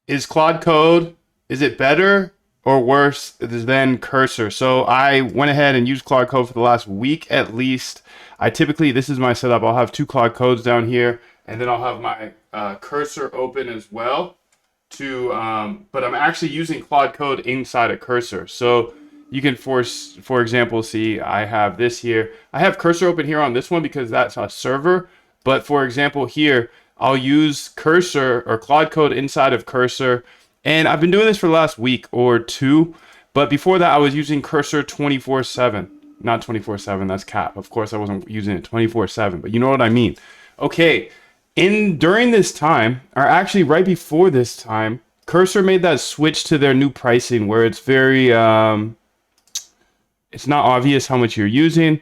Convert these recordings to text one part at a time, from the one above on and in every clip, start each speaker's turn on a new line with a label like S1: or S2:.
S1: is Claude Code, is it better or worse than Cursor? So I went ahead and used Claude Code for the last week at least. I typically, this is my setup. I'll have two Claude Codes down here, and then I'll have my Cursor open as well. But I'm actually using Claude Code inside of Cursor. So you can for example, see I have this here. I have Cursor open here on this one because that's a server. But for example, here, I'll use Cursor or Claude Code inside of Cursor. And I've been doing this for the last week or two. But before that, I was using Cursor 24/7. Not 24/7, that's cap. Of course, I wasn't using it 24/7, but you know what I mean. Okay, during this time, or actually right before this time, Cursor made that switch to their new pricing where it's very, it's not obvious how much you're using.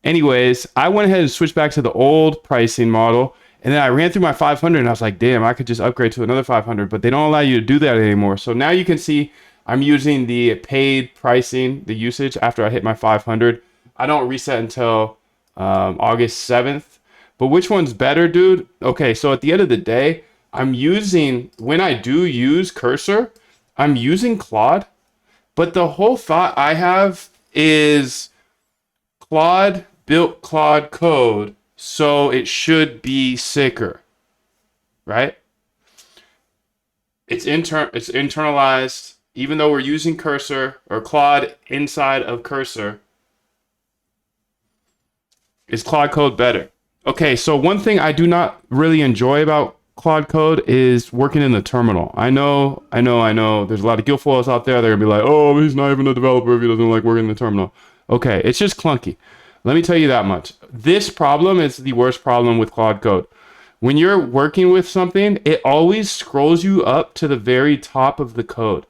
S1: Anyways, I went ahead and switched back to the old pricing model. And then I ran through my 500 and I was like, damn, I could just upgrade to another 500, but they don't allow you to do that anymore. So now you can see I'm using the paid pricing, the usage after I hit my 500. I don't reset until August 7th. But which one's better, dude? Okay, so at the end of the day, when I do use Cursor, I'm using Claude. But the whole thought I have is Claude built Claude Code, so it should be sicker, right? It's internalized. Even though we're using Cursor or Claude inside of Cursor, is Claude Code better? Okay, so one thing I do not really enjoy about Claude Code is working in the terminal. I know. There's a lot of guilfoils out there. They're gonna be like, oh, he's not even a developer if he doesn't like working in the terminal. Okay, it's just clunky. Let me tell you that much. This problem is the worst problem with Claude Code. When you're working with something, it always scrolls you up to the very top of the code,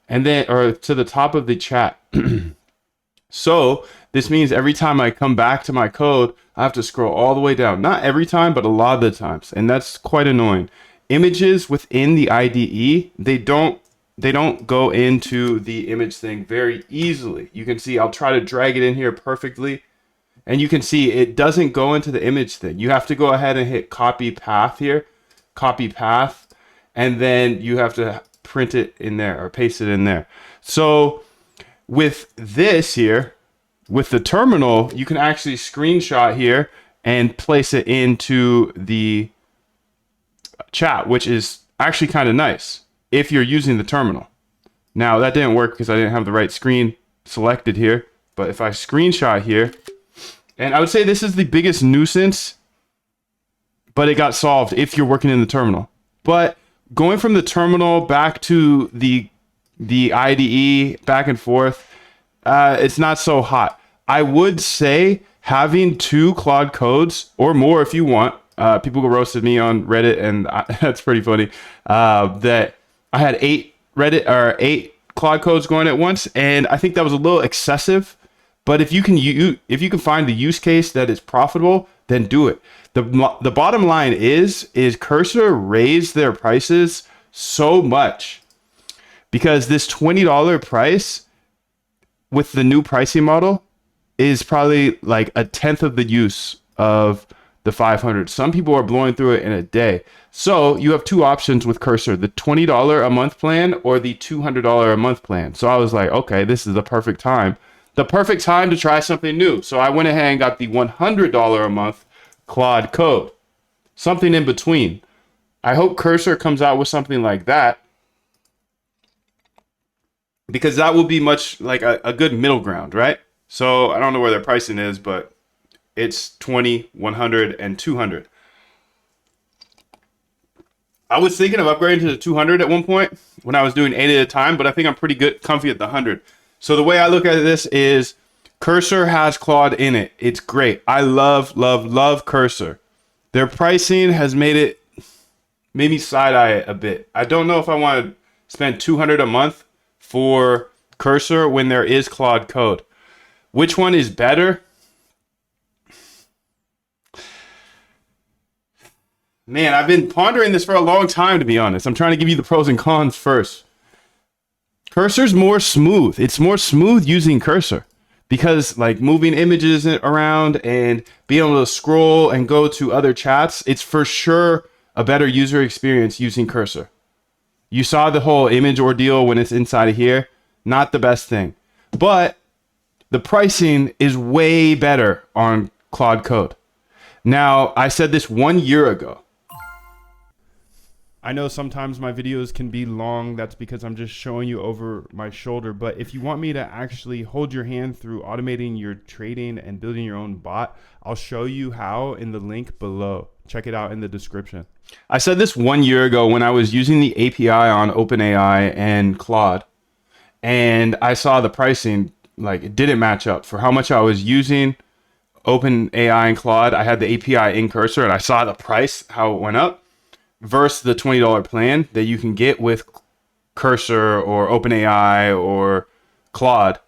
S1: and then or to the top of the chat. So this means every time I come back to my code, I have to scroll all the way down. Not every time, but a lot of the times. And that's quite annoying. Images within the IDE, they don't go into the image thing very easily. You can see I'll try to drag it in here perfectly. And you can see it doesn't go into the image thing. You have to go ahead and hit copy path here. Copy path. And then you have to print it in there or paste it in there. So with this here, with the terminal, you can actually screenshot here and place it into the chat, which is actually kind of nice if you're using the terminal. Now that didn't work because I didn't have the right screen selected here. But if I screenshot here, and I would say this is the biggest nuisance, but it got solved if you're working in the terminal. But going from the terminal back to the IDE, back and forth, it's not so hot. I would say having two Claude codes or more if you want. People roasted me on Reddit, and that's pretty funny. That I had eight Claude codes going at once, and I think that was a little excessive. But if you can find the use case that is profitable, then do it. The bottom line is Cursor raised their prices so much because this $20 price with the new pricing model is probably like a tenth of the use of the 500. Some people are blowing through it in a day. So you have two options with Cursor, the $20 a month plan or the $200 a month plan. So I was like, okay, this is the perfect time. The perfect time to try something new. So I went ahead and got the $100 a month Claude Code. Something in between. I hope Cursor comes out with something like that, because that will be much like a good middle ground, right? So I don't know where their pricing is, but it's 20, 100, and 200. I was thinking of upgrading to the 200 at one point when I was doing 8 at a time, but I think I'm pretty comfy at the 100. So the way I look at this is Cursor has Claude in it. It's great. I love, love, love Cursor. Their pricing has made me side eye it a bit. I don't know if I want to spend $200 a month for Cursor when there is Claude Code. Which one is better? Man, I've been pondering this for a long time, to be honest. I'm trying to give you the pros and cons first. Cursor's more smooth. It's more smooth using Cursor because like moving images around and being able to scroll and go to other chats, it's for sure a better user experience using Cursor. You saw the whole image ordeal when it's inside of here. Not the best thing. But the pricing is way better on Claude Code. Now, I said this 1 year ago. I know sometimes my videos can be long. That's because I'm just showing you over my shoulder. But if you want me to actually hold your hand through automating your trading and building your own bot, I'll show you how in the link below. Check it out in the description. I said this 1 year ago when I was using the API on OpenAI and Claude, and I saw the pricing, like it didn't match up for how much I was using OpenAI and Claude. I had the API in Cursor and I saw the price, how it went up, versus the $20 plan that you can get with Cursor or OpenAI or Claude.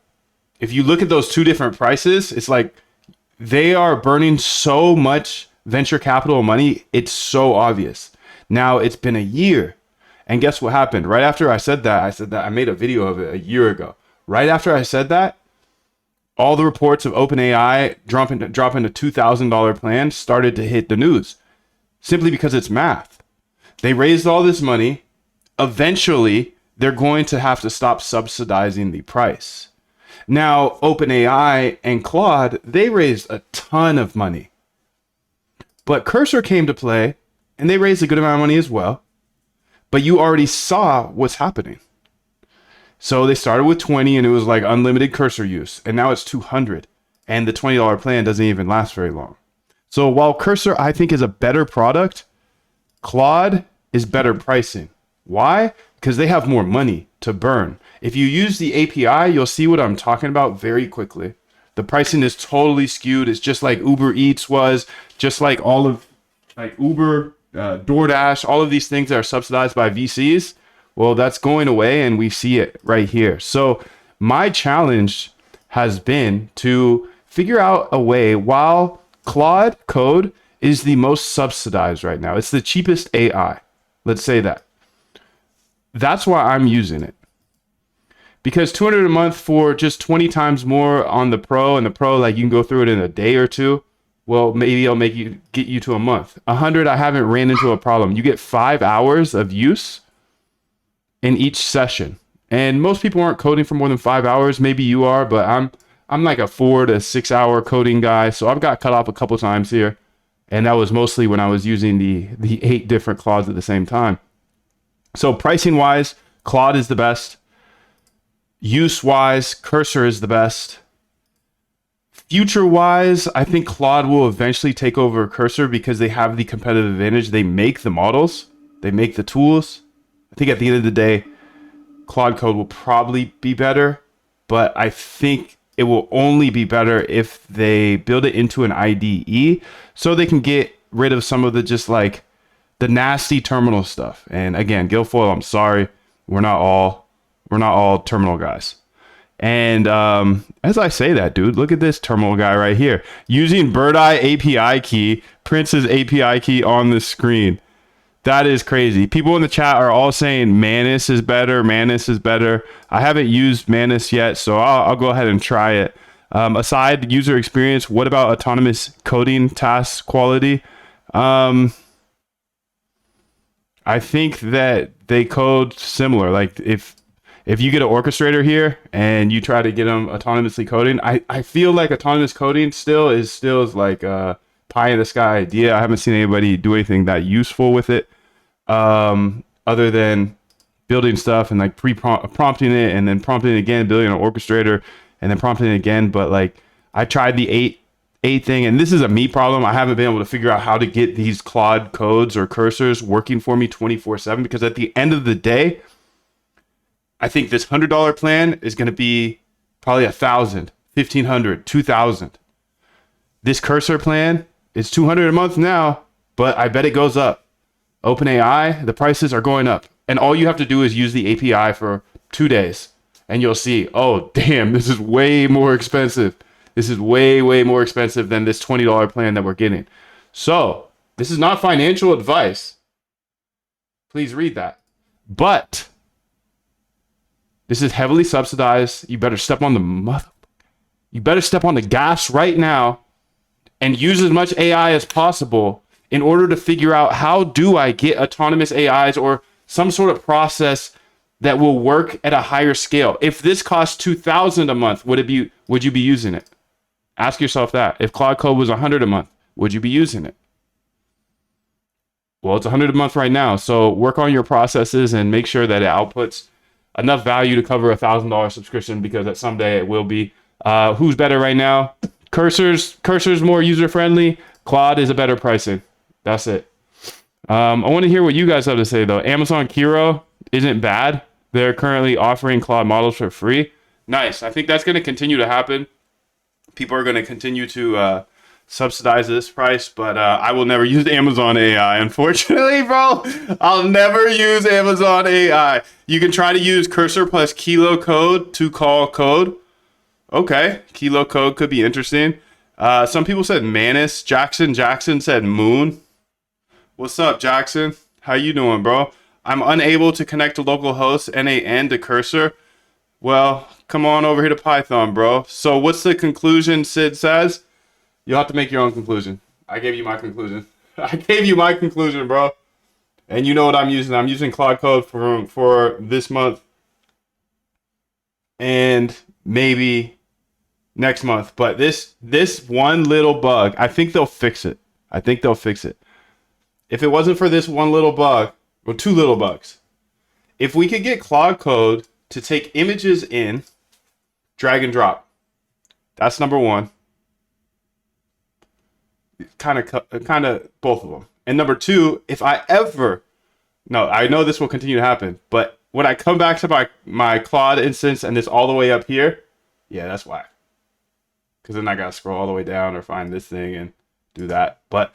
S1: If you look at those two different prices, it's like they are burning so much venture capital money. It's so obvious. Now it's been a year. And guess what happened? Right after I said that, I made a video of it a year ago. Right after I said that, all the reports of OpenAI dropping to $2,000 plan started to hit the news simply because it's math. They raised all this money. Eventually, they're going to have to stop subsidizing the price. Now, OpenAI and Claude, they raised a ton of money. But Cursor came to play, and they raised a good amount of money as well. But you already saw what's happening. So they started with 20, and it was like unlimited Cursor use. And now it's 200. And the $20 plan doesn't even last very long. So while Cursor, I think, is a better product, Claude is better pricing. Why? Because they have more money to burn. If you use the API, you'll see what I'm talking about very quickly. The pricing is totally skewed. It's just like Uber Eats was, just like all of like Uber, DoorDash, all of these things that are subsidized by VCs. Well, that's going away and we see it right here. So my challenge has been to figure out a way while Claude Code is the most subsidized right now. It's the cheapest AI. Let's say that. That's why I'm using it. Because $200 a month for just 20 times more on the Pro, and the Pro, like you can go through it in a day or two. Well, maybe I'll get you to a month. 100, I haven't ran into a problem. You get 5 hours of use in each session. And most people aren't coding for more than 5 hours. Maybe you are, but I'm like a 4 to 6 hour coding guy. So I've got cut off a couple times here. And that was mostly when I was using the 8 different Claudes at the same time. So pricing wise, Claude is the best. Use wise, Cursor is the best. Future wise, I think Claude will eventually take over Cursor because they have the competitive advantage. They make the models, they make the tools. I think at the end of the day, Claude Code will probably be better, but I think it will only be better if they build it into an IDE so they can get rid of some of the just like the nasty terminal stuff. And again, Guilfoyle, I'm sorry, we're not all terminal guys. And as I say that, dude, look at this terminal guy right here. Using Birdeye API key, prints his API key on the screen. That is crazy. People in the chat are all saying Manus is better. Manus is better. I haven't used Manus yet, so I'll go ahead and try it. Aside user experience, what about autonomous coding task quality? I think that they code similar. Like if you get an orchestrator here and you try to get them autonomously coding, I feel like autonomous coding still is like a pie in the sky idea. I haven't seen anybody do anything that useful with it, other than building stuff and like prompting it and then prompting it again, building an orchestrator and then prompting it again. But like I tried the eight thing, and this is a me problem. I haven't been able to figure out how to get these Claude codes or cursors working for me 24/7, because at the end of the day, I think this $100 plan is going to be probably 1,000, 1,500, 2,000. This cursor plan is $200 a month now, but I bet it goes up. OpenAI, the prices are going up. And all you have to do is use the API for 2 days and you'll see, oh, damn, this is way more expensive. This is way, way more expensive than this $20 plan that we're getting. So this is not financial advice. Please read that. But this is heavily subsidized. You better step on the gas right now and use as much AI as possible in order to figure out, how do I get autonomous AIs or some sort of process that will work at a higher scale. If this costs $2,000 a month, would you be using it? Ask yourself that. If Claude Code was $100 a month, would you be using it? Well, it's $100 a month right now. So work on your processes and make sure that it outputs enough value to cover a $1,000 subscription, because at someday it will be. Who's better right now? Cursor's more user friendly. Claude is a better pricing. That's it. I want to hear what you guys have to say though. Amazon Kiro isn't bad. They're currently offering Claude models for free. Nice. I think that's going to continue to happen. People are going to continue to subsidize this price, but I will never use Amazon AI, unfortunately, bro. I'll never use Amazon AI. You can try to use Cursor plus Kilo Code to call code. Okay, Kilo Code could be interesting. Some people said Manus. Jackson said Moon. What's up, Jackson? How you doing, bro? I'm unable to connect to localhost NAN to Cursor. Well, come on over here to Python, bro. So what's the conclusion Sid says? You'll have to make your own conclusion. I gave you my conclusion. I gave you my conclusion, bro. And you know what I'm using. I'm using Claude Code for this month. And maybe next month. But this one little bug, I think they'll fix it. If it wasn't for this one little bug, or two little bugs, if we could get Claude Code to take images in, drag and drop. That's number one. Kind of both of them. And number two, if I know this will continue to happen, but when I come back to my Claude instance and it's all the way up here, yeah, that's whack. Because then I gotta scroll all the way down or find this thing and do that. But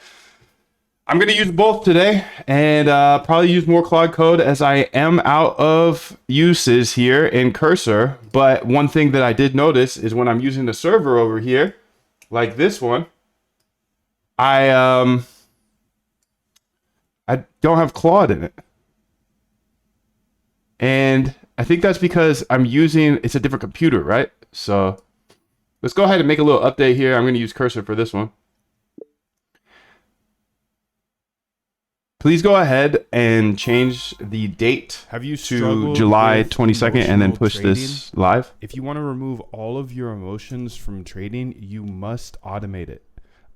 S1: I'm gonna use both today, and probably use more Claude Code as I am out of uses here in Cursor. But one thing that I did notice is when I'm using the server over here, like this one, I don't have Claude in it. And I think that's because it's a different computer, right? So let's go ahead and make a little update here. I'm going to use Cursor for this one. Please go ahead and change the date to July 22nd and then push this live.
S2: If you want to remove all of your emotions from trading, you must automate it.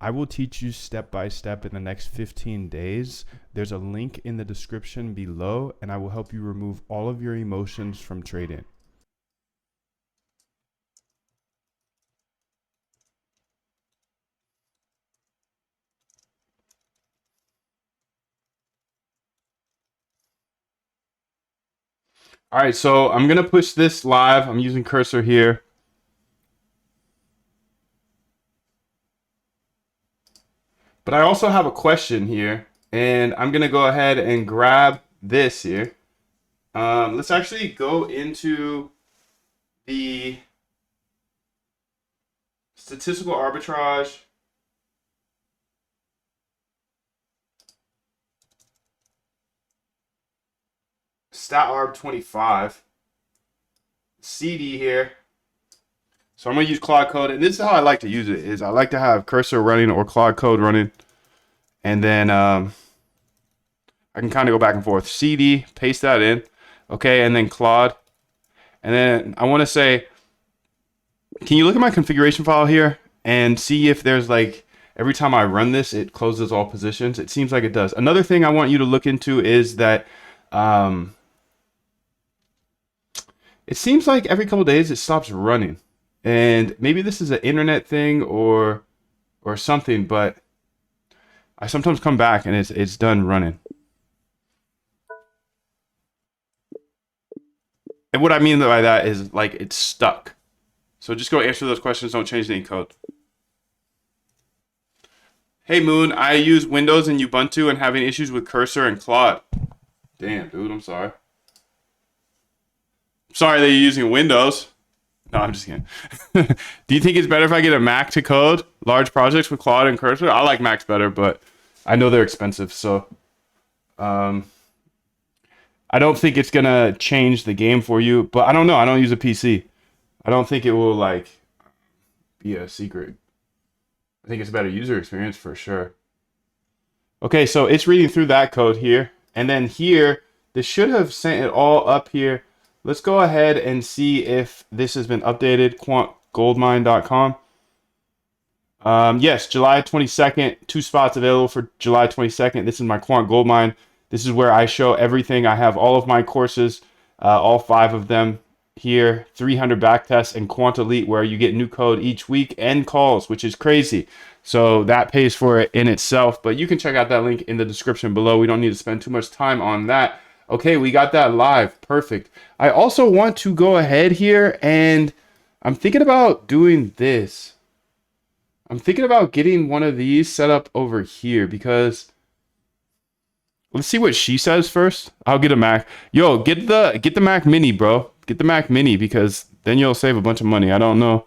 S2: I will teach you step by step in the next 15 days. There's a link in the description below, and I will help you remove all of your emotions from trading.
S1: All right, so I'm going to push this live. I'm using Cursor here. But I also have a question here, and I'm going to go ahead and grab this here. Let's actually go into the statistical arbitrage. StatArb 25. CD here. So I'm going to use Claude Code, and this is how I like to use it, is I like to have Cursor running or Claude Code running, and then I can kind of go back and forth. CD, paste that in, okay, and then Claude. And then I want to say, can you look at my configuration file here and see if there's like, every time I run this, it closes all positions? It seems like it does. Another thing I want you to look into is that it seems like every couple days it stops running. And maybe this is an internet thing or something, but I sometimes come back and it's done running. And what I mean by that is like it's stuck. So just go answer those questions. Don't change any code. Hey Moon, I use Windows and Ubuntu and having issues with Cursor and Claude. Damn, dude, I'm sorry. Sorry that you're using Windows. No, I'm just kidding. Do you think it's better if I get a Mac to code large projects with Claude and Cursor? I like Macs better, but I know they're expensive, so I don't think it's gonna change the game for you. But I don't know. I don't use a PC. I don't think it will like be a secret. I think it's a better user experience for sure. Okay, so it's reading through that code here, and then here This should have sent it all up here. Let's go ahead and see if this has been updated. Quantgoldmine.com. Yes, July 22nd, 2 spots available for July 22nd. This is my Quant Goldmine. This is where I show everything. I have all of my courses, all 5 of them here, 300 backtests, and Quant Elite, where you get new code each week and calls, which is crazy. So that pays for it in itself, but you can check out that link in the description below. We don't need to spend too much time on that. Okay, we got that live. Perfect. I also want to go ahead here, and I'm thinking about doing this. I'm thinking about getting one of these set up over here because let's see what she says first. I'll get a Mac. Yo, get the Mac Mini, bro. Get the Mac Mini because then you'll save a bunch of money. I don't know.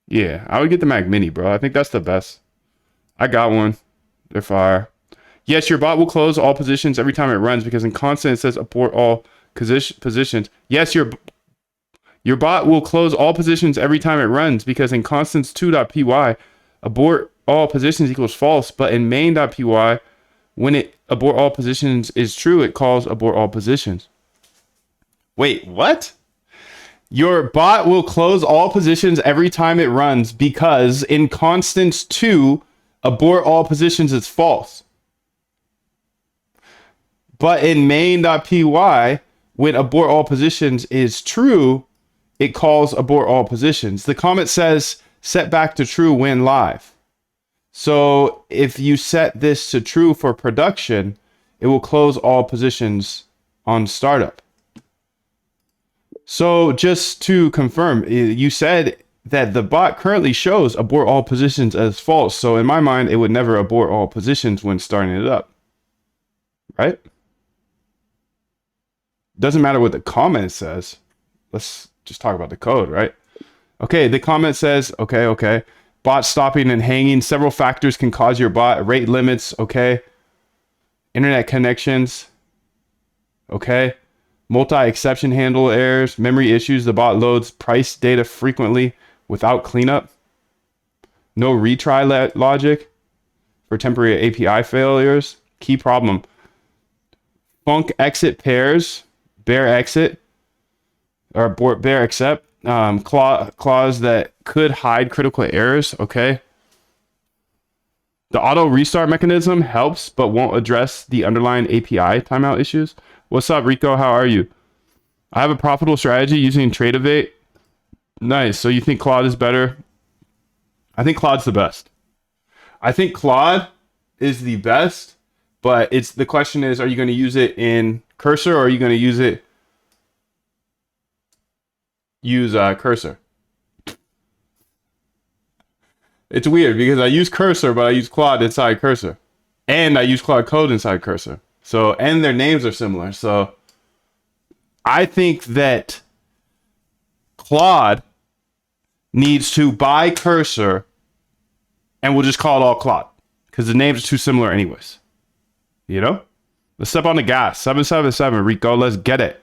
S1: Yeah, I would get the Mac Mini, bro. I think that's the best. I got one. They're fire. Yes, your bot will close all positions every time it runs because in constant it says abort all positions. Yes, your bot will close all positions every time it runs because in constants2.py, abort all positions equals false, but in main.py, when it abort all positions is true, it calls abort all positions. Wait, what? Your bot will close all positions every time it runs because in constants2, abort all positions is false. But in main.py, when abort all positions is true, it calls abort all positions. The comment says set back to true when live. So if you set this to true for production, it will close all positions on startup. So just to confirm, you said that the bot currently shows abort all positions as false. So in my mind, it would never abort all positions when starting it up. Right? Doesn't matter what the comment says. Let's just talk about the code, right? Okay, the comment says, okay. Bot stopping and hanging. Several factors can cause your bot. Rate limits, okay. Internet connections, okay. Multi-exception handle errors. Memory issues. The bot loads price data frequently without cleanup. No retry logic for temporary API failures. Key problem. Func exit pairs. Bear exit. Or bear accept. Clause that could hide critical errors. Okay. The auto restart mechanism helps, but won't address the underlying API timeout issues. What's up, Rico? How are you? I have a profitable strategy using Tradeovate. Nice. So you think Claude is better? I think Claude's the best. I think Claude is the best, but the question is, are you going to use it in Cursor or are you going to use Cursor? It's weird because I use Cursor, but I use Claude inside Cursor. And I use Claude Code inside Cursor. So, and their names are similar. So I think that Claude needs to buy Cursor and we'll just call it all Claude because the names are too similar anyways. You know? Let's step on the gas. 777, Rico. Let's get it.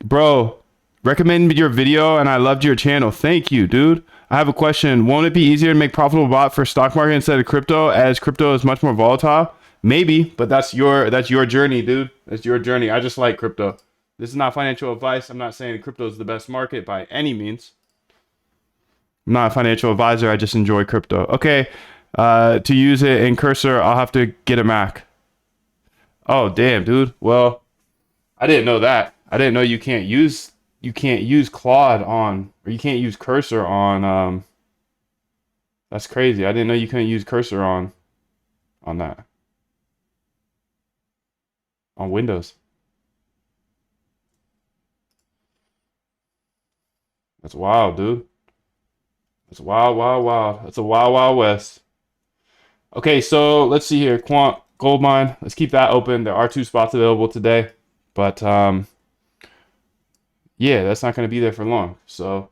S1: Bro, recommend your video and I loved your channel. Thank you, dude. I have a question. Won't it be easier to make profitable bot for stock market instead of crypto as crypto is much more volatile? Maybe, but that's your journey, dude. That's your journey. I just like crypto. This is not financial advice. I'm not saying crypto is the best market by any means. I'm not a financial advisor. I just enjoy crypto. Okay, to use it in Cursor, I'll have to get a Mac. Oh, damn, dude. Well, I didn't know that. I didn't know you can't use Claude on, or you can't use Cursor on. That's crazy. I didn't know you couldn't use Cursor on that. On Windows. That's wild, dude. That's wild. That's a wild west. Okay, so let's see here. Quant Goldmine. Let's keep that open. There are 2 spots available today, but yeah, that's not going to be there for long. So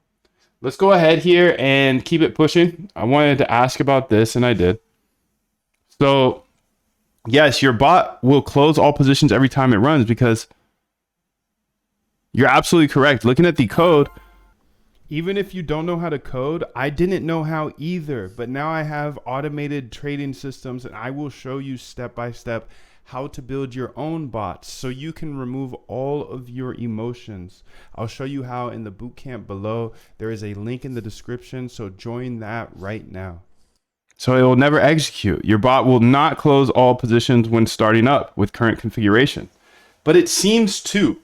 S1: let's go ahead here and keep it pushing. I wanted to ask about this, and I did. So yes, your bot will close all positions every time it runs because you're absolutely correct. Looking at the code,
S2: even if you don't know how to code, I didn't know how either, but now I have automated trading systems and I will show you step by step how to build your own bots so you can remove all of your emotions. I'll show you how in the bootcamp below. There is a link in the description, so join that right now.
S1: So it will never execute. Your bot will not close all positions when starting up with current configuration, but it seems to.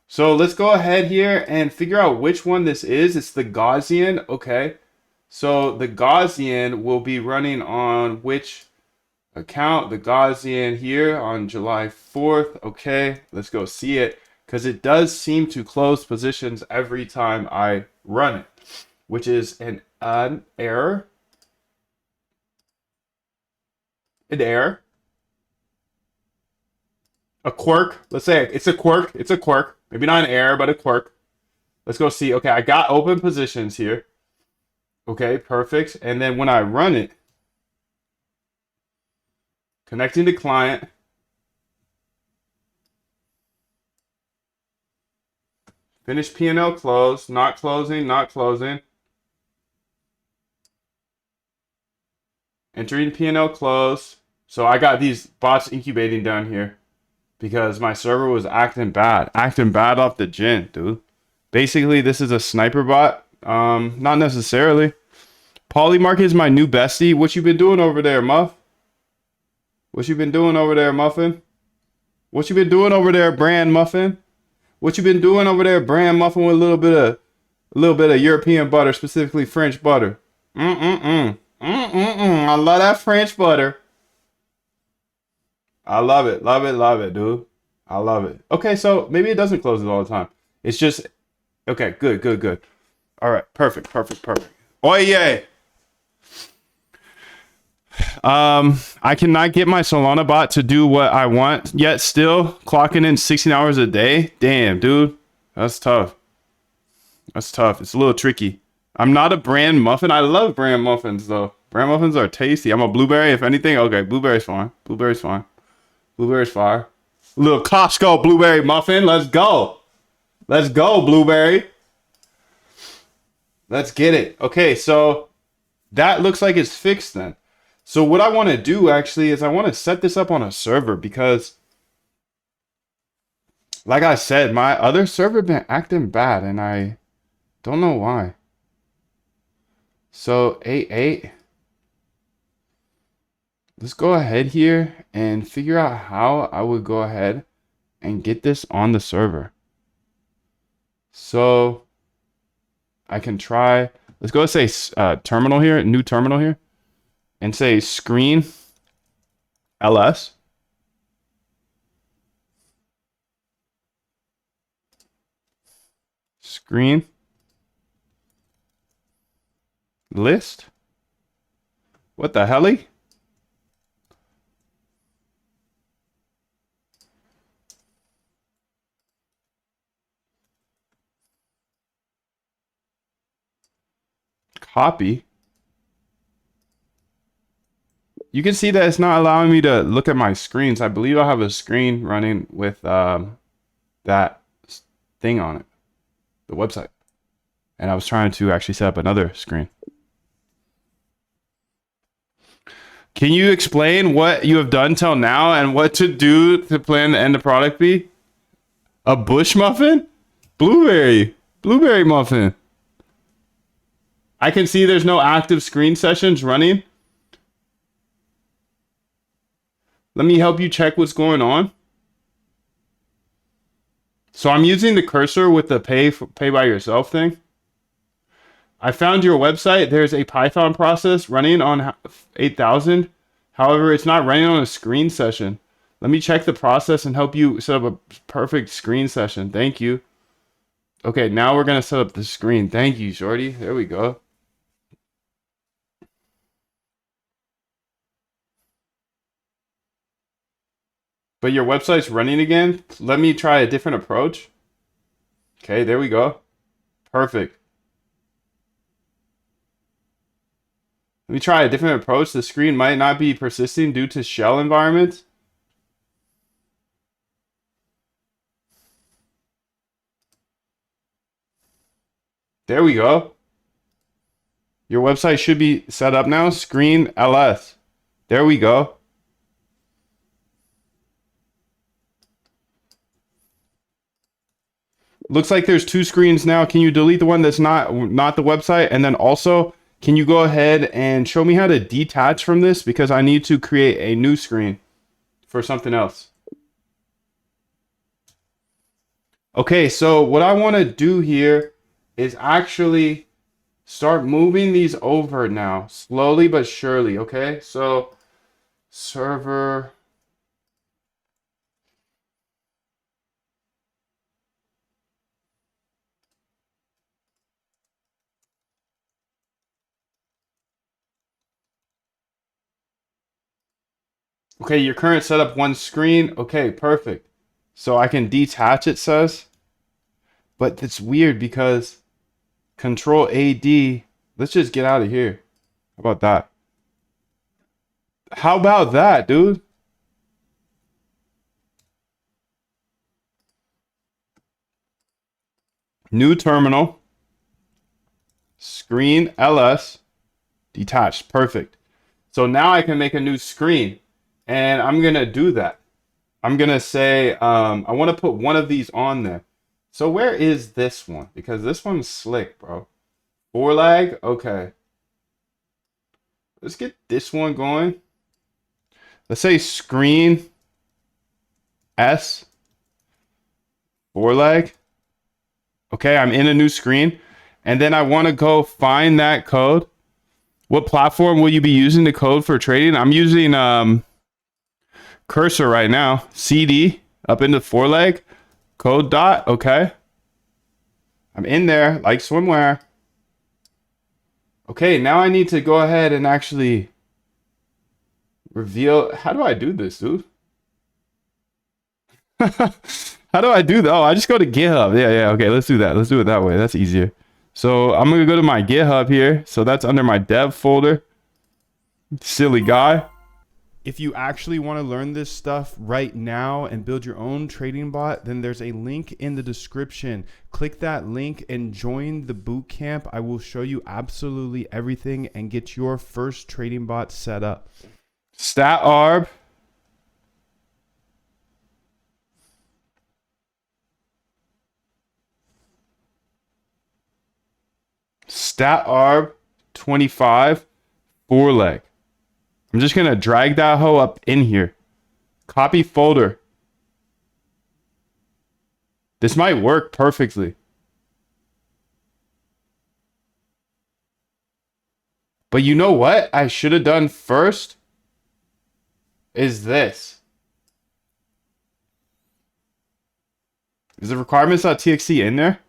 S1: So let's go ahead here and figure out which one this is. It's the Gaussian. Okay. So the Gaussian will be running on which account? The Gaussian here on July 4th. Okay. Let's go see it, because it does seem to close positions every time I run it, which is an error. An error. A quirk. Let's say it's a quirk. It's a quirk. Maybe not an error, but a quirk. Let's go see. Okay, I got open positions here. Okay, perfect. And then when I run it, connecting to client, finish P&L close, not closing, not closing. Entering P&L close. So I got these bots incubating down here because my server was acting bad off the gin, dude. Basically, this is a sniper bot. Not necessarily. Polymarket is my new bestie. What you been doing over there, Muff? What you been doing over there, Muffin? What you been doing over there, Brand Muffin? What you been doing over there, Brand Muffin, with a little bit of European butter, specifically French butter? I love that French butter. I love it, dude. I love it. Okay, so maybe it doesn't close it all the time. It's just okay. Good. All right, perfect. Oh yeah. I cannot get my Solana bot to do what I want yet. Still clocking in 16 hours a day. Damn, dude, that's tough. It's a little tricky. I'm not a brand muffin. I love brand muffins though. Brand muffins are tasty. I'm a blueberry, if anything. Okay, blueberry's fine. Blueberry's fine. Blueberry's fire. Little Costco blueberry muffin. Let's go. Let's go, blueberry. Let's get it. Okay, so that looks like it's fixed then. So what I want to do actually is I want to set this up on a server, because like I said, my other server been acting bad and I don't know why. So 8.8. Let's go ahead here and figure out how I would go ahead and get this on the server. So I can try, let's go say terminal here, new terminal here, and say screen ls. Screen list. What the helly? Copy. You can see that it's not allowing me to look at my screens. I believe I have a screen running with that thing on it, the website. And I was trying to actually set up another screen. Can you explain what you have done till now and what to do to plan to end the product be? A bush muffin? Blueberry muffin. I can see there's no active screen sessions running. Let me help you check what's going on. So I'm using the cursor with the pay by yourself thing. I found your website. There's a Python process running on 8000. However, it's not running on a screen session. Let me check the process and help you set up a perfect screen session. Thank you. Okay, now we're going to set up the screen. Thank you, Shorty. There we go. But your website's running again. Let me try a different approach. Okay, there we go. Perfect. Let me try a different approach. The screen might not be persisting due to shell environments. There we go. Your website should be set up now. Screen ls. There we go. Looks like there's two screens now. Can you delete the one that's not the website? And then also, can you go ahead and show me how to detach from this? Because I need to create a new screen for something else. Okay, so what I want to do here is actually start moving these over now, slowly but surely, okay? So server. Okay, your current setup one screen. Okay, perfect. So I can detach, it says. But it's weird because Control AD. Let's just get out of here. How about that? How about that, dude? New terminal. Screen LS. Detached. Perfect. So now I can make a new screen. And I'm going to do that. I'm going to say, I want to put one of these on there. So where is this one? Because this one's slick, bro. 4lag. Okay. Let's get this one going. Let's say screen S 4lag. Okay, I'm in a new screen. And then I want to go find that code. What platform will you be using to code for trading? I'm using Cursor right now. CD up into 4lag. Code dot. Okay. I'm in there like swimwear. Okay, now I need to go ahead and actually reveal. How do I do this, dude? How do I do that? Oh, I just go to GitHub. Yeah. Okay, let's do that. Let's do it that way. That's easier. So I'm gonna go to my GitHub here. So that's under my dev folder. Silly guy.
S2: If you actually want to learn this stuff right now and build your own trading bot, then there's a link in the description. Click that link and join the boot camp. I will show you absolutely everything and get your first trading bot set up.
S1: Stat arb. Stat arb 25 4leg. I'm just gonna drag that hoe up in here. Copy folder. This might work perfectly. But you know what I should have done first? Is this. Is the requirements.txt in there?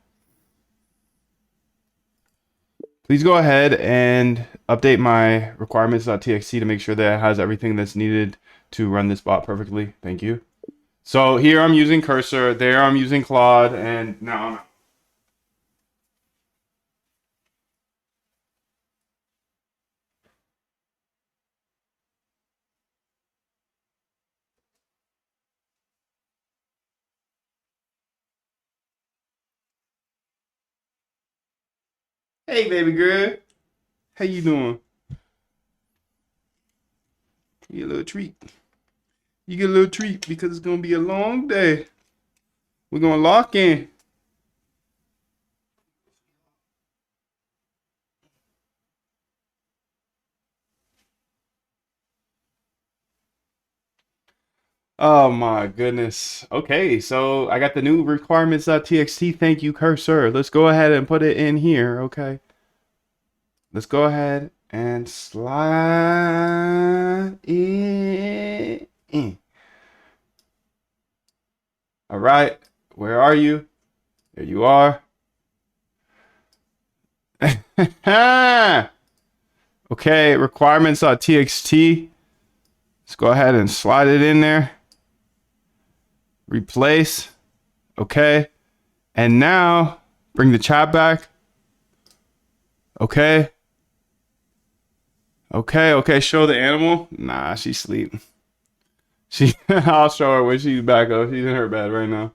S1: Please go ahead and update my requirements.txt to make sure that it has everything that's needed to run this bot perfectly. Thank you. So here I'm using Cursor, there I'm using Claude, and now I'm... Hey, baby girl. How you doing? You get a little treat. You get a little treat because it's going to be a long day. We're going to lock in. Oh my goodness. Okay, so I got the new requirements.txt. Thank you, Cursor. Let's go ahead and put it in here, okay? Let's go ahead and slide it in. All right, where are you? There you are. Okay, requirements.txt. Let's go ahead and slide it in there. Replace. Okay. And now bring the chat back. Okay. Okay. Show the animal. Nah, she's asleep. I'll show her when she's back up. She's in her bed right now.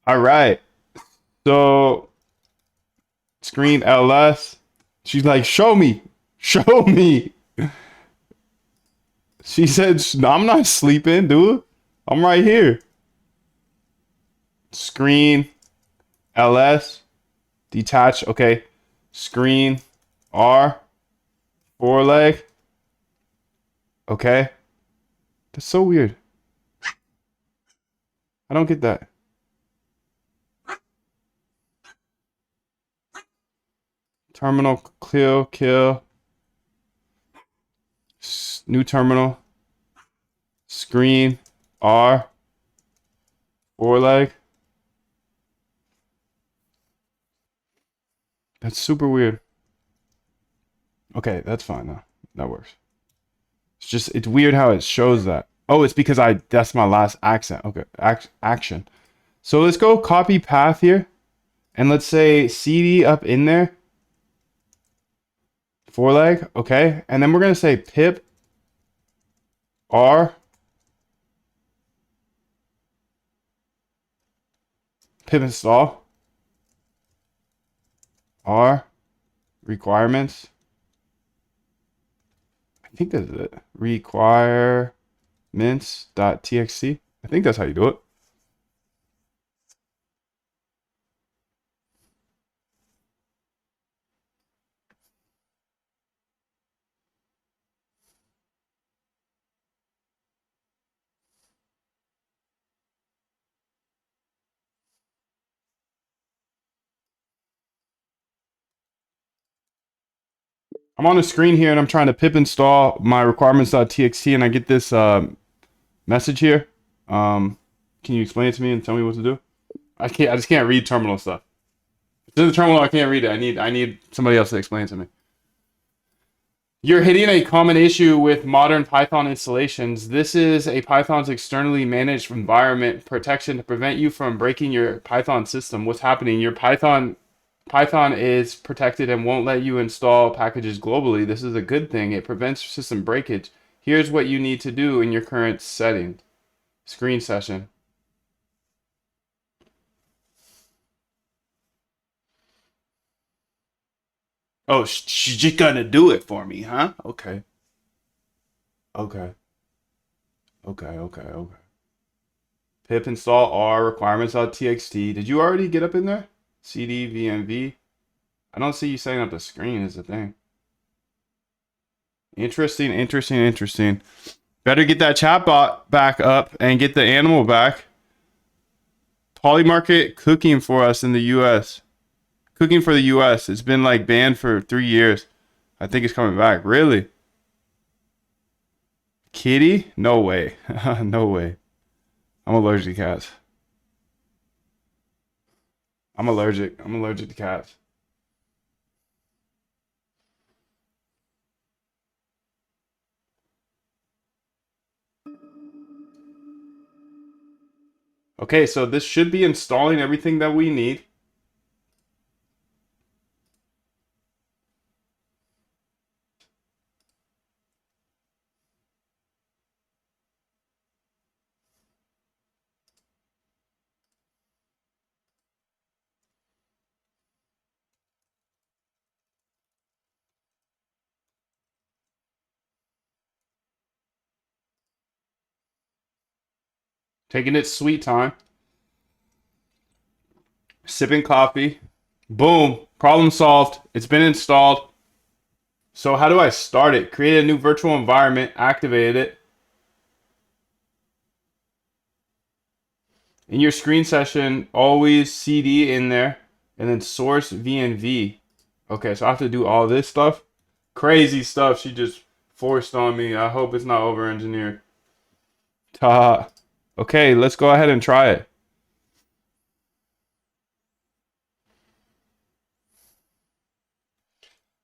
S1: All right. So screen LS. She's like, show me. Show me. She said, I'm not sleeping, dude. I'm right here. Screen ls, detach, okay, screen, R, foreleg, okay. That's so weird. I don't get that. Terminal, clear, kill, new terminal, screen, R, foreleg. That's super weird. Okay, that's fine now. That works. It's just, it's weird how it shows that. Oh, it's because that's my last accent. Okay, action. So let's go copy path here. And let's say CD up in there. Foreleg, okay. And then we're going to say pip R. Pip install. R. Requirements. I think that's it. Requirements.txt. I think that's how you do it. I'm on the screen here and I'm trying to pip install my requirements.txt and I get this message here. Can you explain it to me and tell me what to do? I just can't read terminal stuff. If it's in the terminal, I can't read it. I need somebody else to explain it to me. You're hitting a common issue with modern Python installations. This is a Python's externally managed environment protection to prevent you from breaking your Python system. What's happening? Your Python is protected and won't let you install packages globally. This is a good thing. It prevents system breakage. Here's what you need to do in your current setting. Screen session. Oh, she's just gonna do it for me, huh? Okay. Okay. Okay. Pip install R requirements.txt. Did you already get up in there? CD VMV. I don't see you setting up the screen is the thing. Interesting. Better get that chatbot back up and get the animal back. Polymarket cooking for us in the US. Cooking for the US. It's been like banned for 3 years. I think it's coming back. Really? Kitty? No way. No way. I'm allergic to cats. I'm allergic to cats. Okay, so this should be installing everything that we need. Taking its sweet time. Sipping coffee. Boom. Problem solved. It's been installed. So how do I start it? Create a new virtual environment. Activate it. In your screen session, always CD in there. And then source VNV. Okay, so I have to do all this stuff. Crazy stuff she just forced on me. I hope it's not over-engineered. Ta. Okay, let's go ahead and try it.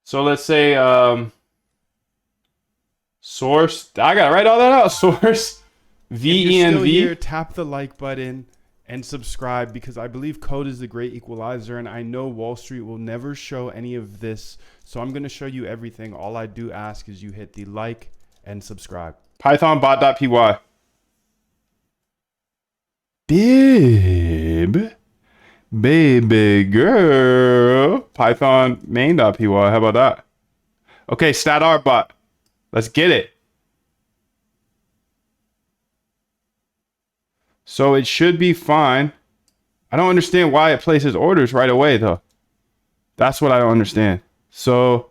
S1: So let's say source. I gotta write all that out. Source
S2: If you're still here,
S1: VENV.
S2: tap the like button and subscribe because I believe code is the great equalizer and I know Wall Street will never show any of this. So I'm going to show you everything. All I do ask is you hit the like and subscribe.
S1: Python bot.py. Baby girl. Python main.py. How about that? Okay, stat bot. Let's get it. So it should be fine. I don't understand why it places orders right away though. That's what I don't understand. So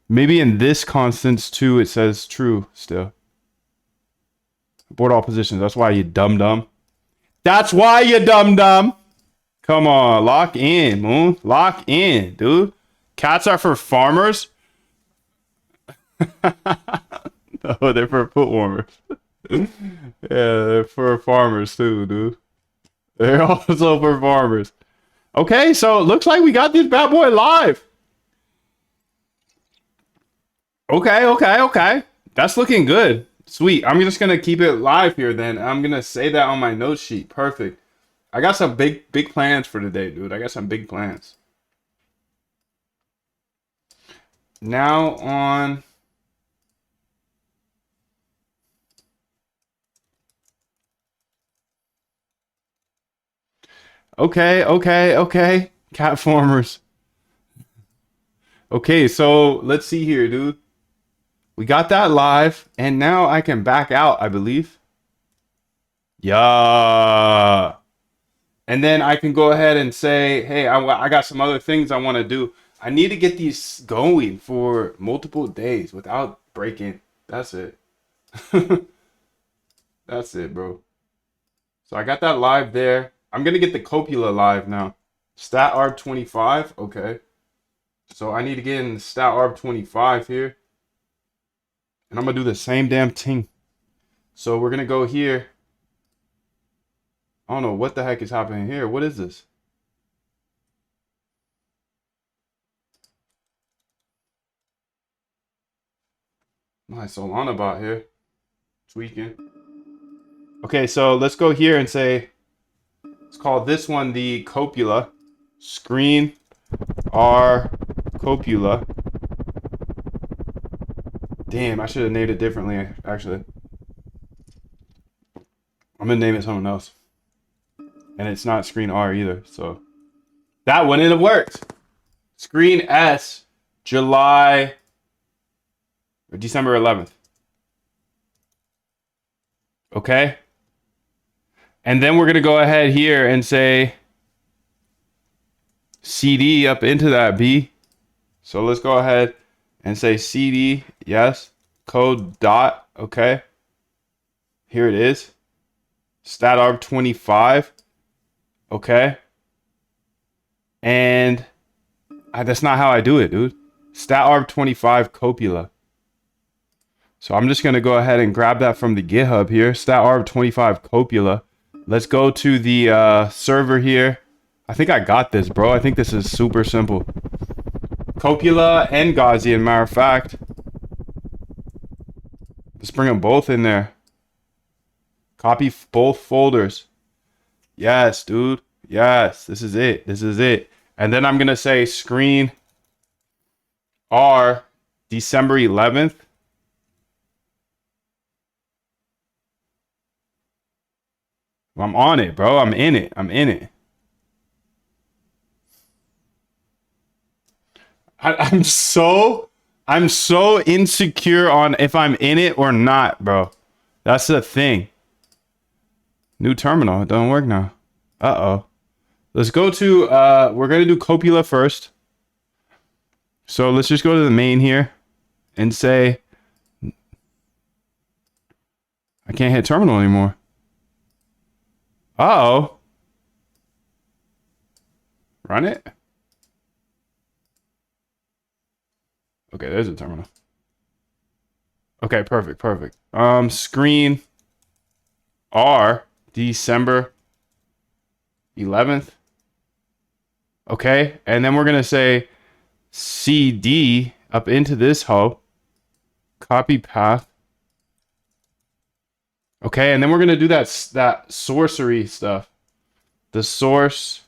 S1: maybe in this constants too, it says true still. Abort all positions. That's why you dumb. That's why you dumb. Come on, lock in, Moon. Lock in, dude. Cats are for farmers. No, they're for foot warmers. Yeah, they're for farmers too, dude. They're also for farmers. Okay, so it looks like we got this bad boy live. Okay. That's looking good. Sweet. I'm just gonna keep it live here then. I'm gonna say that on my note sheet. Perfect. I got some big plans for today, dude. I got some big plans. Now on. Okay. Cat farmers. Okay, so let's see here, dude. We got that live, and now I can back out, I believe. Yeah. And then I can go ahead and say, hey, I got some other things I want to do. I need to get these going for multiple days without breaking. That's it. That's it, bro. So I got that live there. I'm going to get the copula live now. Stat arb 25. Okay. So I need to get in stat arb 25 here. And I'm going to do the same damn thing. So we're going to go here. I don't know what the heck is happening here. What is this? My Solana bot here. Tweaking. Okay, so let's go here and say, let's call this one the copula. Screen R copula. Damn, I should have named it differently, actually. I'm gonna name it something else. And it's not screen R either, so that wouldn't have worked. Screen S, July or December 11th. Okay. And then we're gonna go ahead here and say CD up into that B. So let's go ahead and say CD, yes, code dot, okay. Here it is. Stat arb 25. Okay. And that's not how I do it, dude. Stat arb 25 copula. So I'm just going to go ahead and grab that from the GitHub here. Stat arb 25 copula. Let's go to the server here. I think I got this, bro. I think this is super simple. Copula and Gaussian, matter of fact. Let's bring them both in there. Copy both folders. Yes, dude. Yes, this is it. This is it. And then I'm going to say screen R December 11th. I'm on it, bro. I'm in it. I'm in it. I'm so insecure on if I'm in it or not, bro. That's the thing. New terminal. It doesn't work now. Uh-oh. Let's go to, we're going to do copula first. So let's just go to the main here and say, I can't hit terminal anymore. Uh-oh. Run it. Okay, there's a terminal. Okay, perfect. Screen R December 11th. Okay, and then we're going to say CD up into this hoe. Copy path. Okay, and then we're going to do that sorcery stuff. The source.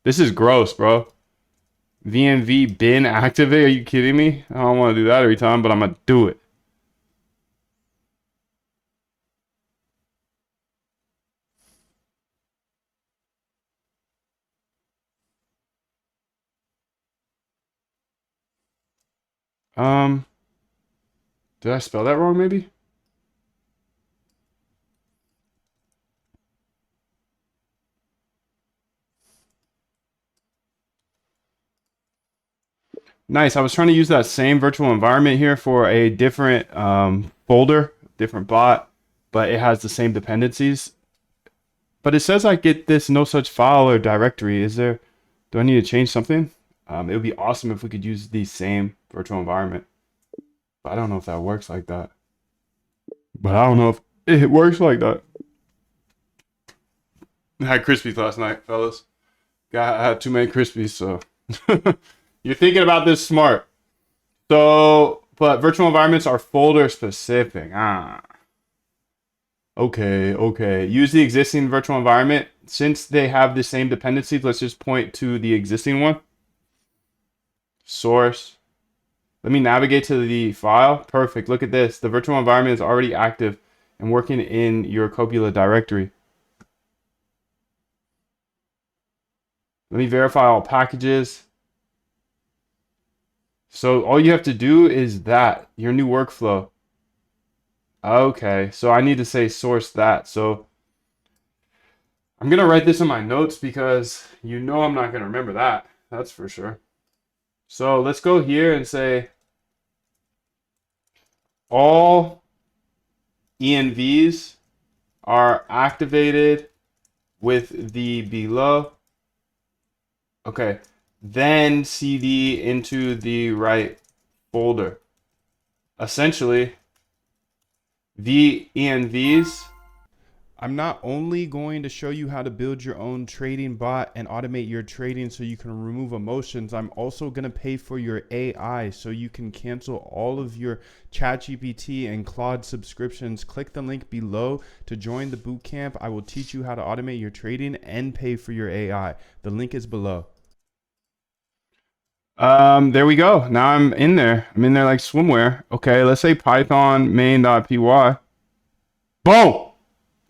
S1: This is gross, bro. VNV bin activate. Are you kidding me? I don't want to do that every time, but I'm going to do it. Did I spell that wrong maybe? Nice. I was trying to use that same virtual environment here for a different folder, different bot, but it has the same dependencies. But it says I get this no such file or directory. Is there, do I need to change something? It would be awesome if we could use the same virtual environment. But I don't know if that works like that. But I don't know if it works like that. I had Krispies last night, fellas. I had too many Krispies, so you're thinking about this smart. So, but virtual environments are folder specific. Okay. Use the existing virtual environment. Since they have the same dependencies, let's just point to the existing one. Source. Let me navigate to the file. Perfect. Look at this. The virtual environment is already active and working in your Copula directory. Let me verify all packages. So all you have to do is that, your new workflow. Okay, so I need to say source that. So I'm going to write this in my notes because you know I'm not going to remember that. That's for sure. So let's go here and say all ENVs are activated with the below. Okay, then CD into the right folder. Essentially, the ENVs.
S2: I'm not only going to show you how to build your own trading bot and automate your trading so you can remove emotions. I'm also going to pay for your AI so you can cancel all of your ChatGPT and Claude subscriptions. Click the link below to join the bootcamp. I will teach you how to automate your trading and pay for your AI. The link is below.
S1: There we go. Now I'm in there. I'm in there like swimwear. Okay, let's say Python main.py. Boom!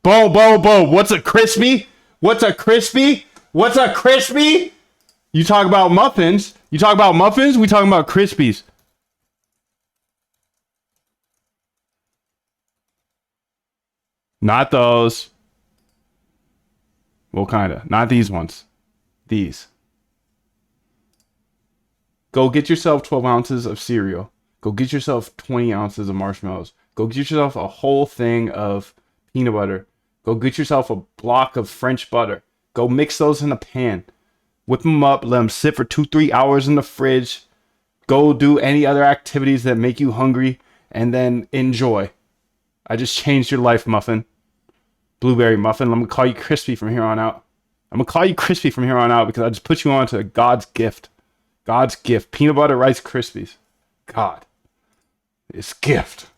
S1: Boom. What's a crispy? What's a crispy? What's a crispy? You talk about muffins. You talk about muffins. We talking about Krispies. Not those. Well, kind of. Not these ones. These. Go get yourself 12 ounces of cereal. Go get yourself 20 ounces of marshmallows. Go get yourself a whole thing of peanut butter. Go get yourself a block of French butter. Go mix those in a pan. Whip them up. Let them sit for 2-3 hours in the fridge. Go do any other activities that make you hungry. And then enjoy. I just changed your life, muffin. Blueberry muffin. I'm going to call you crispy from here on out. I'm going to call you crispy from here on out because I just put you on to God's gift. God's gift. Peanut butter Rice Krispies. God. It's gift.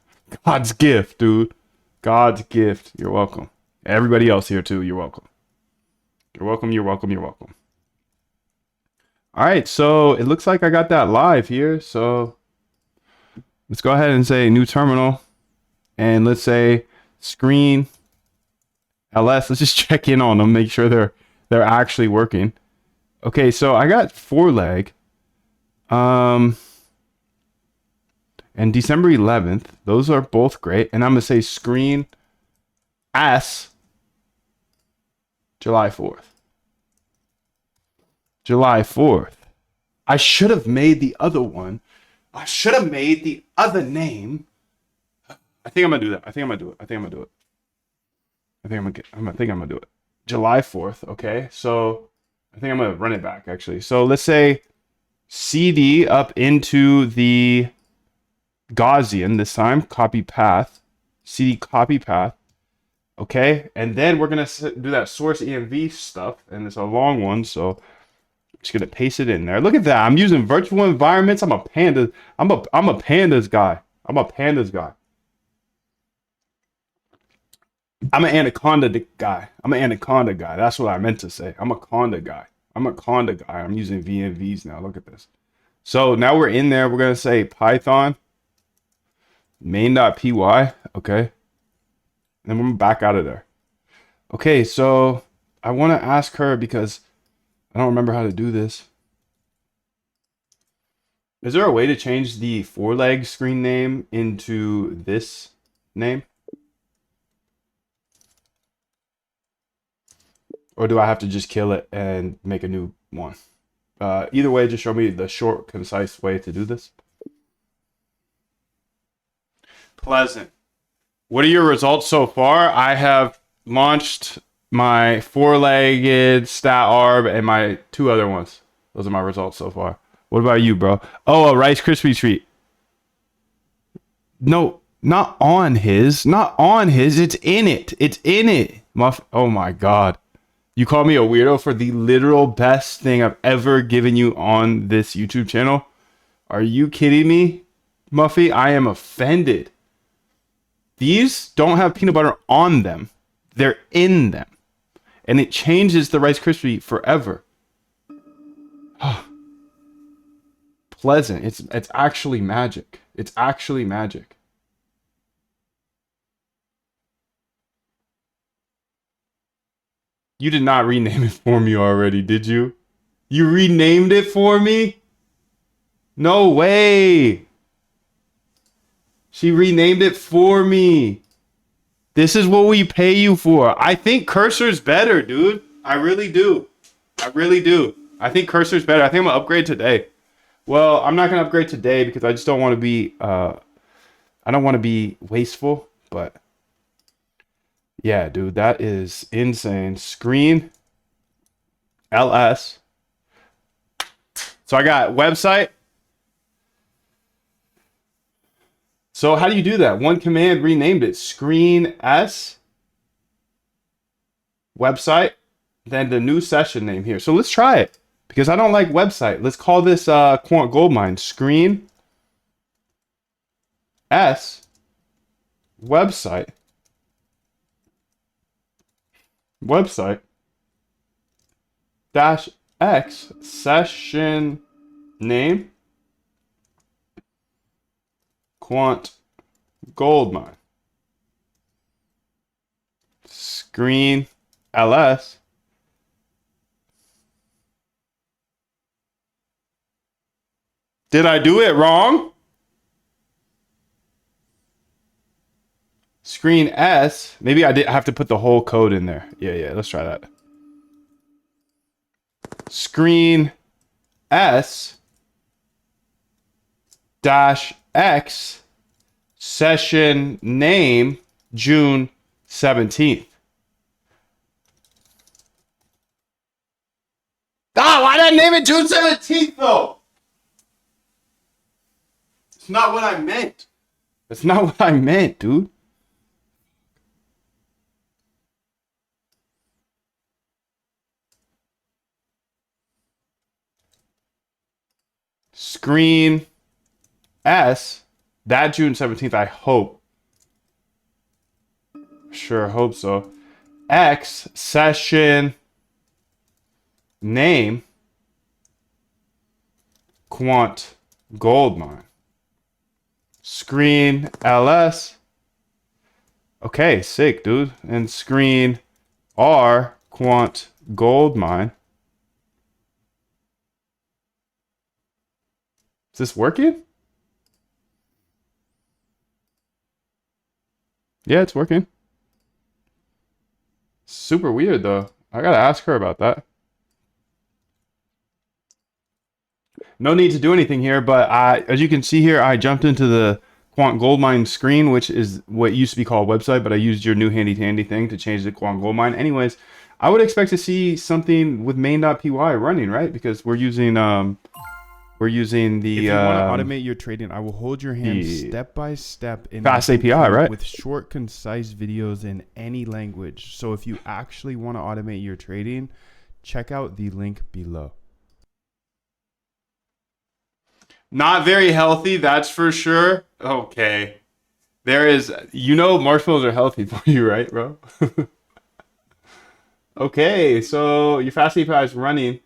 S1: God's gift, dude. God's gift. You're welcome. Everybody else here too, you're welcome. You're welcome. All right, so it looks like I got that live here. So let's go ahead and say new terminal. And let's say screen ls. Let's just check in on them, make sure they're actually working. Okay, so I got 4leg. And December 11th. Those are both great. And I'm going to say screen S July 4th. July 4th. I should have made the other one. I should have made the other name. I think I'm going to do that. I think I'm going to do it. July 4th. Okay. So I think I'm going to run it back actually. So let's say CD up into the Gaussian this time. Copy path. CD copy path. Okay, and then we're gonna do that source env stuff, and it's a long one, so I'm just gonna paste it in there. Look at that. I'm using virtual environments. I'm a panda. I'm a pandas guy. I'm a pandas guy. I'm an anaconda guy. That's what I meant to say. I'm a conda guy. I'm using VNVs now. Look at this. So now we're in there. We're gonna say Python main.py. Okay. And then we're back out of there. Okay, so I want to ask her because I don't remember how to do this. Is there a way to change the 4leg screen name into this name? Or do I have to just kill it and make a new one? Either way, just show me the short, concise way to do this. Pleasant. What are your results so far? I have launched my four-legged stat arb and my two other ones. Those are my results so far. What about you, bro? Oh, a Rice Krispie treat. No, not on his. Not on his. It's in it. It's in it. Oh my God. You call me a weirdo for the literal best thing I've ever given you on this YouTube channel? Are you kidding me, Muffy? I am offended. These don't have peanut butter on them. They're in them. And it changes the Rice Krispie forever. Pleasant. It's actually magic. It's actually magic. You did not rename it for me already, did you? You renamed it for me? No way. She renamed it for me. This is what we pay you for. I think Cursor's better, dude. I really do. I really do. I think Cursor's better. I think I'm gonna upgrade today. Well, I'm not gonna upgrade today because I just don't want to be I don't want to be wasteful, but yeah, dude, that is insane. Screen LS. So I got website. So how do you do that? One command renamed it. Screen S. Website. Then the new session name here. So let's try it. Because I don't like website. Let's call this Quant Goldmine. Screen S. Website. Website. Dash X. Session name. Quant Goldmine. Screen LS. Did I do it wrong? Screen S. Maybe I did have to put the whole code in there. Yeah, let's try that. Screen S dash X session name June 17th. Ah, why did I name it June 17th though? It's not what I meant. That's not what I meant, dude. Screen S, that June 17th, I hope. Sure, hope so. X, session name, Quant Goldmine. Screen LS. Okay, sick, dude. And screen R, Quant Goldmine. Is this working? Yeah, it's working. Super weird, though. I gotta ask her about that. No need to do anything here, but as you can see here, I jumped into the Quant Goldmine screen, which is what used to be called website, but I used your new handy-dandy thing to change the Quant Goldmine. Anyways, I would expect to see something with main.py running, right? Because we're using the
S2: If you want to automate your trading, I will hold your hand step by step in
S1: fast API, right?
S2: With short, concise videos in any language. So if you actually want to automate your trading, check out the link below.
S1: Not very healthy, that's for sure. Okay. There is, marshmallows are healthy for you, right, bro? Okay, so your fast API is running,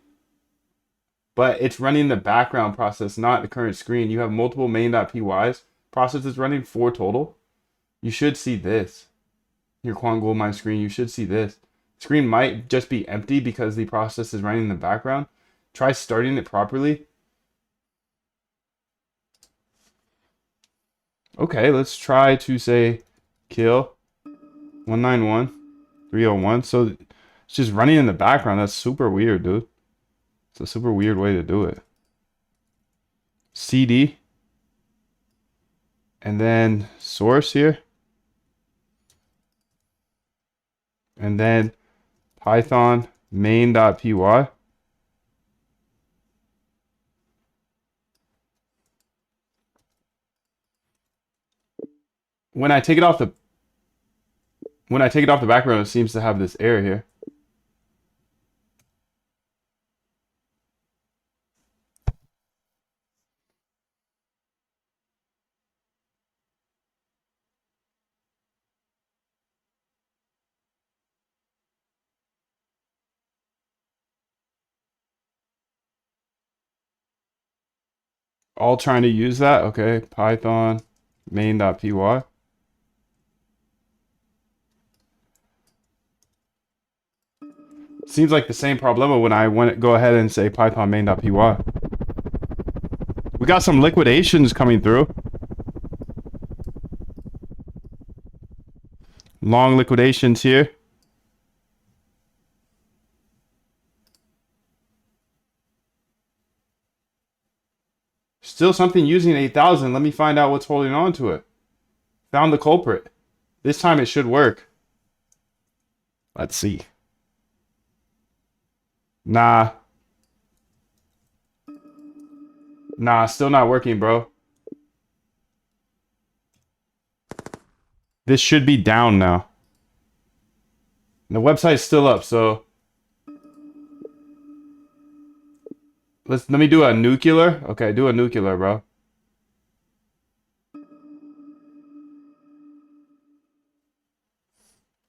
S1: but it's running the background process, not the current screen. You have multiple main.pys. Process is running 4 total. You should see this. Your Quant Goldmine screen, you should see this. Screen might just be empty because the process is running in the background. Try starting it properly. Okay, let's try to say kill 191 301. So it's just running in the background. That's super weird, dude. It's a super weird way to do it. CD. And then source here. And then Python main.py. When I take it off the background, it seems to have this error here. All trying to use that. Okay, Python main.py. Seems like the same problem when I go ahead and say Python main.py. We got some liquidations coming through. Long liquidations here. Still something using 8,000. Let me find out what's holding on to it. Found the culprit. This time it should work. Let's see. Nah. Nah, still not working, bro. This should be down now. And the website's still up, so let me do a nuclear. Okay, do a nuclear, bro.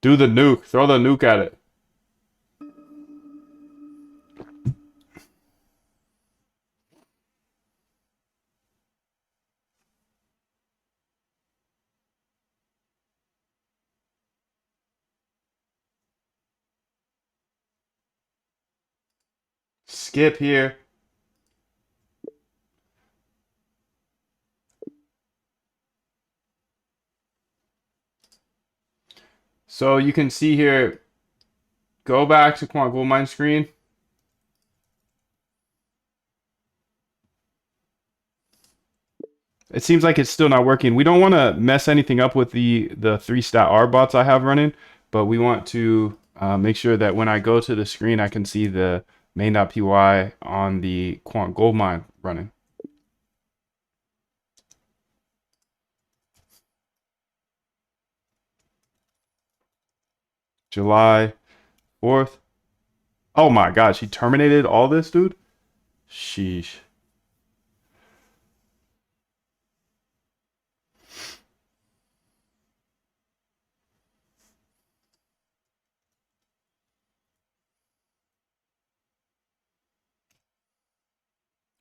S1: Do the nuke. Throw the nuke at it. Skip here. So you can see here, go back to Quant Goldmine screen. It seems like it's still not working. We don't want to mess anything up with the 3-stat R bots I have running, but we want to make sure that when I go to the screen, I can see the main.py on the Quant Goldmine running. July 4th. Oh my gosh, he terminated all this, dude? Sheesh.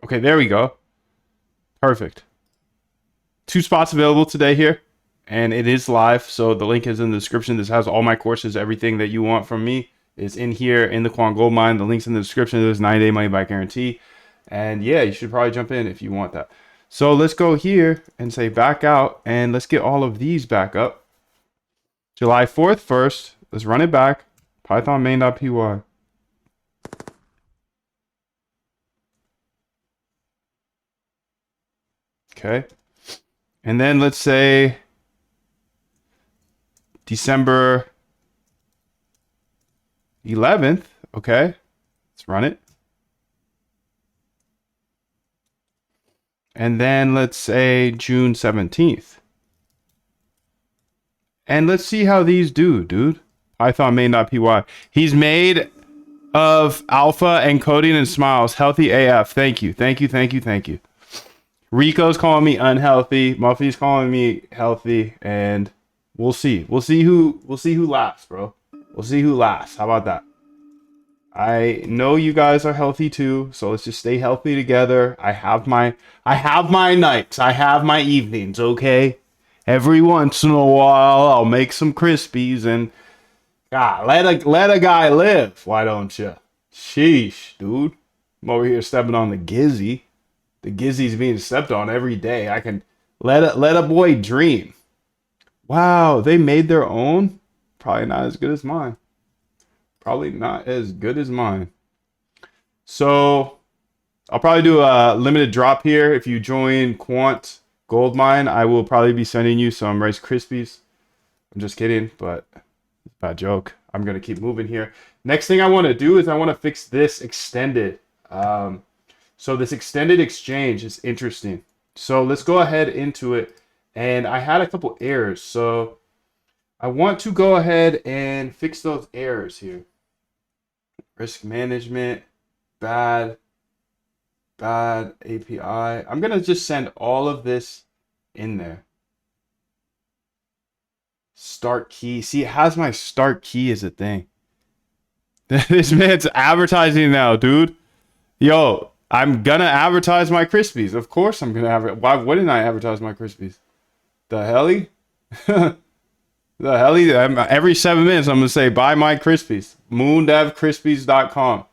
S1: Okay, there we go. Perfect. 2 spots available today here, and it is live, so the link is in the description. This has all my courses. Everything that you want from me is in here in the Quant Goldmine. The link's in the description. There's 9-day money back guarantee. And yeah, you should probably jump in if you want that. So let's go here and say back out, and let's get all of these back up. July 4th first. Let's run it back. Python main.py. Okay. And then let's say December 11th. Okay. Let's run it. And then let's say June 17th. And let's see how these do, dude. Python main.py. He's made of alpha encoding and smiles. Healthy AF. Thank you. Thank you. Thank you. Thank you. Rico's calling me unhealthy. Muffy's calling me healthy, and we'll see. We'll see who laughs, bro. We'll see who laughs. How about that? I know you guys are healthy too, so let's just stay healthy together. I have my nights. I have my evenings, okay? Every once in a while, I'll make some Krispies and God, let a guy live. Why don't you? Sheesh, dude. I'm over here stepping on the Gizzy. The Gizzy's being stepped on every day. I can let a boy dream. Wow, they made their own? Probably not as good as mine. Probably not as good as mine. So I'll probably do a limited drop here. If you join Quant Goldmine, I will probably be sending you some Rice Krispies. I'm just kidding, but bad joke. I'm going to keep moving here. Next thing I want to do is I want to fix this extended. So this extended exchange is interesting. So let's go ahead into it. And I had a couple errors. So I want to go ahead and fix those errors here. Risk management, bad API. I'm going to just send all of this in there. Start key. See, it has my start key as a thing. This man's advertising now, dude. Yo, I'm gonna advertise my Krispies. Of course I'm gonna have. Why wouldn't I advertise my Krispies? The helly? The helly? Every 7 minutes I'm gonna say buy my Krispies. Moondevkrispies.com.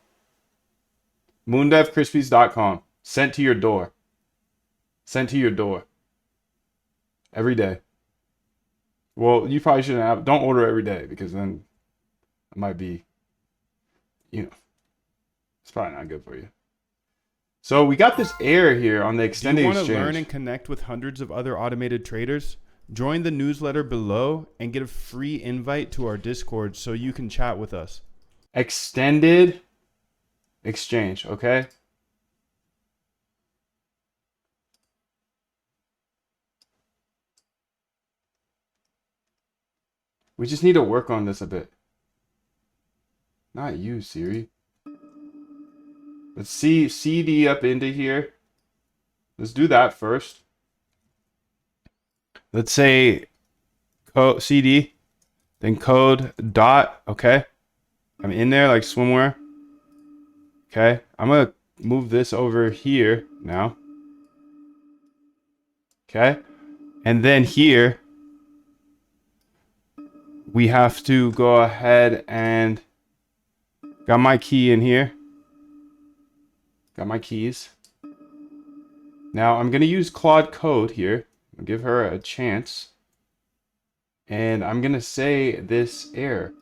S1: Moondevkrispies.com. Sent to your door. Sent to your door. Every day. Well, you probably shouldn't have. Don't order every day because then it might be, it's probably not good for you. So we got this error here on the extended exchange.
S2: Do you want to learn and connect with hundreds of other automated traders? Join the newsletter below and get a free invite to our Discord so you can chat with us.
S1: Extended exchange, okay? We just need to work on this a bit. Not you, Siri. Let's see CD up into here. Let's do that first. Let's say code CD, then code dot. Okay, I'm in there like swimwear. Okay, I'm gonna move this over here now. Okay, and then here we have to go ahead and got my key in here. Got my keys. Now I'm going to use Claude code here. I'll give her a chance. And I'm going to say this error.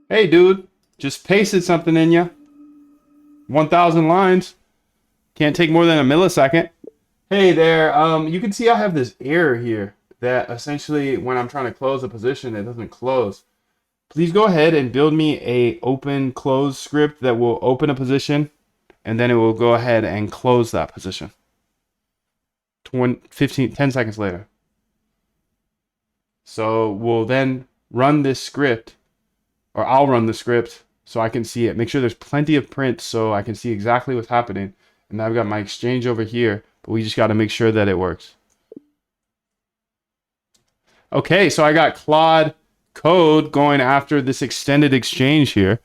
S1: Hey dude, just pasted something in you. 1,000 lines. Can't take more than a millisecond. Hey there, you can see I have this error here that essentially when I'm trying to close a position, it doesn't close. Please go ahead and build me a open close script that will open a position and then it will go ahead and close that position. 10 seconds later. So we'll then run this script, or I'll run the script so I can see it. Make sure there's plenty of print so I can see exactly what's happening. And I've got my exchange over here, but we just got to make sure that it works. Okay, so I got Claude code going after this extended exchange here.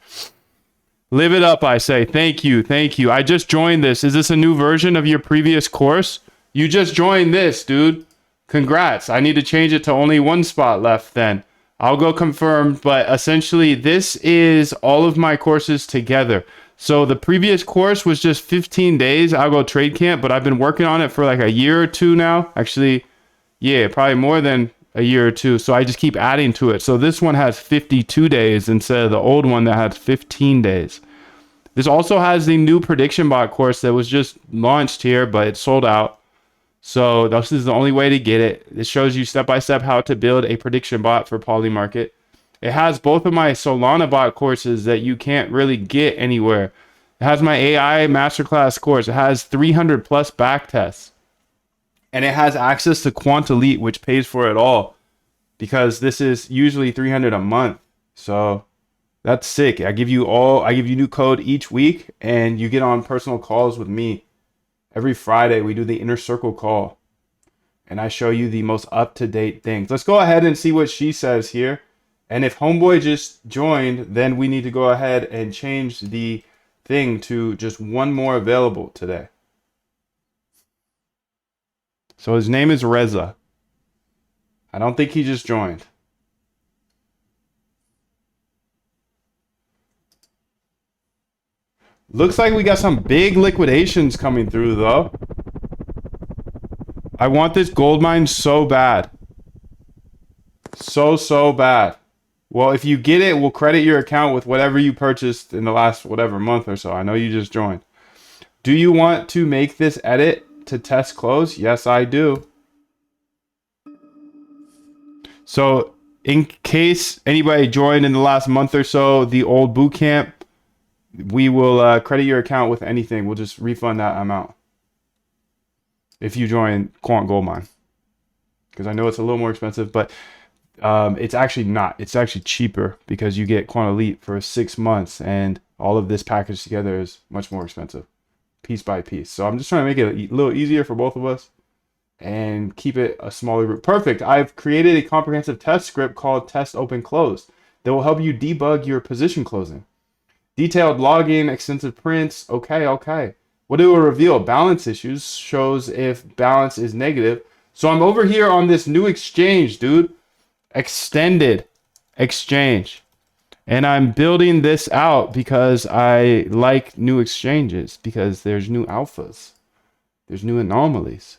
S1: Live it up, I say. Thank you, thank you. I just joined this. Is this a new version of your previous course? You just joined this, dude. Congrats. I need to change it to only one spot left then. I'll go confirm, but essentially this is all of my courses together. So the previous course was just 15 days Algo Trade Camp, but I've been working on it for like a year or two now. Actually, yeah, probably more than a year or two. So I just keep adding to it. So this one has 52 days instead of the old one that had 15 days. This also has the new prediction bot course that was just launched here, but it's sold out. So this is the only way to get it. It shows you step by step how to build a prediction bot for Polymarket. It has both of my Solana bot courses that you can't really get anywhere. It has my AI masterclass course. It has 300 plus backtests. And it has access to Quant Elite, which pays for it all. Because this is usually 300 a month. So that's sick. I give you new code each week and you get on personal calls with me. Every Friday we do the inner circle call. And I show you the most up-to-date things. Let's go ahead and see what she says here. And if Homeboy just joined, then we need to go ahead and change the thing to just one more available today. So his name is Reza. I don't think he just joined. Looks like we got some big liquidations coming through though. I want this gold mine so bad. So bad. Well, if you get it, we'll credit your account with whatever you purchased in the last whatever month or so. I know you just joined. Do you want to make this edit to test close? Yes, I do. So in case anybody joined in the last month or so, the old boot camp, we will credit your account with anything. We'll just refund that amount if you join Quant Gold Mine. Because I know it's a little more expensive, but it's actually not. It's actually cheaper because you get Quant Elite for 6 months, and all of this package together is much more expensive, piece by piece. So I'm just trying to make it a little easier for both of us and keep it a smaller group. Perfect. I've created a comprehensive test script called test open close that will help you debug your position closing. Detailed logging, extensive prints. Okay. What it will reveal? Balance issues, shows if balance is negative. So I'm over here on this new exchange, dude. Extended exchange. And I'm building this out because I like new exchanges, because there's new alphas. There's new anomalies.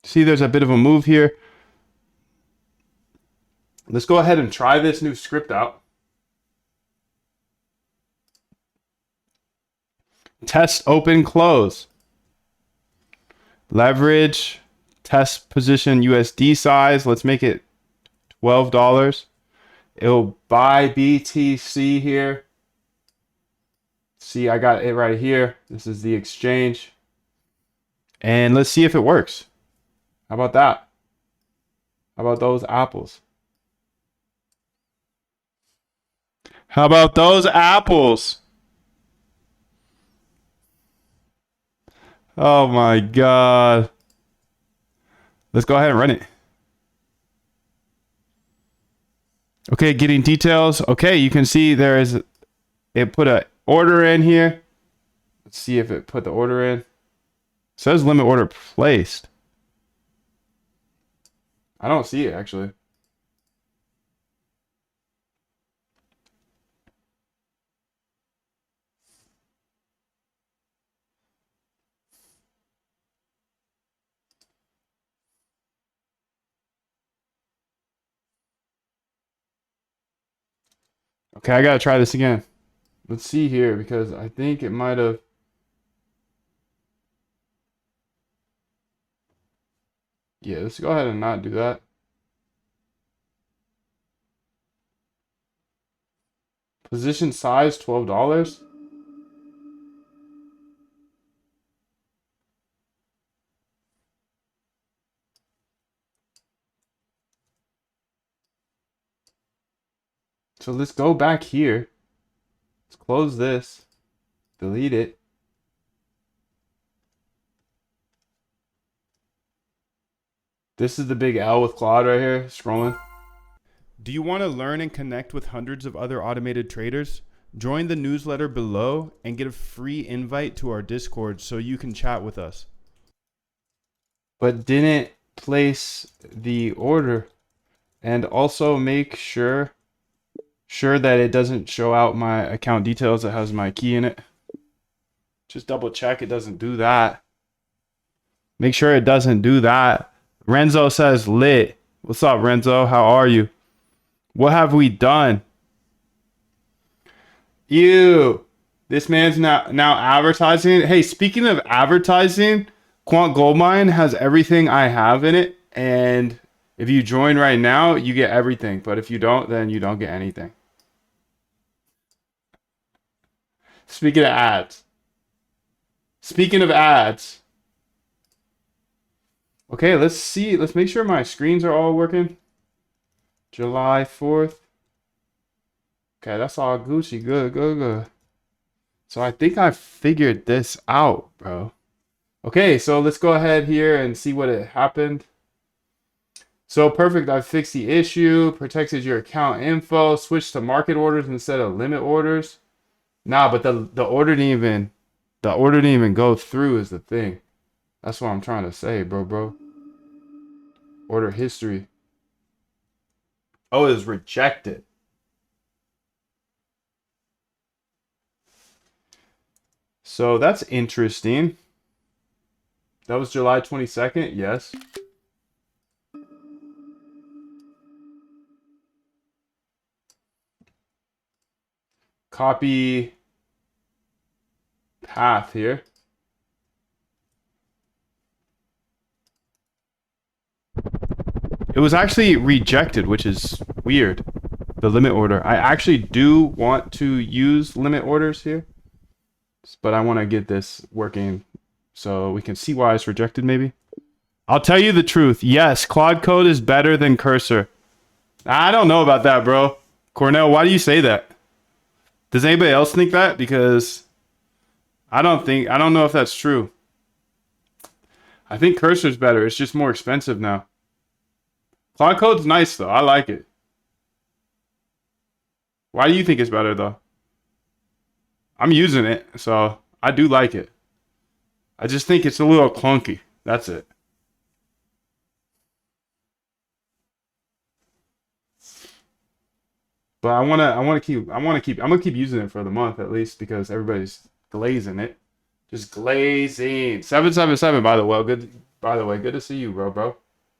S1: See, there's a bit of a move here. Let's go ahead and try this new script out. Test open close. Leverage. Test position USD size. Let's make it $12. It'll buy BTC here. See, I got it right here. This is the exchange. And let's see if it works. How about that? How about those apples? How about those apples? Oh my God. Let's go ahead and run it. Okay, getting details. Okay, you can see it put an order in here. Let's see if it put the order in. It says limit order placed. I don't see it actually. Okay, I gotta try this again. Let's see here because I think it might have. Yeah, let's go ahead and not do that. Position size $12. So let's go back here. Let's close this. Delete it. This is the big L with Claude right here, scrolling.
S2: Do you want to learn and connect with hundreds of other automated traders? Join the newsletter below and get a free invite to our Discord so you can chat with us.
S1: But didn't place the order. And also make sure that it doesn't show out my account details that has my key in it. Just double check it doesn't do that. Make sure it doesn't do that. Renzo says lit. What's up, Renzo? How are you? What have we done? Ew. This man's now advertising. Hey, speaking of advertising, Quant Goldmine has everything I have in it. And if you join right now, you get everything. But if you don't, then you don't get anything. Speaking of ads. Speaking of ads. Okay, let's see. Let's make sure my screens are all working. July 4th. Okay, that's all Gucci. Good. So I think I figured this out, bro. Okay, so let's go ahead here and see what it happened. So perfect. I fixed the issue. Protected your account info. Switched to market orders instead of limit orders. Nah, but the order didn't even go through is the thing. That's what I'm trying to say, bro. Order history. Oh, it was rejected. So that's interesting. That was July 22nd. Yes. Copy path here. It was actually rejected, which is weird. The limit order. I actually do want to use limit orders here, but I want to get this working so we can see why it's rejected maybe. I'll tell you the truth. Yes, Claude Code is better than Cursor. I don't know about that, bro. Cornell, why do you say that? Does anybody else think that? Because I don't know if that's true. I think Cursor's better. It's just more expensive now. Claude Code's nice though. I like it. Why do you think it's better though? I'm using it, so I do like it. I just think it's a little clunky. That's it. But I'm gonna keep using it for the month at least because everybody's glazing it. Just glazing. 777 by the way. Good to see you, bro.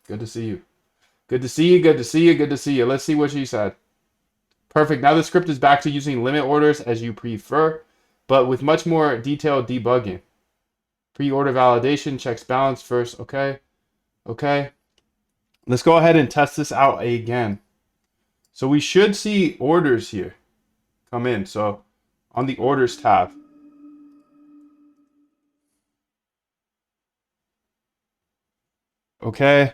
S1: Good to see you. Good to see you. Good to see you. Good to see you. Let's see what she said. Perfect. Now the script is back to using limit orders as you prefer, but with much more detailed debugging. Pre-order validation checks balance first. Okay. Let's go ahead and test this out again. So we should see orders here come in. So on the orders tab. Okay.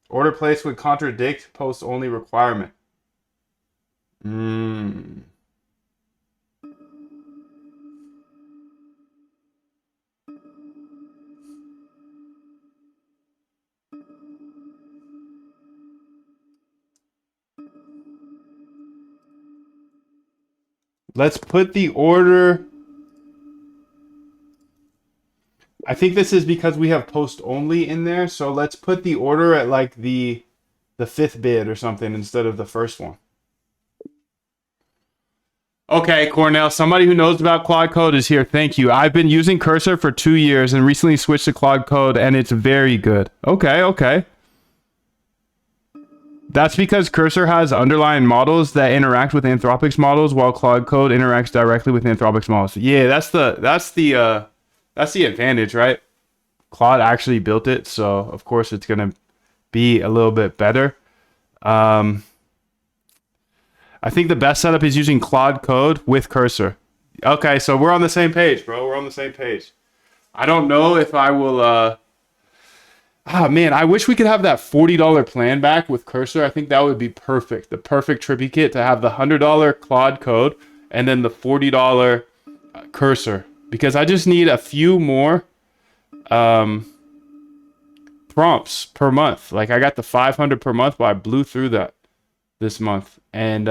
S1: Order placed would contradict post only requirement. Let's put the order. I think this is because we have post only in there. So let's put the order at like the fifth bid or something instead of the first one. Okay, Cornell, somebody who knows about Claude Code is here. Thank you. I've been using Cursor for 2 years and recently switched to Claude Code, and it's very good. Okay. That's because Cursor has underlying models that interact with Anthropic's models, while Claude Code interacts directly with Anthropic's models. Yeah, that's the advantage, right? Claude actually built it, so of course it's gonna be a little bit better. I think the best setup is using Claude Code with Cursor. Okay, so we're on the same page, bro. We're on the same page. I don't know if I will... man, I wish we could have that $40 plan back with Cursor. I think that would be perfect. The perfect trippy kit to have the $100 Claude Code and then the $40 Cursor. Because I just need a few more prompts per month. Like I got the 500 per month, but I blew through that this month, and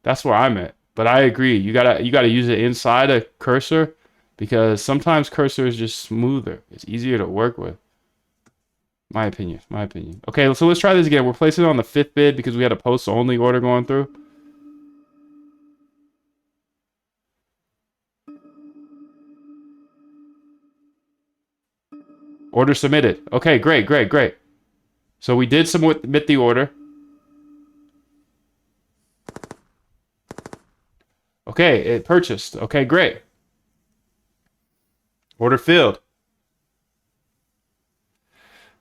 S1: that's where I'm at. But I agree, you gotta use it inside a Cursor because sometimes Cursor is just smoother. It's easier to work with. My opinion. Okay, so let's try this again. We're placing it on the fifth bid because we had a post only order going through. Order submitted. Okay, great. So we did submit the order. Okay, it purchased. Okay, great. Order filled.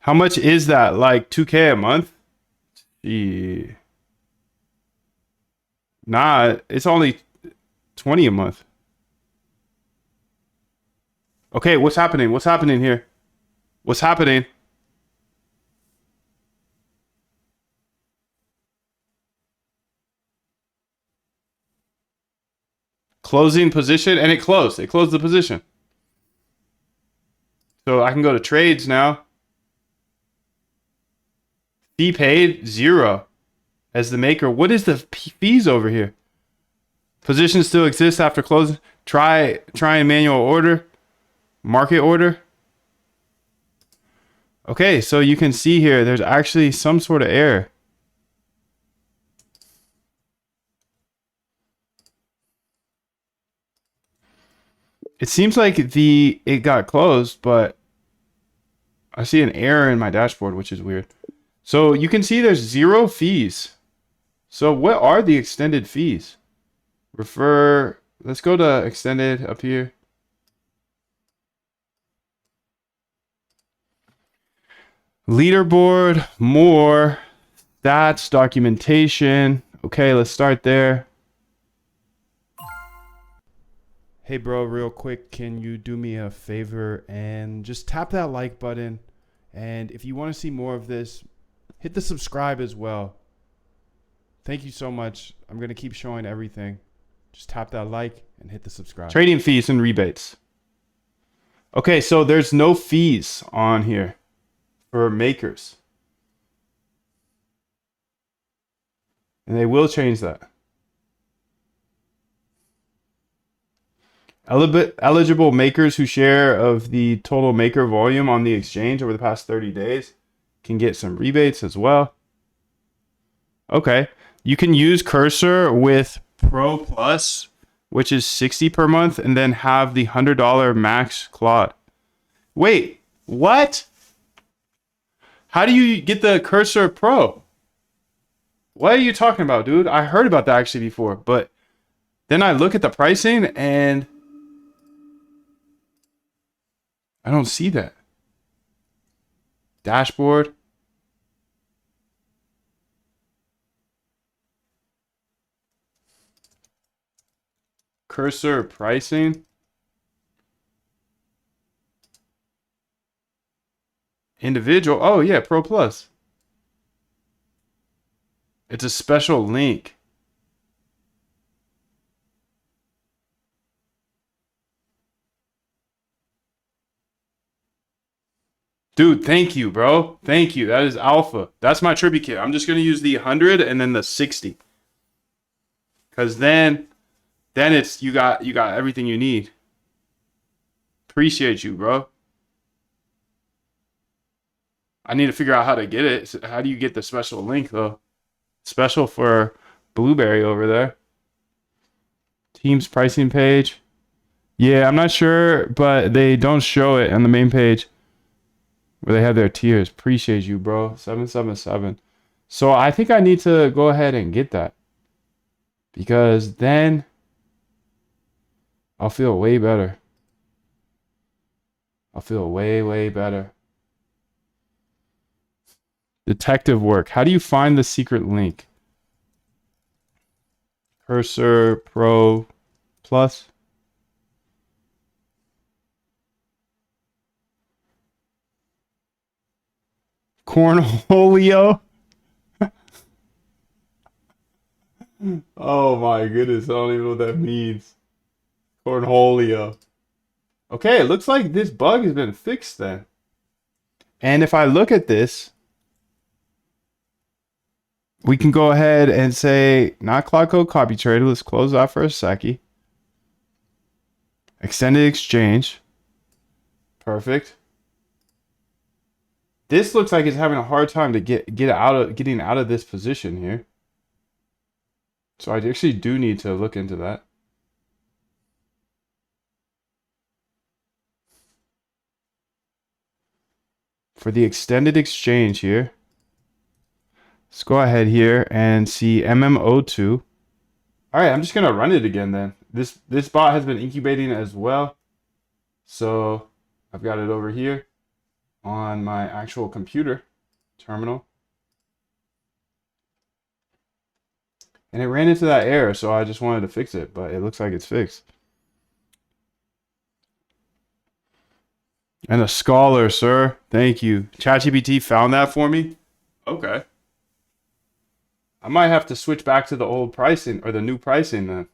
S1: How much is that? Like 2K a month? Yeah. Nah, it's only 20 a month. Okay, what's happening? What's happening here? What's happening? Closing position, and it closed. It closed the position. So I can go to trades now. Fee paid, 0. As the maker, what is the fees over here? Position still exists after closing. Try and manual order. Market order. Okay, so you can see here, there's actually some sort of error. It seems like it got closed, but I see an error in my dashboard, which is weird. So you can see there's 0 fees. So what are the extended fees? Let's go to extended up here. Leaderboard, more, stats, documentation. Okay, let's start there.
S2: Hey bro, real quick, can you do me a favor and just tap that like button? And if you want to see more of this, hit the subscribe as well. Thank you so much. I'm going to keep showing everything. Just tap that like and hit the subscribe.
S1: Trading fees and rebates. Okay, so there's no fees on here for makers. And they will change that. Eligible makers who share of the total maker volume on the exchange over the past 30 days can get some rebates as well. Okay. You can use Cursor with Pro Plus, which is 60 per month, and then have the $100 max Claude. Wait, what? How do you get the Cursor Pro? What are you talking about, dude? I heard about that actually before, but then I look at the pricing and I don't see that. Dashboard. Cursor pricing. Individual. Oh, yeah, Pro Plus. It's a special link. Dude, thank you, bro. Thank you. That is alpha. That's my tribute kit. I'm just going to use the 100 and then the 60. Cuz then it's you got everything you need. Appreciate you, bro. I need to figure out how to get it. How do you get the special link though? Special for Blueberry over there. Teams pricing page. Yeah, I'm not sure, but they don't show it on the main page where they have their tiers. Appreciate you, bro. 777. So I think I need to go ahead and get that. Because then I'll feel way better. I'll feel way, way better. Detective work. How do you find the secret link? Cursor Pro Plus. Cornholio. Oh my goodness, I don't even know what that means. Cornholio. Okay, it looks like this bug has been fixed then. And if I look at this, we can go ahead and say, not Claude Code copy trader. Let's close that for a second. Extended exchange. Perfect. This looks like it's having a hard time to getting out of this position here. So I actually do need to look into that. For the extended exchange here, let's go ahead here and see MMO2. All right, I'm just gonna run it again then. This bot has been incubating as well. So I've got it over here on my actual computer terminal. And it ran into that error, so I just wanted to fix it, but it looks like it's fixed. And a scholar, sir. Thank you. ChatGPT found that for me? Okay. I might have to switch back to the old pricing or the new pricing then.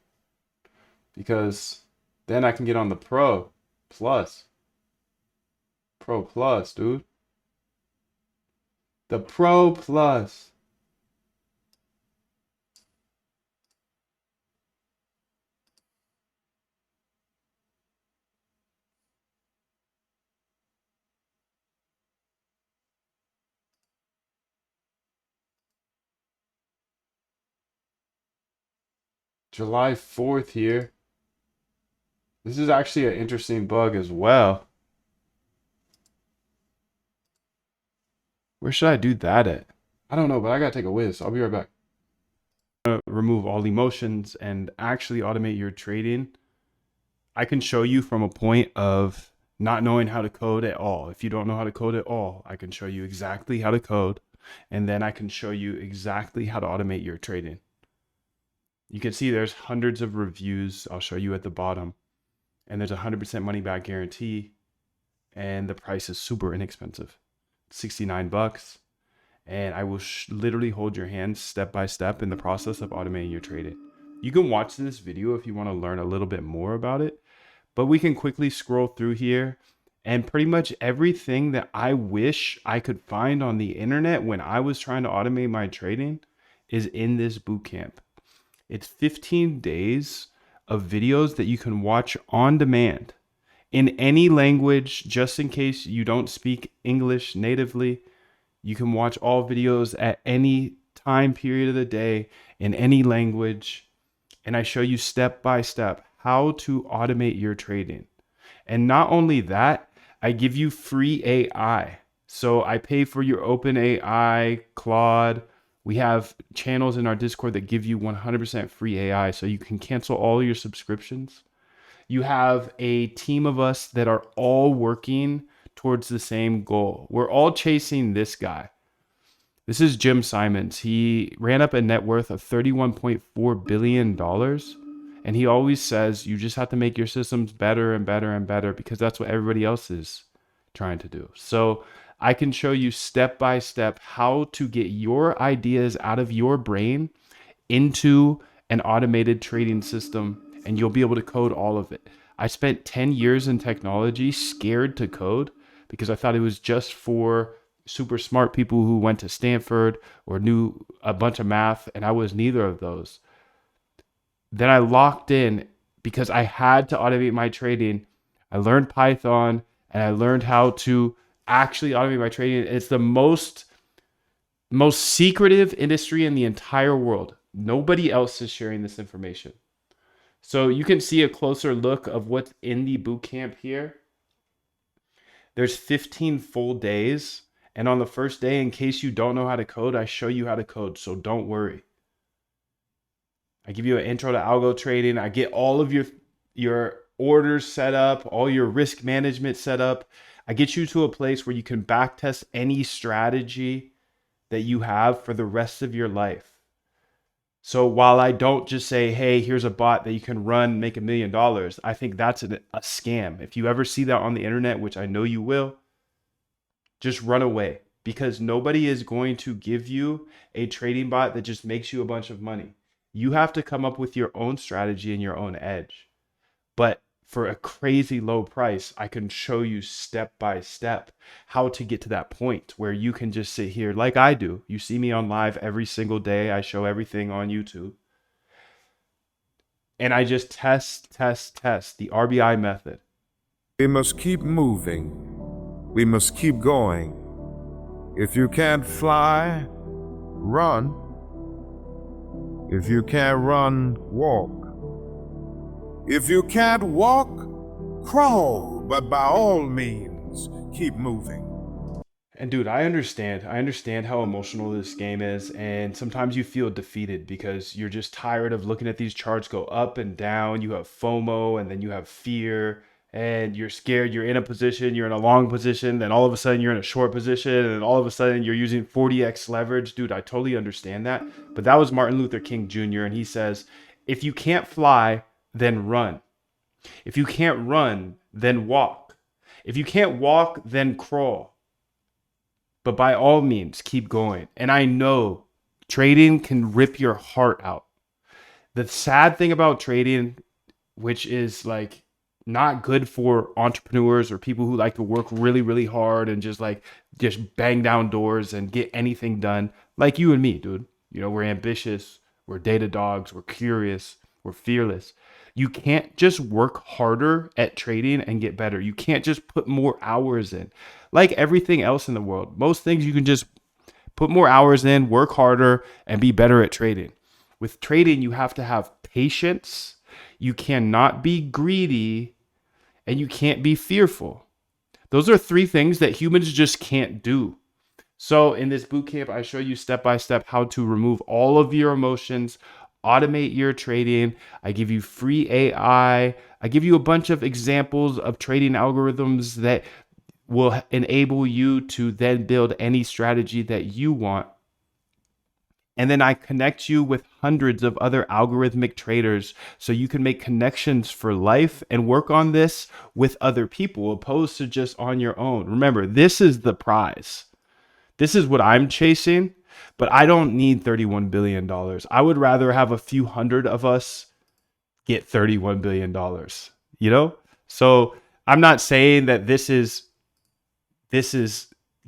S1: Because then I can get on the Pro Plus. Pro Plus, dude. The Pro Plus. July 4th here. This is actually an interesting bug as well. Where should I do that at? I don't know, but I gotta take a whiz. I'll be right back. Remove all emotions and actually automate your trading. I can show you from a point of not knowing how to code at all. If you don't know how to code at all, I can show you exactly how to code, and then I can show you exactly how to automate your trading. You can see there's hundreds of reviews. I'll show you at the bottom, and there's 100% money back guarantee, and the price is super inexpensive, $69. And I will literally hold your hand step by step in the process of automating your trading. You can watch this video if you want to learn a little bit more about it, but we can quickly scroll through here, and pretty much everything that I wish I could find on the internet when I was trying to automate my trading is in this bootcamp. It's 15 days of videos that you can watch on demand in any language, just in case you don't speak English natively. You can watch all videos at any time period of the day in any language. And I show you step by step how to automate your trading. And not only that, I give you free AI. So I pay for your OpenAI, Claude. We have channels in our Discord that give you 100% free AI, so you can cancel all your subscriptions. You have a team of us that are all working towards the same goal. We're all chasing this guy. This is Jim Simons. He ran up a net worth of $31.4 billion. And he always says you just have to make your systems better and better and better, because that's what everybody else is trying to do. So I can show you step by step how to get your ideas out of your brain into an automated trading system, and you'll be able to code all of it. I spent 10 years in technology scared to code because I thought it was just for super smart people who went to Stanford or knew a bunch of math, and I was neither of those. Then I locked in because I had to automate my trading. I learned Python, and I learned how to actually automate my trading. It's the most secretive industry in the entire world. Nobody else is sharing this information. So you can see a closer look of what's in the bootcamp here. There's 15 full days. And on the first day, in case you don't know how to code, I show you how to code. So don't worry. I give you an intro to algo trading. I get all of your orders set up, all your risk management set up. I get you to a place where you can backtest any strategy that you have for the rest of your life. So while I don't just say, hey, here's a bot that you can run, make $1 million, I think that's a scam. If you ever see that on the internet, which I know you will, just run away, because nobody is going to give you a trading bot that just makes you a bunch of money. You have to come up with your own strategy and your own edge. But for a crazy low price, I can show you step by step how to get to that point where you can just sit here like I do. You see me on live every single day. I show everything on YouTube. And I just test the RBI method.
S3: We must keep moving. We must keep going. If you can't fly, run. If you can't run, walk. If you can't walk, crawl. But by all means, keep moving.
S1: And dude, I understand how emotional this game is, and sometimes you feel defeated because you're just tired of looking at these charts go up and down. You have FOMO, and then you have fear, and you're scared. You're in a position, you're in a long position, then all of a sudden you're in a short position, and then all of a sudden you're using 40x leverage. Dude, I totally understand that. But that was Martin Luther King Jr., and he says, if you can't fly, then run. If you can't run, then walk. If you can't walk, then crawl. But by all means, keep going. And I know trading can rip your heart out. The sad thing about trading, which is like not good for entrepreneurs or people who like to work really, really hard and just bang down doors and get anything done, like you and me, dude. You know, we're ambitious, we're data dogs, we're curious, we're fearless. You can't just work harder at trading and get better. You can't just put more hours in. Like everything else in the world, most things you can just put more hours in, work harder, and be better at trading. With trading, you have to have patience. You cannot be greedy, and you can't be fearful. Those are 3 things that humans just can't do. So in this bootcamp, I show you step by step how to remove all of your emotions, automate your trading. I give you free AI. I give you a bunch of examples of trading algorithms that will enable you to then build any strategy that you want. And then I connect you with hundreds of other algorithmic traders so you can make connections for life and work on this with other people opposed to just on your own. Remember, this is the prize. This is what I'm chasing, but I don't need $31 billion. I would rather have a few hundred of us get $31 billion, you know? So I'm not saying that this is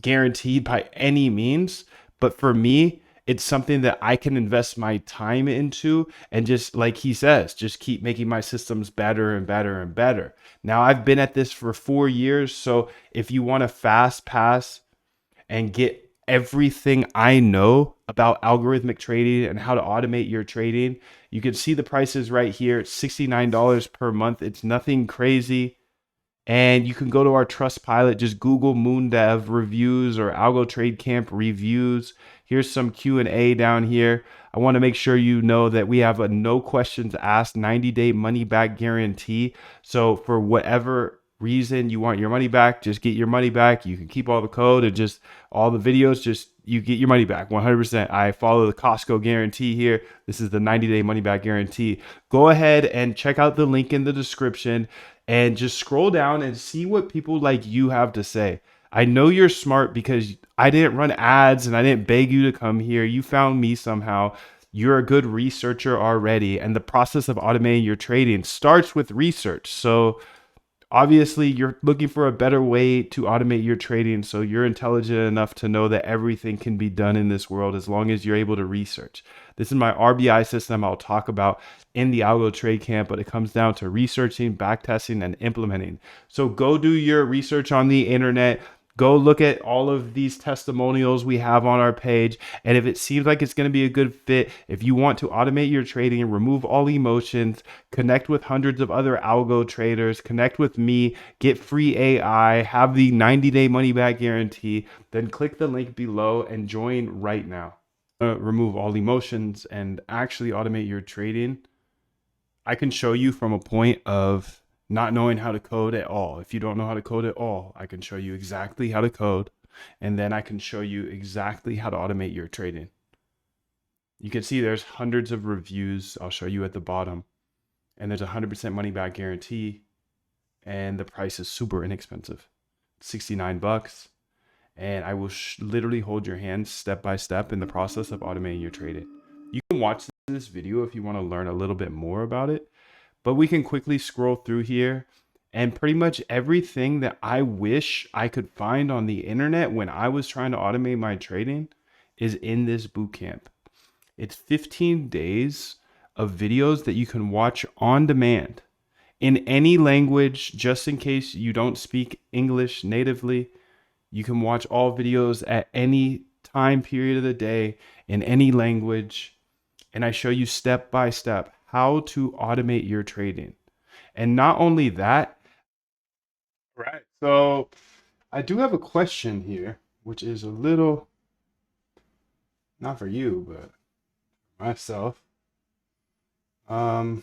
S1: guaranteed by any means, but for me, it's something that I can invest my time into and just like he says, just keep making my systems better and better and better. Now I've been at this for 4 years, so if you want to fast pass and get everything I know about algorithmic trading and how to automate your trading, you can see the prices right here. It's $69 per month. It's nothing crazy. And you can go to our Trust Pilot, just Google MoonDev reviews or Algo Trade Camp reviews. Here's some Q&A down here. I want to make sure you know that we have a no questions asked 90-day money back guarantee. So for whatever reason you want your money back, just get your money back. You can keep all the code and just all the videos, just you get your money back 100%. I follow the Costco guarantee here. This is the 90-day money back guarantee. Go ahead and check out the link in the description and just scroll down and see what people like you have to say. I know you're smart because I didn't run ads and I didn't beg you to come here. You found me somehow. You're a good researcher already. And the process of automating your trading starts with research. So obviously you're looking for a better way to automate your trading. So you're intelligent enough to know that everything can be done in this world as long as you're able to research. This is my RBI system I'll talk about in the Algo Trade Camp, but it comes down to researching, backtesting, and implementing. So go do your research on the internet. Go look at all of these testimonials we have on our page. And if it seems like it's going to be a good fit, if you want to automate your trading and remove all emotions, connect with hundreds of other algo traders, connect with me, get free AI, have the 90-day money back guarantee, then click the link below and join right now. Remove all emotions and actually automate your trading. I can show you from a point of not knowing how to code at all. If you don't know how to code at all, I can show you exactly how to code, and then I can show you exactly how to automate your trading. You can see there's hundreds of reviews. I'll show you at the bottom, and there's a 100% money back guarantee, and the price is super inexpensive, $69, and I will literally hold your hand step by step in the process of automating your trading. You can watch this video if you want to learn a little bit more about it. But we can quickly scroll through here, and pretty much everything that I wish I could find on the internet when I was trying to automate my trading is in this bootcamp. It's 15 days of videos that you can watch on demand in any language, just in case you don't speak English natively. You can watch all videos at any time period of the day in any language. And I show you step by step how to automate your trading. And not only that, right? So I do have a question here, which is a little, not for you, but myself. But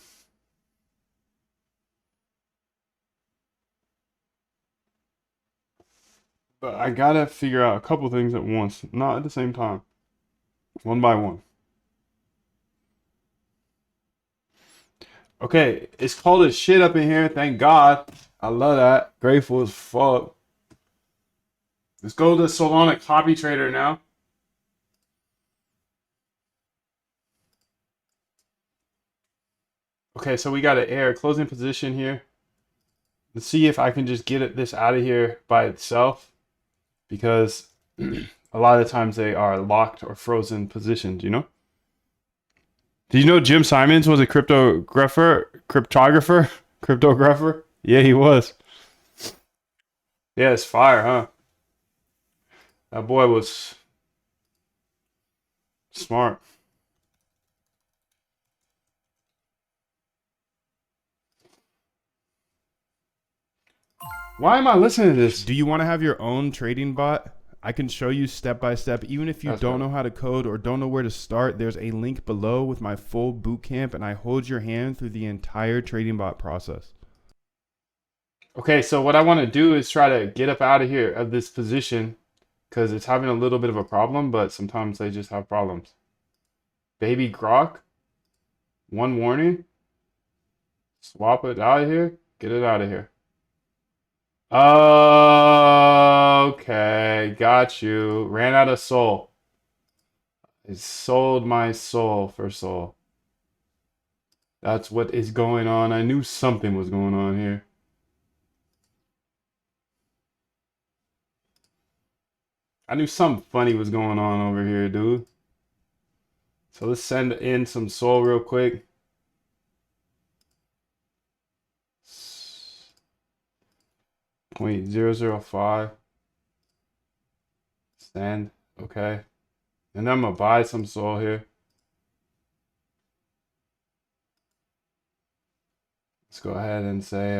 S1: I gotta figure out a couple things at once, not at the same time, one by one. Okay, it's cold as shit up in here. Thank God. I love that. Grateful as fuck. Let's go to Solana copy trader now. Okay, so we got an air closing position here. Let's see if I can just get this out of here by itself, because a lot of the times they are locked or frozen positions, you know? Did you know Jim Simons was a cryptographer? Yeah, he was. Yeah, it's fire, huh? That boy was smart. Why am I listening to this?
S2: Do you want to have your own trading bot? I can show you step by step. Even if you
S1: That's
S2: don't
S1: better.
S2: know how to code or don't know where to start, there's a link below with my full boot camp, and I hold your hand through the entire trading bot process.
S1: Okay, so what I want to do is try to get up out of here of this position because it's having a little bit of a problem, but sometimes they just have problems. Baby Grok, one warning. Swap it out of here. Get it out of here. Okay, got you. Ran out of soul. I sold my soul for soul. That's what is going on. I knew something was going on here. I knew something funny was going on over here, dude. So let's send in some soul real quick. 0.005. Send. Okay. And I'm gonna buy some soul here. Let's go ahead and say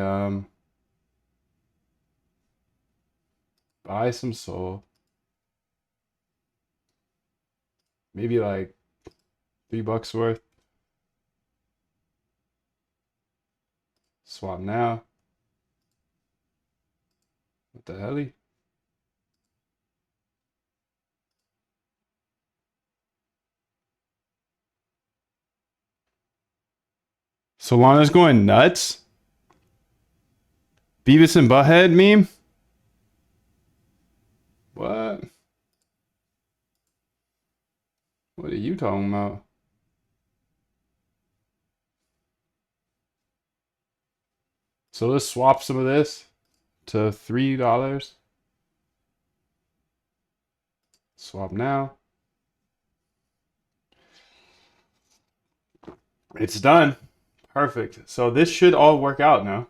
S1: buy some soul. Maybe like $3 worth. Swap now. What the hell? Solana's going nuts. Beavis and Butthead meme? What? What are you talking about? So let's swap some of this to $3. Swap now. It's done. Perfect. So this should all work out now.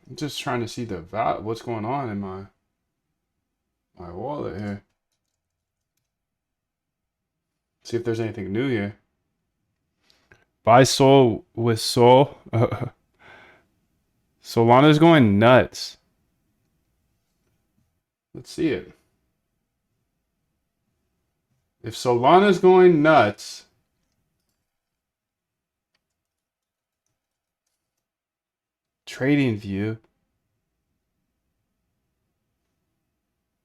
S1: I'm just trying to see what's going on in my wallet here. See if there's anything new here. Buy soul with soul. Solana's going nuts. Let's see it. If Solana's going nuts, trading view.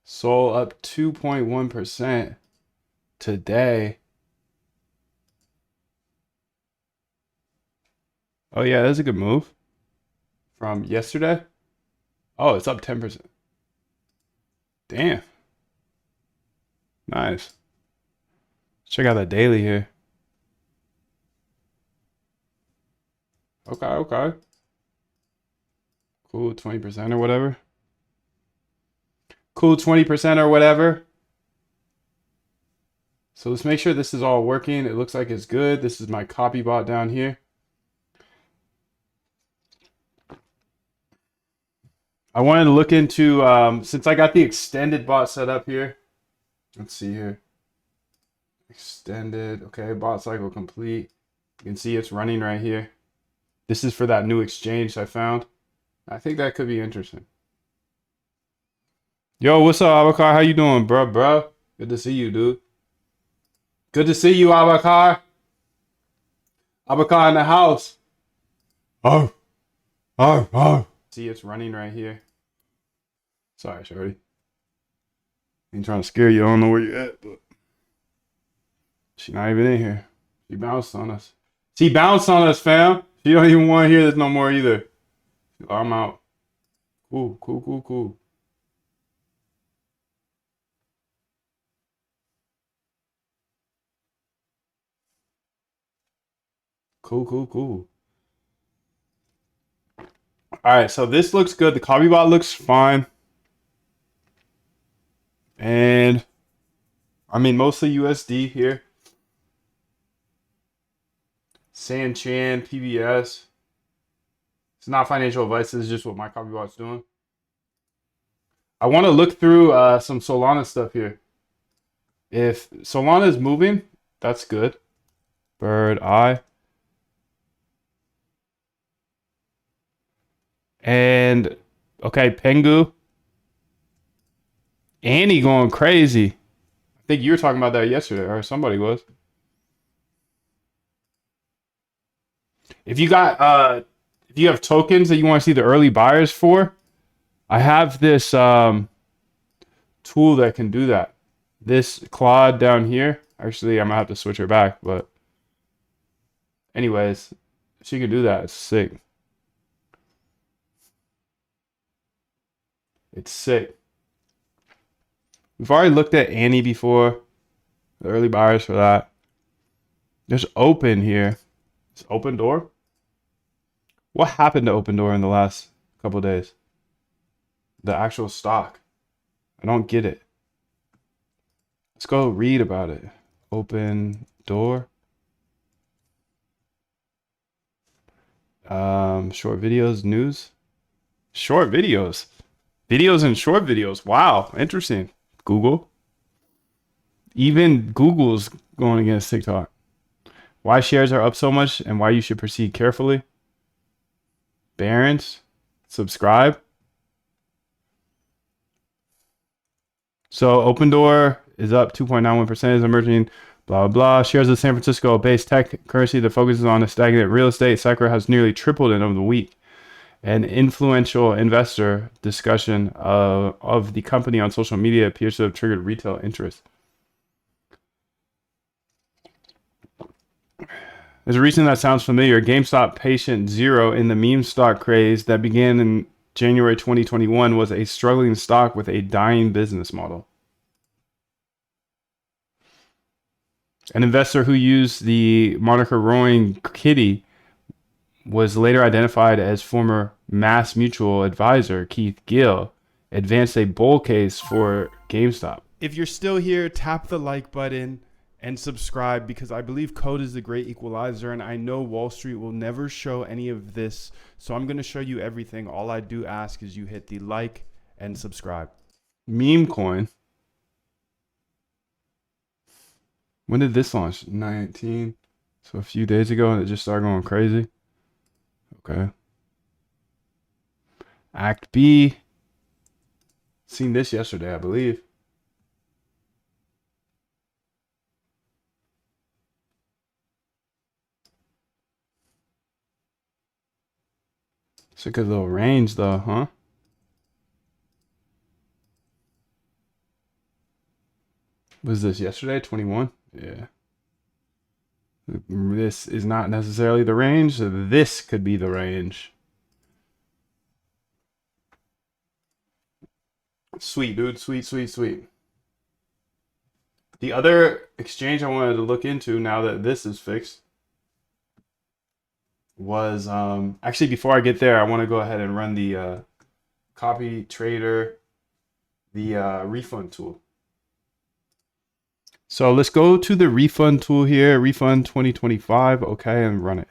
S1: Sol up 2.1% today. Oh yeah, that's a good move. From yesterday? Oh, it's up 10%. Damn. Nice. Check out the daily here. Okay, okay. Cool, 20% or whatever. Cool, 20% or whatever. So let's make sure this is all working. It looks like it's good. This is my copy bot down here. I wanted to look into, since I got the extended bot set up here. Let's see here. Extended. Okay, bot cycle complete. You can see it's running right here. This is for that new exchange I found. I think that could be interesting. Yo, what's up, Abakar? How you doing, bro? Good to see you, dude. Good to see you, Abakar. Abakar in the house. Oh, oh. See, it's running right here. Sorry, shorty. Ain't trying to scare you. I don't know where you're at, but she not even in here. She bounced on us. She bounced on us, fam. She don't even want to hear this no more either. I'm out. Cool. Cool. All right, so this looks good. The copy bot looks fine. And I mean, mostly USD here. San Chan, PBS. It's not financial advice. This is just what my copy bot's doing. I want to look through some Solana stuff here. If Solana is moving, that's good. Bird eye. And okay, Pengu. Annie going crazy. I think you were talking about that yesterday, or somebody was. If you got if you have tokens that you want to see the early buyers for, I have this tool that can do that. This Claude down here. Actually, I'm gonna have to switch her back, but anyways, she can do that. It's sick. It's sick. We've already looked at Annie before. The early buyers for that. There's open here. It's open door. What happened to open door in the last couple days? The actual stock. I don't get it. Let's go read about it. Open door. Short videos, news. Short videos. Videos and short videos. Wow, interesting. Google. Even Google's going against TikTok. Why shares are up so much and why you should proceed carefully. Barron's. Subscribe. So Open Door is up 2.91%, is emerging, blah, blah, blah. Shares of San Francisco-based tech currency that focuses on a stagnant real estate sector has nearly tripled in over the week. An influential investor discussion of the company on social media appears to have triggered retail interest. There's a reason that sounds familiar. GameStop patient zero in the meme stock craze that began in January 2021 was a struggling stock with a dying business model. An investor who used the moniker Roaring Kitty was later identified as former Mass Mutual advisor Keith Gill, advanced a bull case for GameStop.
S2: If you're still here, tap the like button and subscribe, because I believe code is the great equalizer, and I know Wall Street will never show any of this, so I'm going to show you everything. All I do ask is you hit the like and subscribe.
S1: Meme coin. When did this launch? 19. So a few days ago, and it just started going crazy. Okay. Act B. Seen this yesterday, I believe. It's a good little range though, huh? Was this yesterday? 21? Yeah. This is not necessarily the range. This could be the range. Sweet, dude. Sweet, sweet, sweet. The other exchange I wanted to look into now that this is fixed was actually, before I get there, I want to go ahead and run the copy trader, the refund tool. So let's go to the refund tool here, refund 2025. Okay, and run it.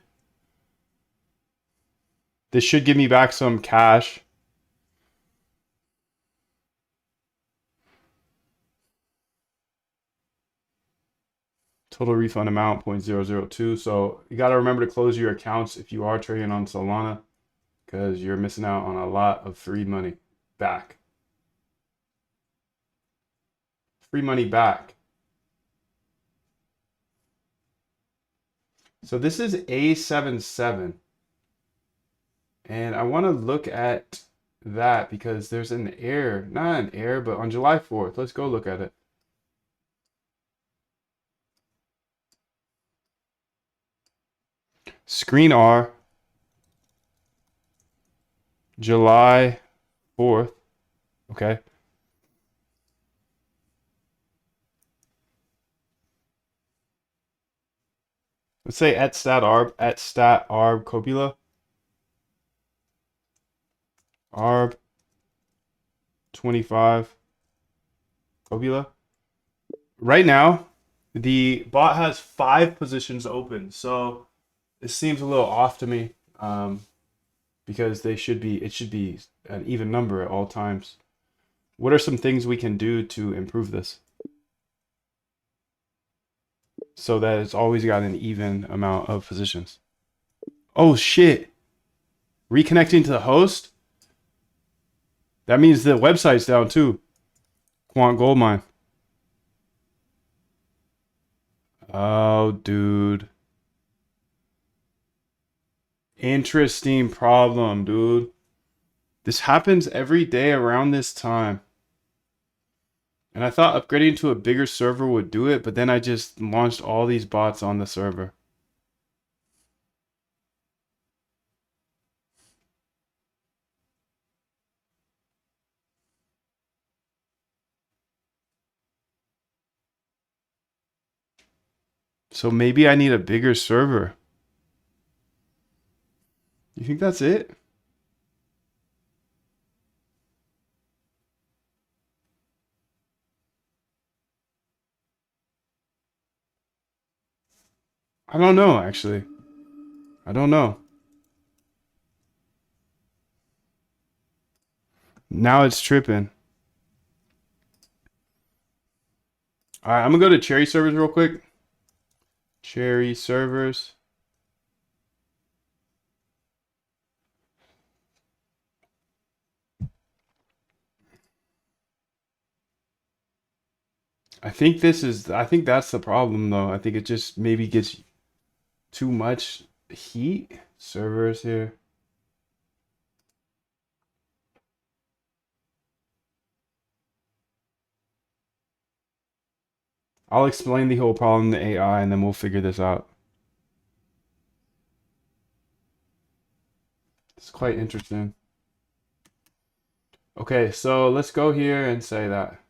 S1: This should give me back some cash. Total refund amount 0.002. So you got to remember to close your accounts if you are trading on Solana, because you're missing out on a lot of free money back. Free money back. So this is A77. And I want to look at that because there's an error. Not an error, but on July 4th. Let's go look at it. Screen R, July 4th. Okay. Let's say at stat arb copula. Arb 25 copula. Right now, the bot has 5 positions open, so it seems a little off to me, because it should be an even number at all times. What are some things we can do to improve this so that it's always got an even amount of positions? Oh shit. Reconnecting to the host? That means the website's down too. Quant Goldmine. Oh, dude. Interesting problem, dude. This happens every day around this time. And I thought upgrading to a bigger server would do it, but then I just launched all these bots on the server. So maybe I need a bigger server. You think that's it? I don't know, actually. I don't know. Now it's tripping. All right, I'm gonna go to Cherry servers real quick. Cherry servers. I think that's the problem though. I think it just maybe gets too much heat. Servers here. I'll explain the whole problem to AI and then we'll figure this out. It's quite interesting. Okay, so let's go here and say that.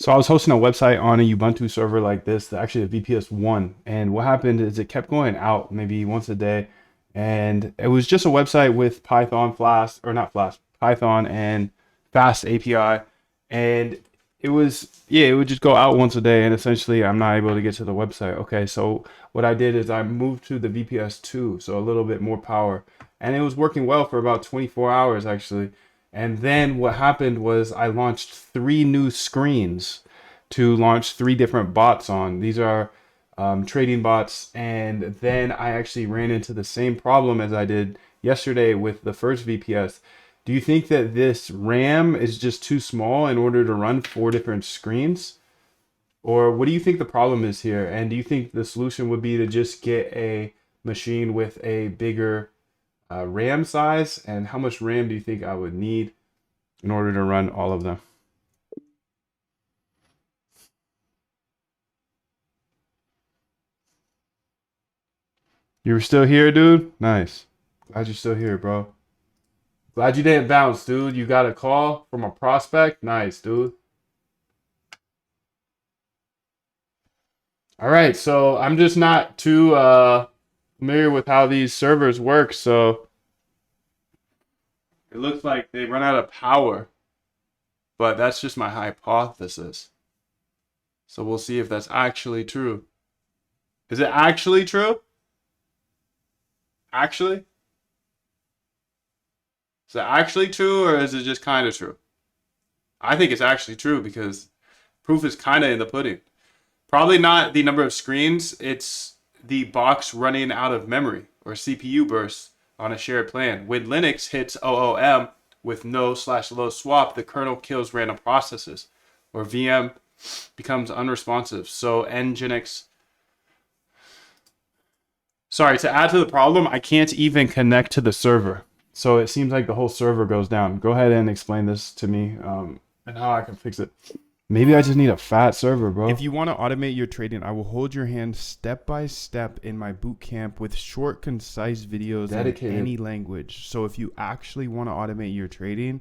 S1: So I was hosting a website on a Ubuntu server like this, actually a VPS1, and what happened is it kept going out maybe once a day, and it was just a website with Python, Flask, or not Flask, Python and Fast API, and it would just go out once a day, and essentially I'm not able to get to the website. Okay, so what I did is I moved to the VPS2, so a little bit more power, and it was working well for about 24 hours actually. And then what happened was I launched 3 new screens to launch 3 different bots on. These are trading bots. And then I actually ran into the same problem as I did yesterday with the first VPS. Do you think that this RAM is just too small in order to run 4 different screens? Or what do you think the problem is here? And do you think the solution would be to just get a machine with a bigger RAM size, and how much RAM do you think I would need in order to run all of them? You were still here, dude? Nice. Glad you're still here, bro. Glad you didn't bounce, dude. You got a call from a prospect? Nice, dude. All right, so I'm just not too familiar with how these servers work, so it looks like they run out of power. But that's just my hypothesis. So we'll see if that's actually true. Is it actually true? Actually? Is it actually true or is it just kind of true? I think it's actually true because proof is kind of in the pudding. Probably not the number of screens, it's the box running out of memory or CPU bursts on a shared plan. When Linux hits OOM with no/low swap, the kernel kills random processes or VM becomes unresponsive. So Nginx. Sorry, to add to the problem, I can't even connect to the server. So it seems like the whole server goes down. Go ahead and explain this to me and how I can fix it. Maybe I just need a fat server, bro.
S2: If you want to automate your trading, I will hold your hand step by step in my boot camp with short, concise videos
S1: Dedicated.
S2: in any language. So if you actually want to automate your trading,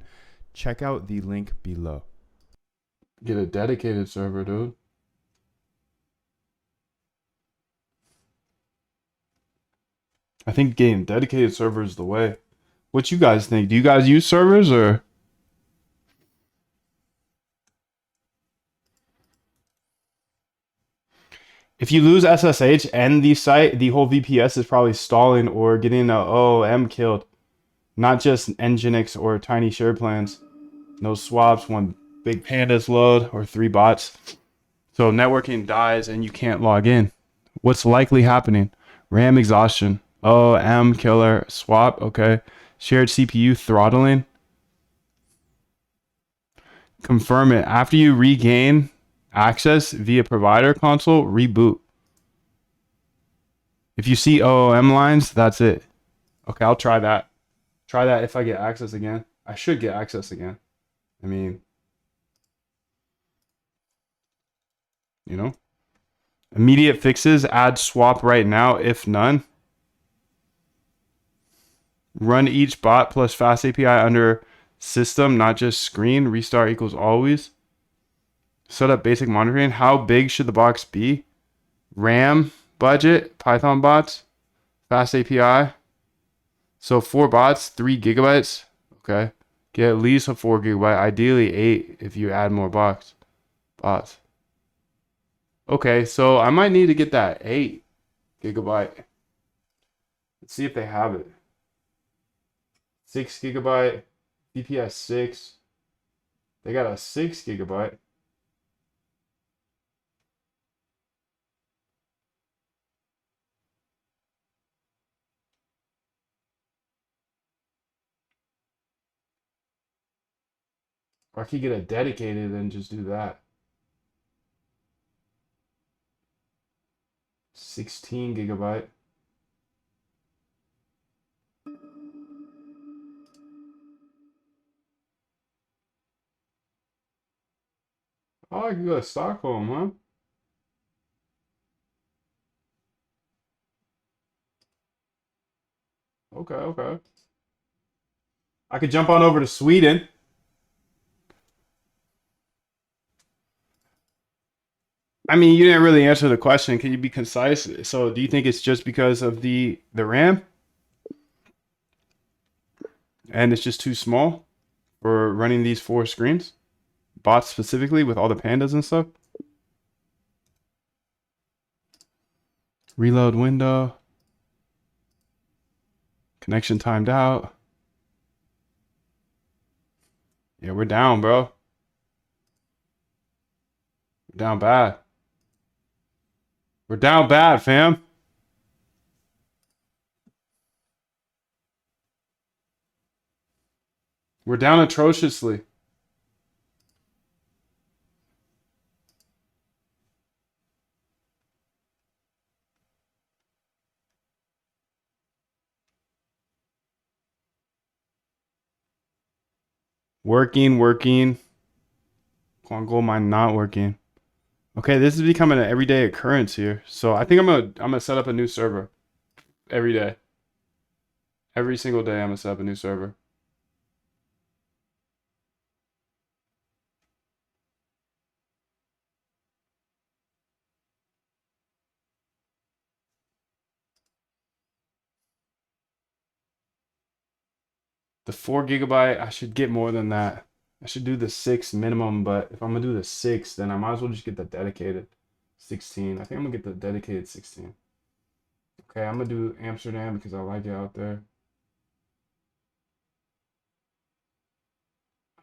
S2: check out the link below.
S1: Get a dedicated server, dude. I think getting dedicated server is the way. What you guys think? Do you guys use servers or? If you lose SSH and the site, the whole VPS is probably stalling or getting a OOM killed. Not just Nginx or tiny share plans. No swaps, one big pandas load, or 3 bots. So networking dies and you can't log in. What's likely happening? RAM exhaustion. OOM killer swap. Okay. Shared CPU throttling. Confirm it. After you regain access via provider console, reboot. If you see OOM lines, that's it. Okay, I'll try that. Try that if I get access again. I should get access again. I mean, you know. Immediate fixes, add swap right now, if none. Run each bot plus fast API under system, not just screen. Restart equals always. Set up basic monitoring. How big should the box be? RAM budget, Python bots, fast API. So 4 bots, 3 gigabytes. Okay. Get at least a 4 gigabyte, ideally 8 if you add more bots. Okay, so I might need to get that 8 gigabyte. Let's see if they have it. 6 gigabyte, DPS 6. They got a 6 gigabyte. Or I could get a dedicated and just do that. 16 gigabyte. Oh, I can go to Stockholm, huh? Okay, okay. I could jump on over to Sweden. I mean, you didn't really answer the question. Can you be concise? So, do you think it's just because of the RAM and it's just too small for running these 4 screens? Bots specifically with all the pandas and stuff? Reload window. Connection timed out. Yeah, we're down, bro. We're down bad. We're down bad, fam. We're down atrociously. Working. Quant gold mine not working. Okay, this is becoming an everyday occurrence here. So I think I'm gonna set up a new server every day. Every single day I'm gonna set up a new server. The 4 gigabyte, I should get more than that. I should do the 6 minimum, but if I'm gonna do the 6, then I might as well just get the dedicated 16. I think I'm gonna get the dedicated 16. Okay, I'm gonna do Amsterdam because I like it out there.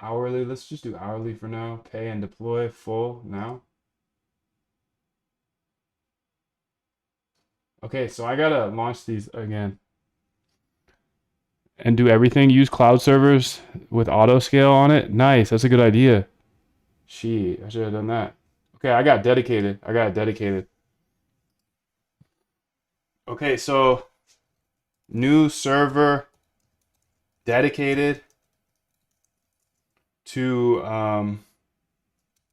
S1: Hourly, let's just do hourly for now. Pay and deploy full now. Okay, so I gotta launch these again and do everything. Use cloud servers with auto scale on it. Nice, that's a good idea. Shit, I should have done that. Okay, I got dedicated. I got it dedicated. Okay, so new server dedicated to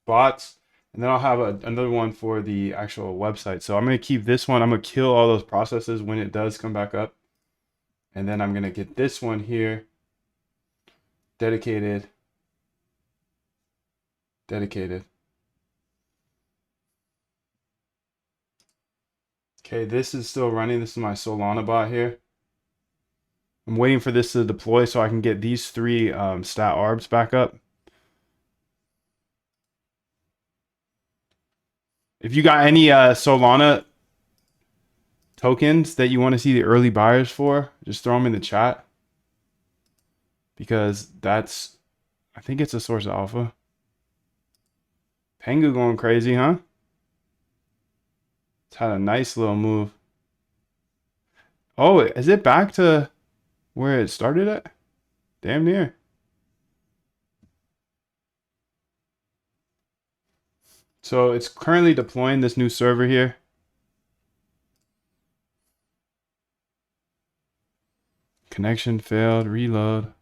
S1: bots, and then I'll have another one for the actual website. So I'm gonna keep this one. I'm gonna kill all those processes when it does come back up, and then I'm gonna get this one here dedicated. Okay, this is still running. This is my Solana bot here. I'm waiting for this to deploy so I can get these 3 stat arbs back up. If you got any Solana tokens that you want to see the early buyers for, just throw them in the chat, because that's, I think it's a source of alpha. Pengu going crazy, huh? It's had a nice little move. Oh, is it back to where it started at? Damn near. So it's currently deploying this new server here. Connection failed, reload.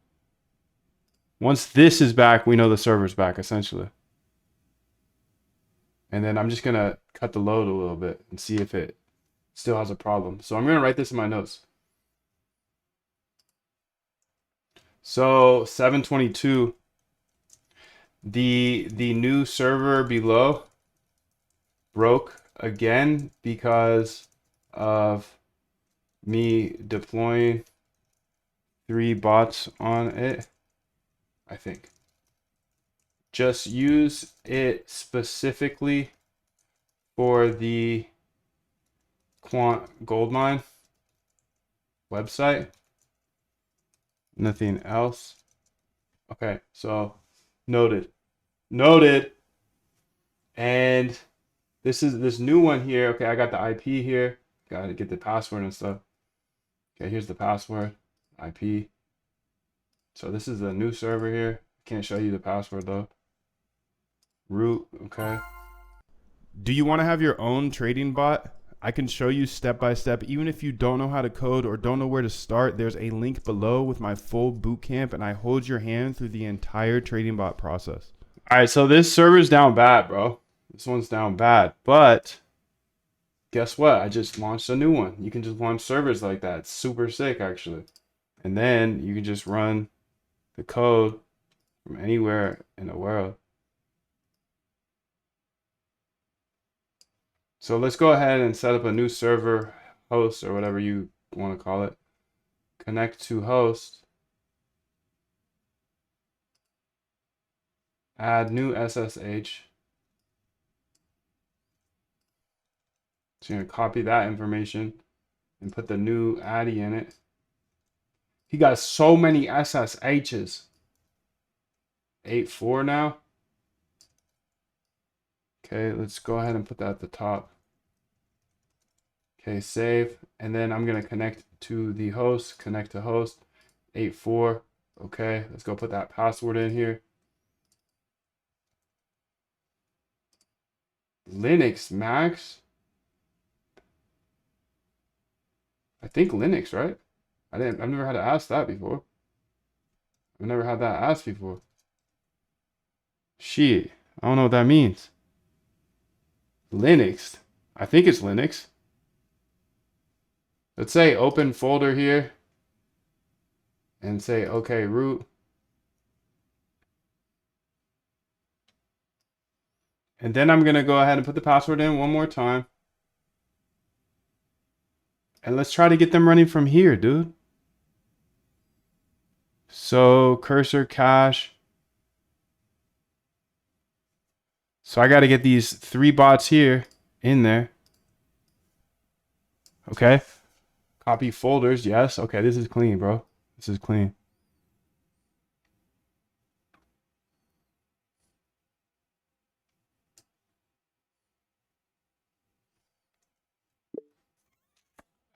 S1: Once this is back, we know the server's back, essentially. And then I'm just gonna cut the load a little bit and see if it still has a problem. So I'm gonna write this in my notes. So 722, the new server below broke again because of me deploying 3 bots on it, I think. Just use it specifically for the Quant Goldmine website. Nothing else. Okay, so noted. Noted. And this is this new one here. Okay, I got the IP here. Got to get the password and stuff. Okay, here's the password, IP. So this is a new server here. Can't show you the password though. Root, okay.
S2: Do you want to have your own trading bot? I can show you step by step. Even if you don't know how to code or don't know where to start, there's a link below with my full bootcamp, and I hold your hand through the entire trading bot process.
S1: All right, so this server's down bad, bro. This one's down bad, but guess what? I just launched a new one. You can just launch servers like that. It's super sick, actually. And then you can just run the code from anywhere in the world. So let's go ahead and set up a new server host, or whatever you want to call it. Connect to host. Add new SSH. So you're going to copy that information and put the new Addy in it. He got so many SSHs. 8.4 now. Okay, let's go ahead and put that at the top. Okay, save. And then I'm going to connect to the host. Connect to host. 8.4. Okay, let's go put that password in here. Linux Max. I think Linux, right? I've never had to ask that before. I've never had that asked before. Shit, I don't know what that means. Linux. I think it's Linux. Let's say open folder here and say okay root. And then I'm gonna go ahead and put the password in one more time. And let's try to get them running from here, dude. So cursor cache. So I got to get these 3 bots here in there. Okay. Copy folders. Yes. Okay. This is clean, bro. This is clean.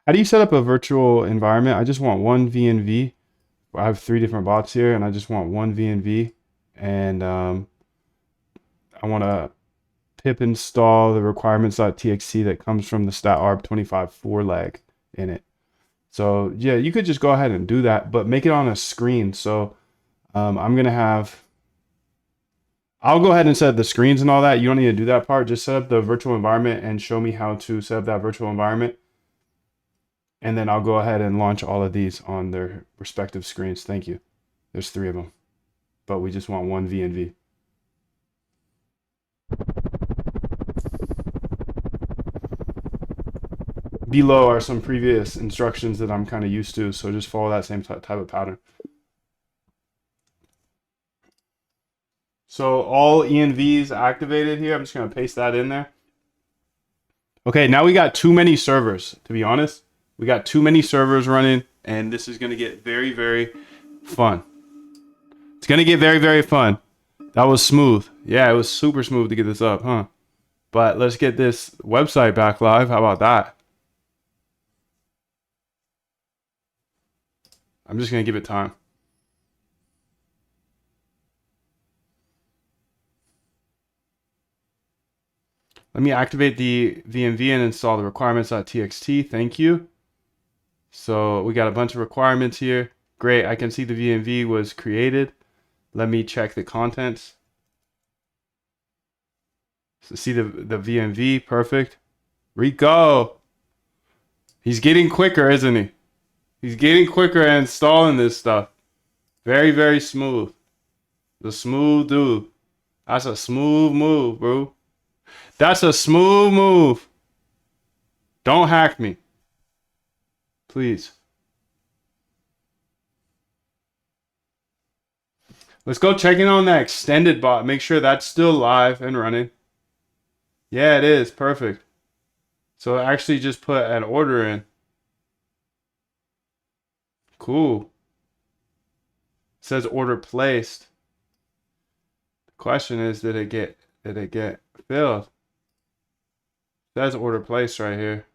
S1: How do you set up a virtual environment? I just want one VNV. I have 3 different bots here, and I just want one VNV. And I want to pip install the requirements.txt that comes from the statarb25 lag in it. So yeah, you could just go ahead and do that, but make it on a screen. So I'm going to have, I'll go ahead and set up the screens and all that. You don't need to do that part. Just set up the virtual environment and show me how to set up that virtual environment. And then I'll go ahead and launch all of these on their respective screens. Thank you. There's 3 of them, but we just want one VNV. Below are some previous instructions that I'm kind of used to, so just follow that same type of pattern. So all ENVs activated here. I'm just going to paste that in there. Okay, now we got too many servers, to be honest. We got too many servers running, and this is going to get very, very fun. It's going to get very, very fun. That was smooth. Yeah, it was super smooth to get this up, huh? But let's get this website back live. How about that? I'm just going to give it time. Let me activate the VMV and install the requirements.txt. Thank you. So we got a bunch of requirements here. Great. I can see the VMV was created. Let me check the contents. So see the VMV. Perfect. Rico. He's getting quicker, isn't he? He's getting quicker at installing this stuff. Very, very smooth. The smooth dude. That's a smooth move, bro. That's a smooth move. Don't hack me. Please. Let's go check in on that extended bot. Make sure that's still live and running. Yeah, it is. Perfect. So I actually just put an order in. Cool. It says order placed. The question is, did it get filled? It says order placed right here.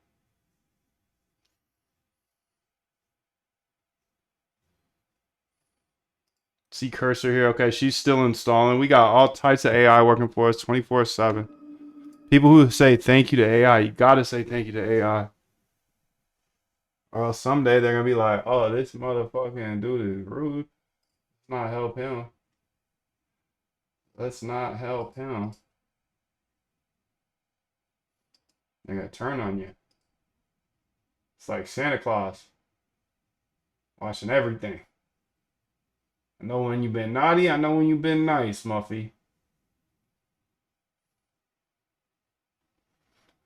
S1: See cursor here. Okay, she's still installing. We got all types of AI working for us 24/7. People who say thank you to AI, you gotta say thank you to AI. Or else someday they're gonna be like, oh, this motherfucking dude is rude. Let's not help him. Let's not help him. They're gonna turn on you. It's like Santa Claus watching everything. I know when you've been naughty, I know when you've been nice, Muffy.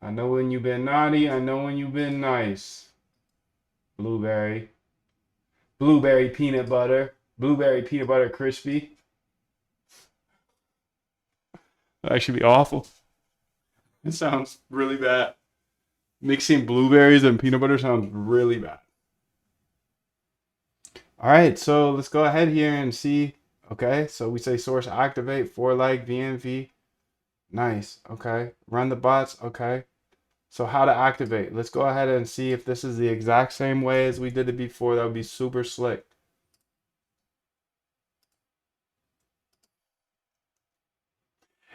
S1: I know when you've been naughty, I know when you've been nice. Blueberry. Blueberry peanut butter. Blueberry peanut butter crispy. That should be awful. It sounds really bad. Mixing blueberries and peanut butter sounds really bad. All right, so let's go ahead here and see. Okay, so we say source activate for like VMV. Nice. Okay, run the bots. Okay, so how to activate? Let's go ahead and see if this is the exact same way as we did it before. That would be super slick.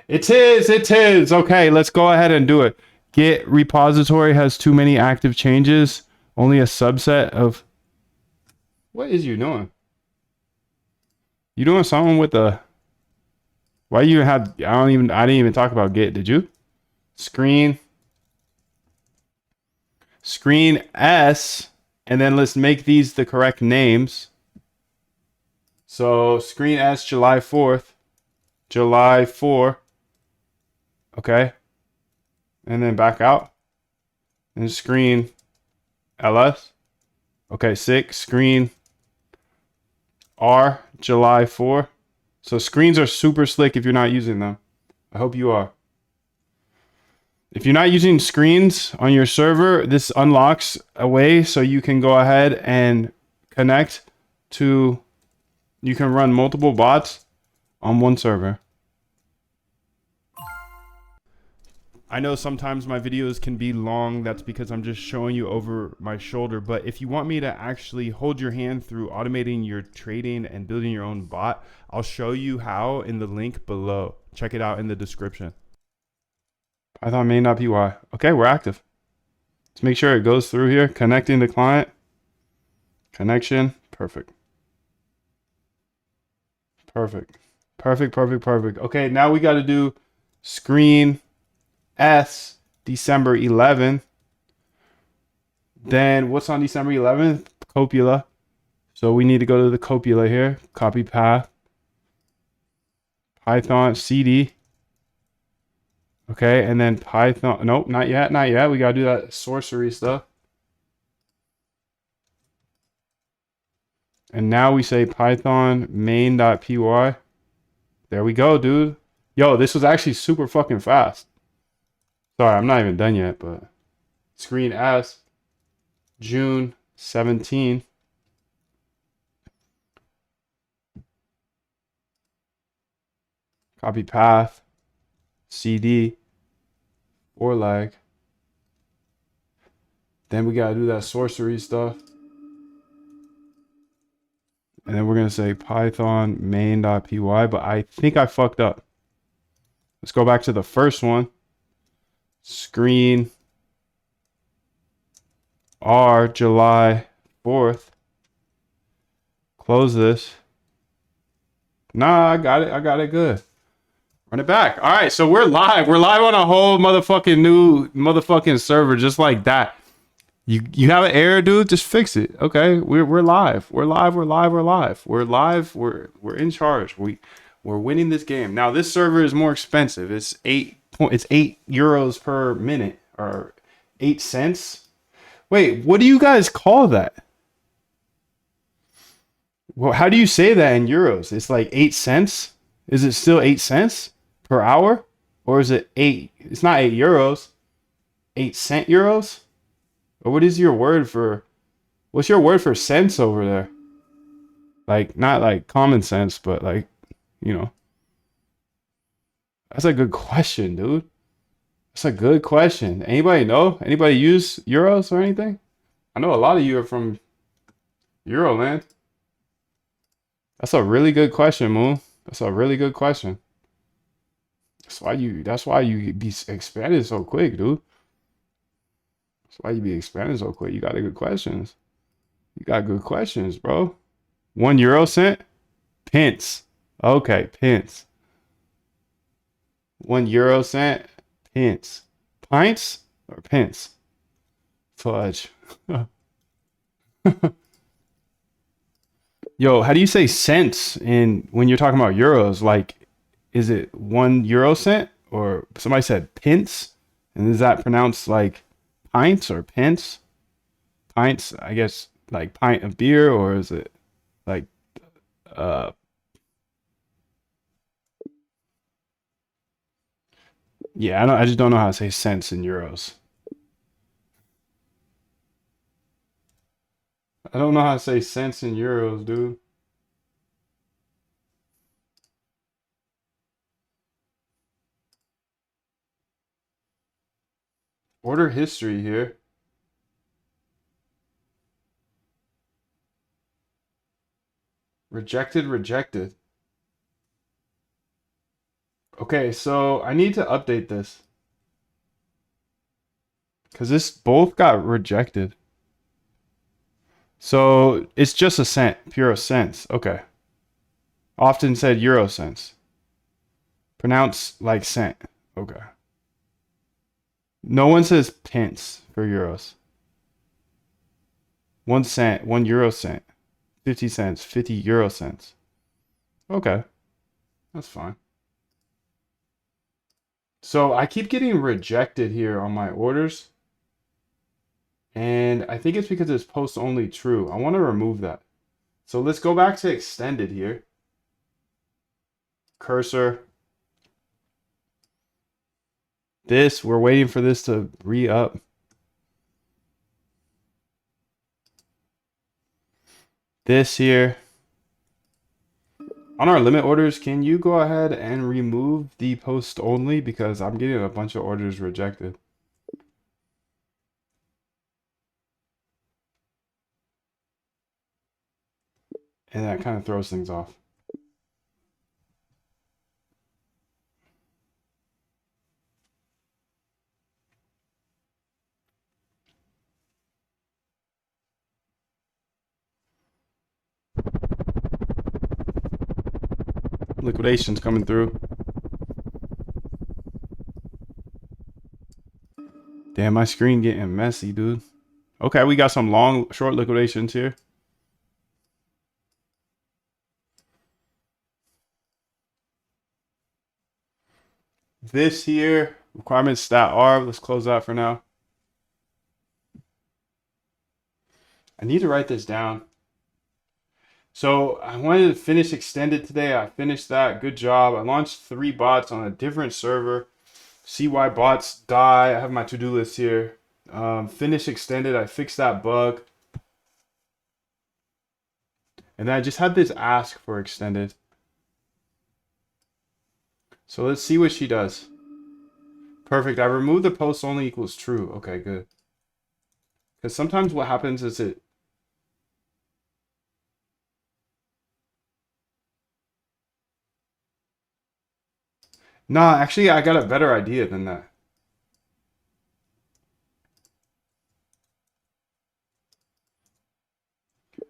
S1: It is. It is. Okay, let's go ahead and do it. Git repository has too many active changes. Only a subset of. What is you doing? You doing something with the? Why you had? I didn't even talk about Git. Did you? Screen S, and then let's make these the correct names. So screen S, July 4th, July 4. Okay, and then back out, and screen LS. Okay, 6 screen R, July 4. So screens are super slick if you're not using them. I hope you are. If you're not using screens on your server, this unlocks a way so you can go ahead and connect to, you can run multiple bots on one server. I know sometimes my videos can be long. That's because I'm just showing you over my shoulder. But if you want me to actually hold your hand through automating your trading and building your own bot, I'll show you how in the link below. Check it out in the description. Python main.py. Okay, we're active. Let's make sure it goes through here. Connecting the client. Connection. Perfect. Perfect. Perfect, perfect, perfect. Okay, now we got to do screen S, December 11th. Then what's on December 11th? Copula. So we need to go to the copula here. Copy path. Python CD. Okay, and then Python. Nope, not yet, not yet. We got to do that sorcery stuff. And now we say Python main.py. There we go, dude. Yo, this was actually super fucking fast. Sorry, I'm not even done yet, but Screen S, June 17. Copy path, CD, or lag. Then we gotta do that sorcery stuff. And then we're gonna say Python main.py, but I think I fucked up. Let's go back to the first one. Screen R, July 4th. Close this. Nah, I got it. I got it good. Run it back. All right, so we're live. We're live on a whole motherfucking new motherfucking server, just like that. You have an error, dude? Just fix it. Okay, we're live. We're live. We're live. We're live. We're live. We're in charge. We're winning this game. Now this server is more expensive. It's 8 euros per minute, or 8 cents. Wait, what do you guys call that? Well, how do you say that in euros? It's like 8 cents. Is it still 8 cents per hour, or is it 8? It's not 8 euros. 8 cent euros. Or what is your word for? What's your word for sense over there? Like, not like common sense, but like, you know. That's a good question, dude. That's a good question. Anybody know? Anybody use euros or anything? I know a lot of you are from Euroland. That's a really good question, Moon. That's a really good question. That's why you be expanded so quick, dude. That's why you be expanding so quick. You got good questions. You got good questions, bro. 1 euro cent? Pence. Okay, pence. 1 euro cent? Pence. Pints or pence? Fudge. Yo, how do you say cents when you're talking about euros? Like, is it 1 euro cent? Or somebody said pence? And is that pronounced like pints or pence? Pints, I guess, like pint of beer, or is it like yeah, I just don't know how to say cents in euros. I don't know how to say cents in euros, dude. Order history here. Rejected, rejected. Okay, so I need to update this. Because this both got rejected. So it's just a cent, pure cents. Okay. Often said euro cents. Pronounced like cent. Okay. No one says pence for euros. 1 cent, 1 euro cent. 50 cents, 50 euro cents. Okay. That's fine. So I keep getting rejected here on my orders. And I think it's because it's post only true. I want to remove that. So let's go back to extended here. Cursor. We're waiting for this to re-up. This here. On our limit orders, can you go ahead and remove the post only? Because I'm getting a bunch of orders rejected. And that kind of throws things off. Liquidation's coming through. Damn, my screen getting messy, dude. Okay, we got some short liquidations here. This here, requirements stat R. Let's close that for now. I need to write this down. So I wanted to finish extended today. I finished that. Good job. I launched 3 bots on a different server. See why bots die. I have my to-do list here. Finish extended. I fixed that bug. And then I just had this ask for extended. So let's see what she does. Perfect. I removed the post only equals true. Okay, good. Because sometimes what happens is it... Nah, actually, I got a better idea than that.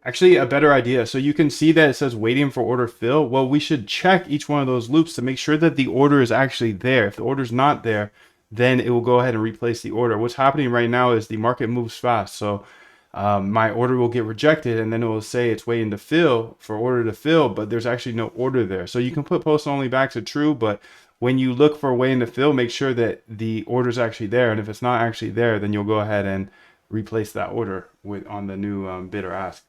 S1: Actually, a better idea. So you can see that it says waiting for order fill. Well, we should check each one of those loops to make sure that the order is actually there. If the order's not there, then it will go ahead and replace the order. What's happening right now is the market moves fast. So my order will get rejected and then it will say it's waiting to fill for order to fill, but there's actually no order there. So you can put post only back to true, but when you look for waiting to fill, make sure that the order is actually there. And if it's not actually there, then you'll go ahead and replace that order with on the new bid or ask.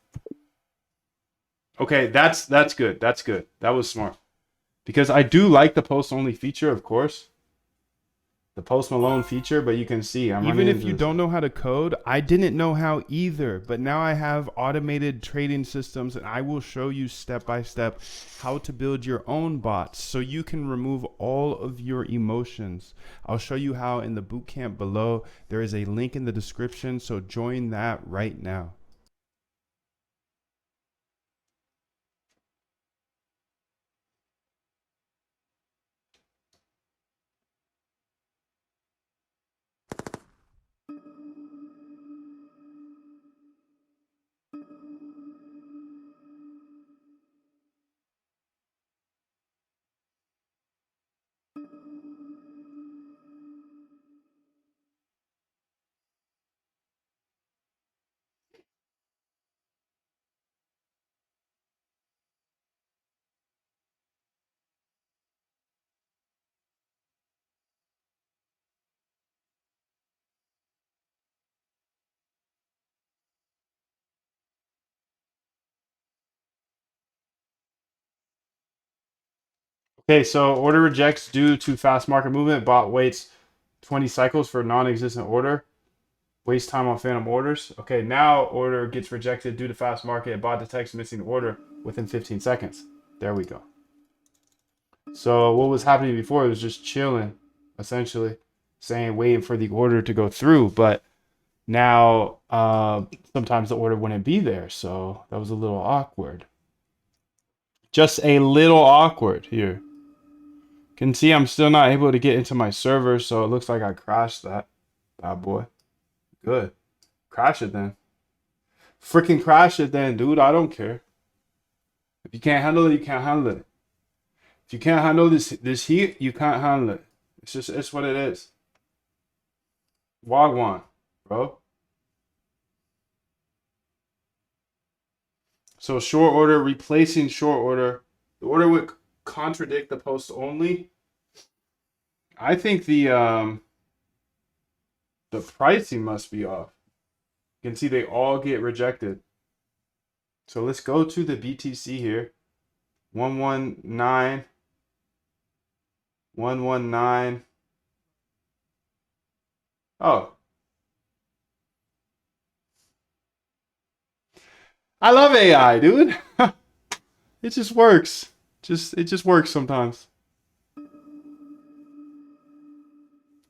S1: Okay, that's good. That's good. That was smart. Because I do like the post only feature, of course. The post Malone feature, but you can see I'm
S2: Even if you don't know how to code, I didn't know how either, but now I have automated trading systems and I will show you step by step how to build your own bots so you can remove all of your emotions. I'll show you how in the bootcamp below. There is a link in the description, so join that right now.
S1: Okay, so order rejects due to fast market movement. Bot waits 20 cycles for non-existent order. Waste time on phantom orders. Okay, now order gets rejected due to fast market. Bot detects missing order within 15 seconds. There we go. So what was happening before, it was just chilling, essentially, saying waiting for the order to go through. But now sometimes the order wouldn't be there. So that was a little awkward. Just a little awkward here. Can see I'm still not able to get into my server, so it looks like I crashed that bad boy. Good. Crash it then. Freaking crash it then, dude. I don't care. If you can't handle it, you can't handle it. If you can't handle this heat, you can't handle it. It's what it is. Wagwan, bro. So short order replacing short order. The order would contradict the post only. I think the pricing must be off. You can see they all get rejected. So let's go to the BTC here. 119. 119. Oh. I love AI, dude. It just works. It just works sometimes.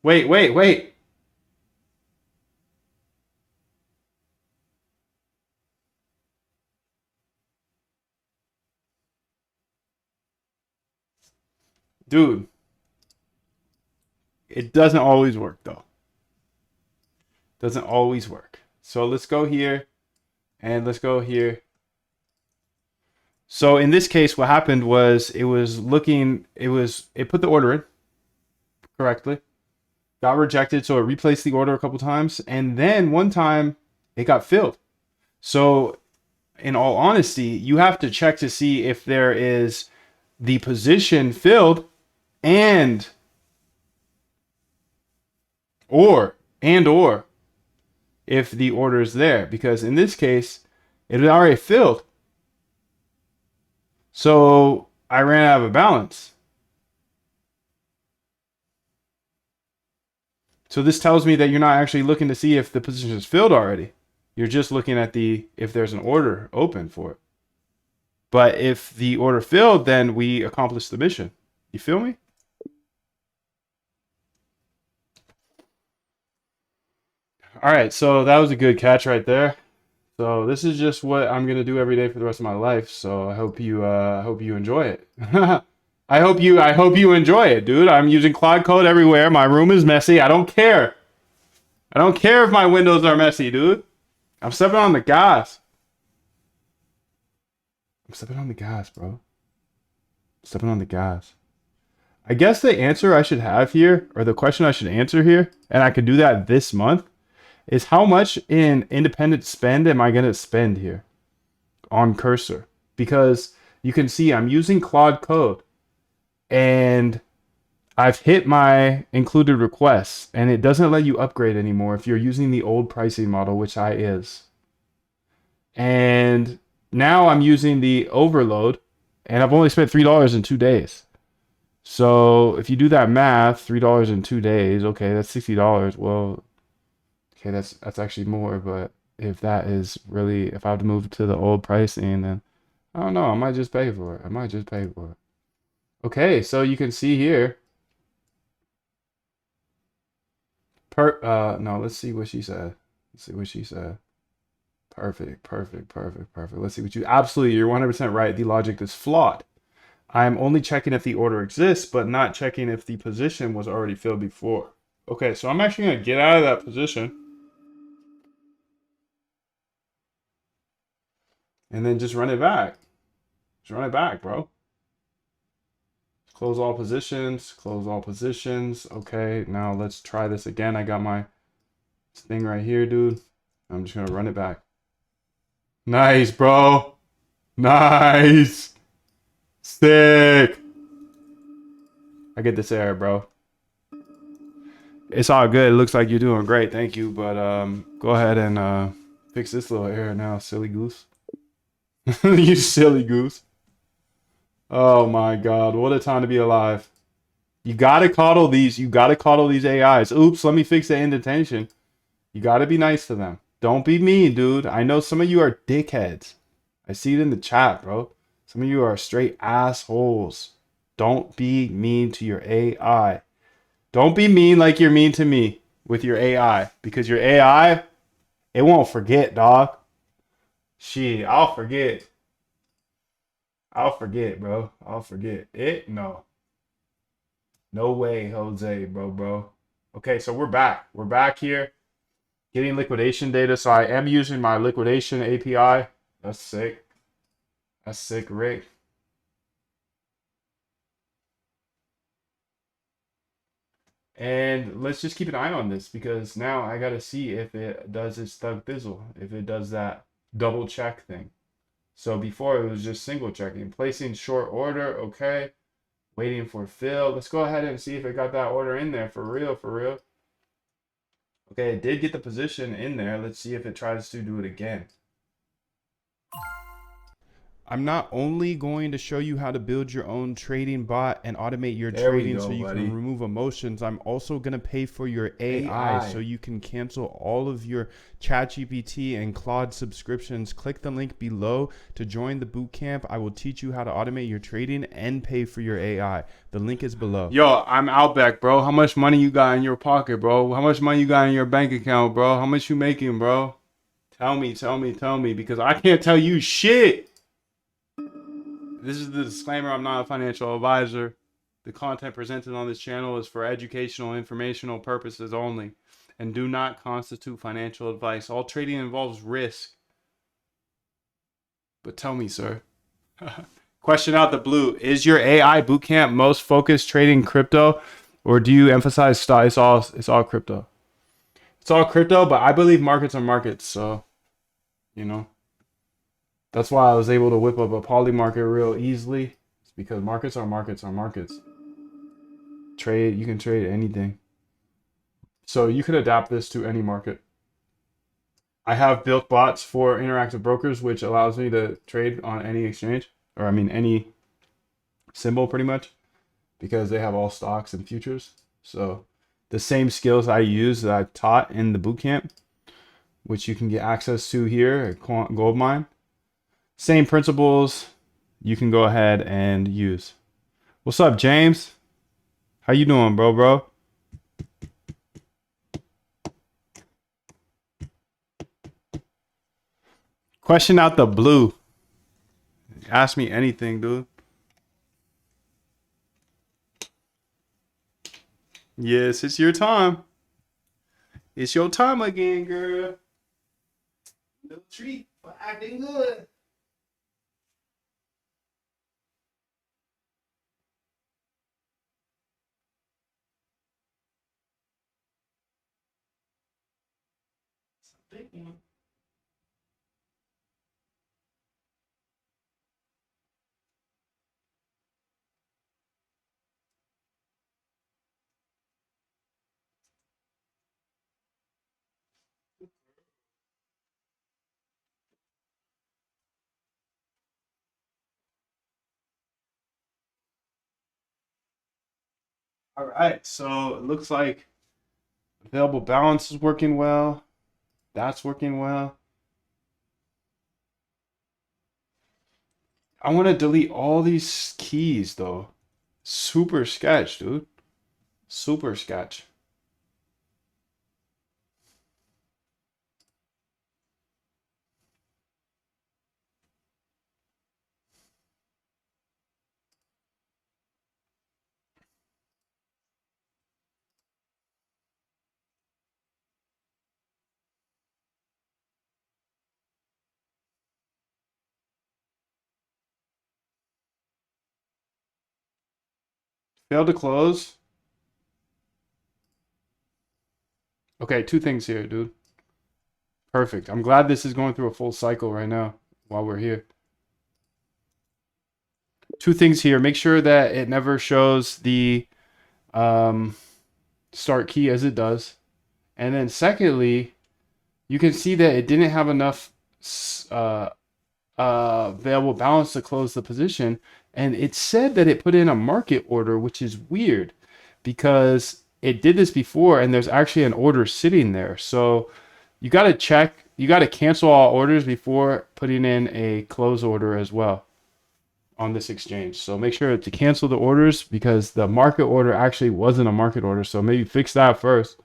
S1: Wait. Dude. It doesn't always work though. Doesn't always work. So let's go here and let's go here. So in this case, what happened was it put the order in correctly, got rejected. So it replaced the order a couple times. And then one time it got filled. So in all honesty, you have to check to see if there is the position filled and or if the order is there, because in this case it had already filled, so I ran out of a balance. So this tells me that you're not actually looking to see if the position is filled already. You're just looking at if there's an order open for it. But if the order filled, then we accomplish the mission. You feel me? All right, so that was a good catch right there. So this is just what I'm gonna do every day for the rest of my life. So I hope you enjoy it. I hope you enjoy it, dude. I'm using Claude Code everywhere. My room is messy. I don't care. I don't care if my windows are messy, dude. I'm stepping on the gas. I'm stepping on the gas, bro. Stepping on the gas. I guess the answer I should have here, or the question I should answer here, and I could do that this month, is how much in independent spend am I going to spend here on cursor? Because you can see I'm using Claude Code and I've hit my included requests and it doesn't let you upgrade anymore if you're using the old pricing model, which I is. And now I'm using the overload and I've only spent $3 in 2 days. So if you do that math, $3 in 2 days, okay, that's $60. Well, okay, that's actually more, but if that is really, if I have to move to the old pricing, then I don't know, I might just pay for it. I might just pay for it. Okay, so you can see here. No, let's see what she said. Let's see what she said. Perfect, perfect, perfect, perfect. Let's see what you, absolutely, you're 100% right. The logic is flawed. I'm only checking if the order exists, but not checking if the position was already filled before. Okay, so I'm actually gonna get out of that position. And then just run it back. Just run it back, bro. Close all positions. Close all positions. Okay, now let's try this again. I got my thing right here, dude. I'm just gonna run it back. Nice, bro. Nice. Sick. I get this error, bro. It's all good. It looks like you're doing great. Thank you. But go ahead and fix this little error now, silly goose. You silly goose. Oh my God, what a time to be alive. You gotta coddle these. You gotta coddle these AIs. Oops, let me fix the indentation. You gotta be nice to them. Don't be mean, dude. I know some of you are dickheads. I see it in the chat, bro. Some of you are straight assholes. Don't be mean to your AI. Don't be mean like you're mean to me with your AI. Because your AI, it won't forget, dog. Shit, I'll forget. I'll forget, bro. I'll forget. It? No. No way, Jose, bro. Okay, so we're back. We're back here. Getting liquidation data. So I am using my liquidation API. That's sick. That's sick, Rick. And let's just keep an eye on this because now I gotta see if it does its thug thizzle, if it does that double check thing. So before it was just single checking, placing short order, okay. Waiting for fill. Let's go ahead and see if it got that order in there for real, for real. Okay, it did get the position in there. Let's see if it tries to do it again.
S2: I'm not only going to show you how to build your own trading bot and automate your
S1: There we
S2: trading
S1: go,
S2: so you
S1: buddy.
S2: can remove emotions. I'm also going to pay for your AI so you can cancel all of your ChatGPT and Claude subscriptions. Click the link below to join the bootcamp. I will teach you how to automate your trading and pay for your AI. The link is below.
S1: Yo, I'm Outback, bro. How much money you got in your pocket, bro? How much money you got in your bank account, bro? How much you making, bro? Tell me, because I can't tell you shit. This is the disclaimer. I'm not a financial advisor. The content presented on this channel is for educational, informational purposes only and do not constitute financial advice. All trading involves risk. But tell me, sir. Question out the blue. Is your AI bootcamp most focused trading crypto or do you emphasize stock? It's all crypto. It's all crypto, but I believe markets are markets. So, you know. That's why I was able to whip up a poly market real easily. It's because markets are markets are markets. Trade, you can trade anything. So you can adapt this to any market. I have built bots for interactive brokers, which allows me to trade on any exchange, or I mean any symbol pretty much, because they have all stocks and futures. So the same skills I use that I've taught in the bootcamp, which you can get access to here at Goldmine. Same principles you can go ahead and use. What's up, James? How you doing, bro? Question out the blue. Ask me anything, dude. Yes, it's your time. It's your time again, girl. Little treat for acting good. It's a big one. All right, so it looks like available balance is working well. That's working well. I want to delete all these keys though. Super sketch, dude. Super sketch. Failed to close. Okay, two things here, dude. Perfect. I'm glad this is going through a full cycle right now while we're here. Two things here. Make sure that it never shows the start key as it does. And then secondly, you can see that it didn't have enough available balance to close the position. And it said that it put in a market order, which is weird because it did this before and there's actually an order sitting there. So you got to check, you got to cancel all orders before putting in a close order as well on this exchange. So make sure to cancel the orders because the market order actually wasn't a market order. So maybe fix that first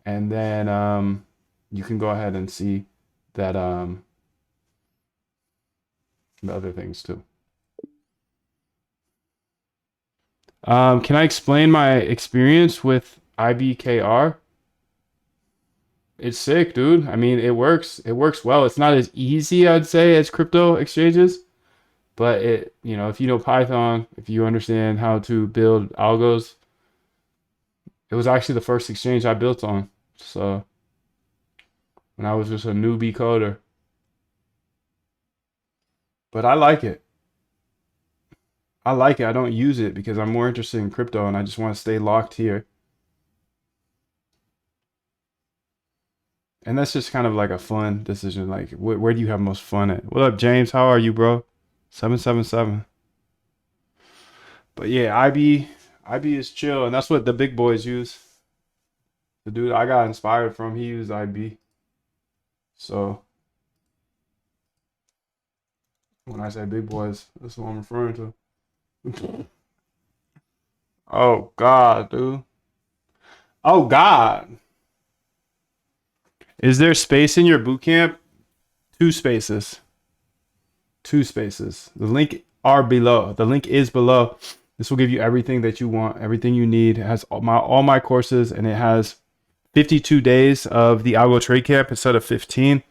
S1: and then you can go ahead and see that the other things too. Can I explain my experience with IBKR? It's sick, dude. I mean, it works. It works well. It's not as easy, I'd say, as crypto exchanges, but it, you know, if you know Python, if you understand how to build algos, it was actually the first exchange I built on. So when I was just a newbie coder, but I like it. I like it. I don't use it because I'm more interested in crypto and I just want to stay locked here. And that's just kind of like a fun decision. Like, where do you have most fun at? What up, James? How are you, bro? 777. But yeah, IB is chill, and that's what the big boys use. The dude I got inspired from, he used IB. So when I say big boys, that's what I'm referring to. Oh God, dude. Oh God. Is there space in your bootcamp? Two spaces. Two spaces. The link are below. The link is below. This will give you everything that you want, everything you need. It has all my courses, and it has 52 days of the Algo Trade Camp instead of 15.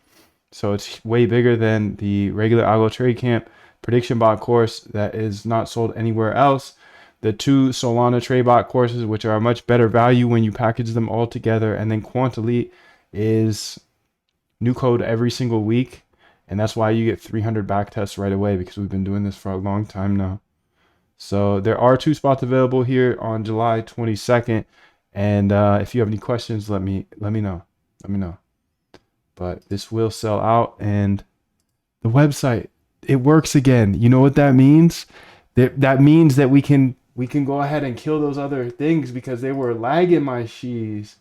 S1: So it's way bigger than the regular Algo Trade Camp prediction bot course that is not sold anywhere else. The two Solana trade bot courses, which are a much better value when you package them all together, and then Quant Elite is new code every single week, and that's why you get 300 back tests right away because we've been doing this for a long time now. So there are two spots available here on July 22nd, and if you have any questions, let me know. Let me know. But this will sell out, and the website, it works again. You know what that means? That means that we can we can go ahead and kill those other things because they were lagging my shees.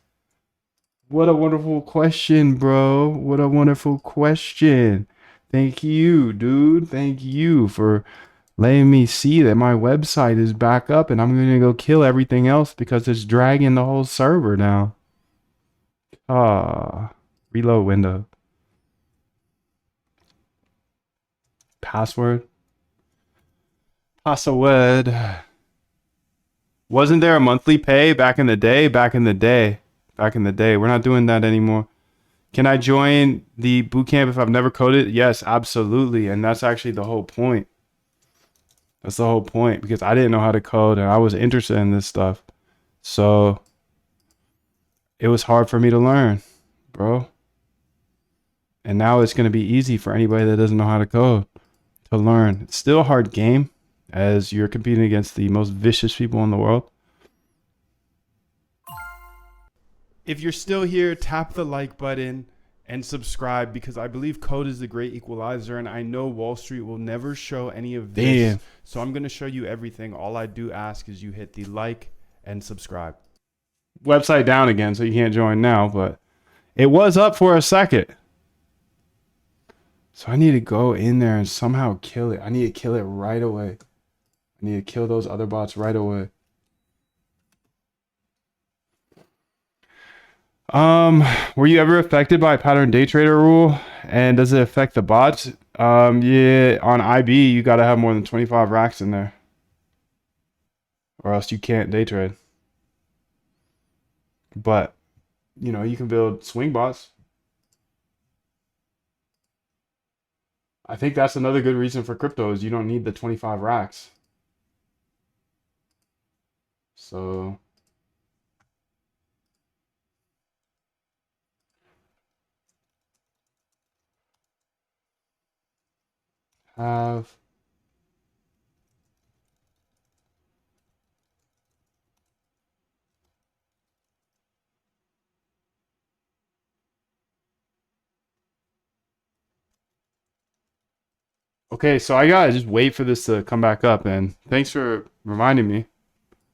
S1: What a wonderful question, bro. What a wonderful question. Thank you, dude. Thank you for letting me see that my website is back up and I'm going to go kill everything else because it's dragging the whole server now. Reload window. Password. Password. Wasn't there a monthly pay back in the day? Back in the day. We're not doing that anymore. Can I join the bootcamp if I've never coded? Yes, absolutely. And that's actually the whole point. That's the whole point because I didn't know how to code and I was interested in this stuff. So it was hard for me to learn, bro. And now it's going to be easy for anybody that doesn't know how to code to learn. It's still a hard game as you're competing against the most vicious people in the world.
S2: If you're still here, tap the like button and subscribe because I believe code is the great equalizer and I know Wall Street will never show any of this.
S1: Damn.
S2: So I'm going to show you everything. All I do ask is you hit the like and subscribe.
S1: Website down again, so you can't join now, but it was up for a second. So I need to go in there and somehow kill it. I need to kill it right away. I need to kill those other bots right away. Were you ever affected by pattern day trader rule? And does it affect the bots? Yeah, on IB, you gotta have more than 25 racks in there. Or else you can't day trade. But, you know, you can build swing bots. I think that's another good reason for crypto is you don't need the 25 racks. So have okay, so I gotta just wait for this to come back up, and thanks for reminding me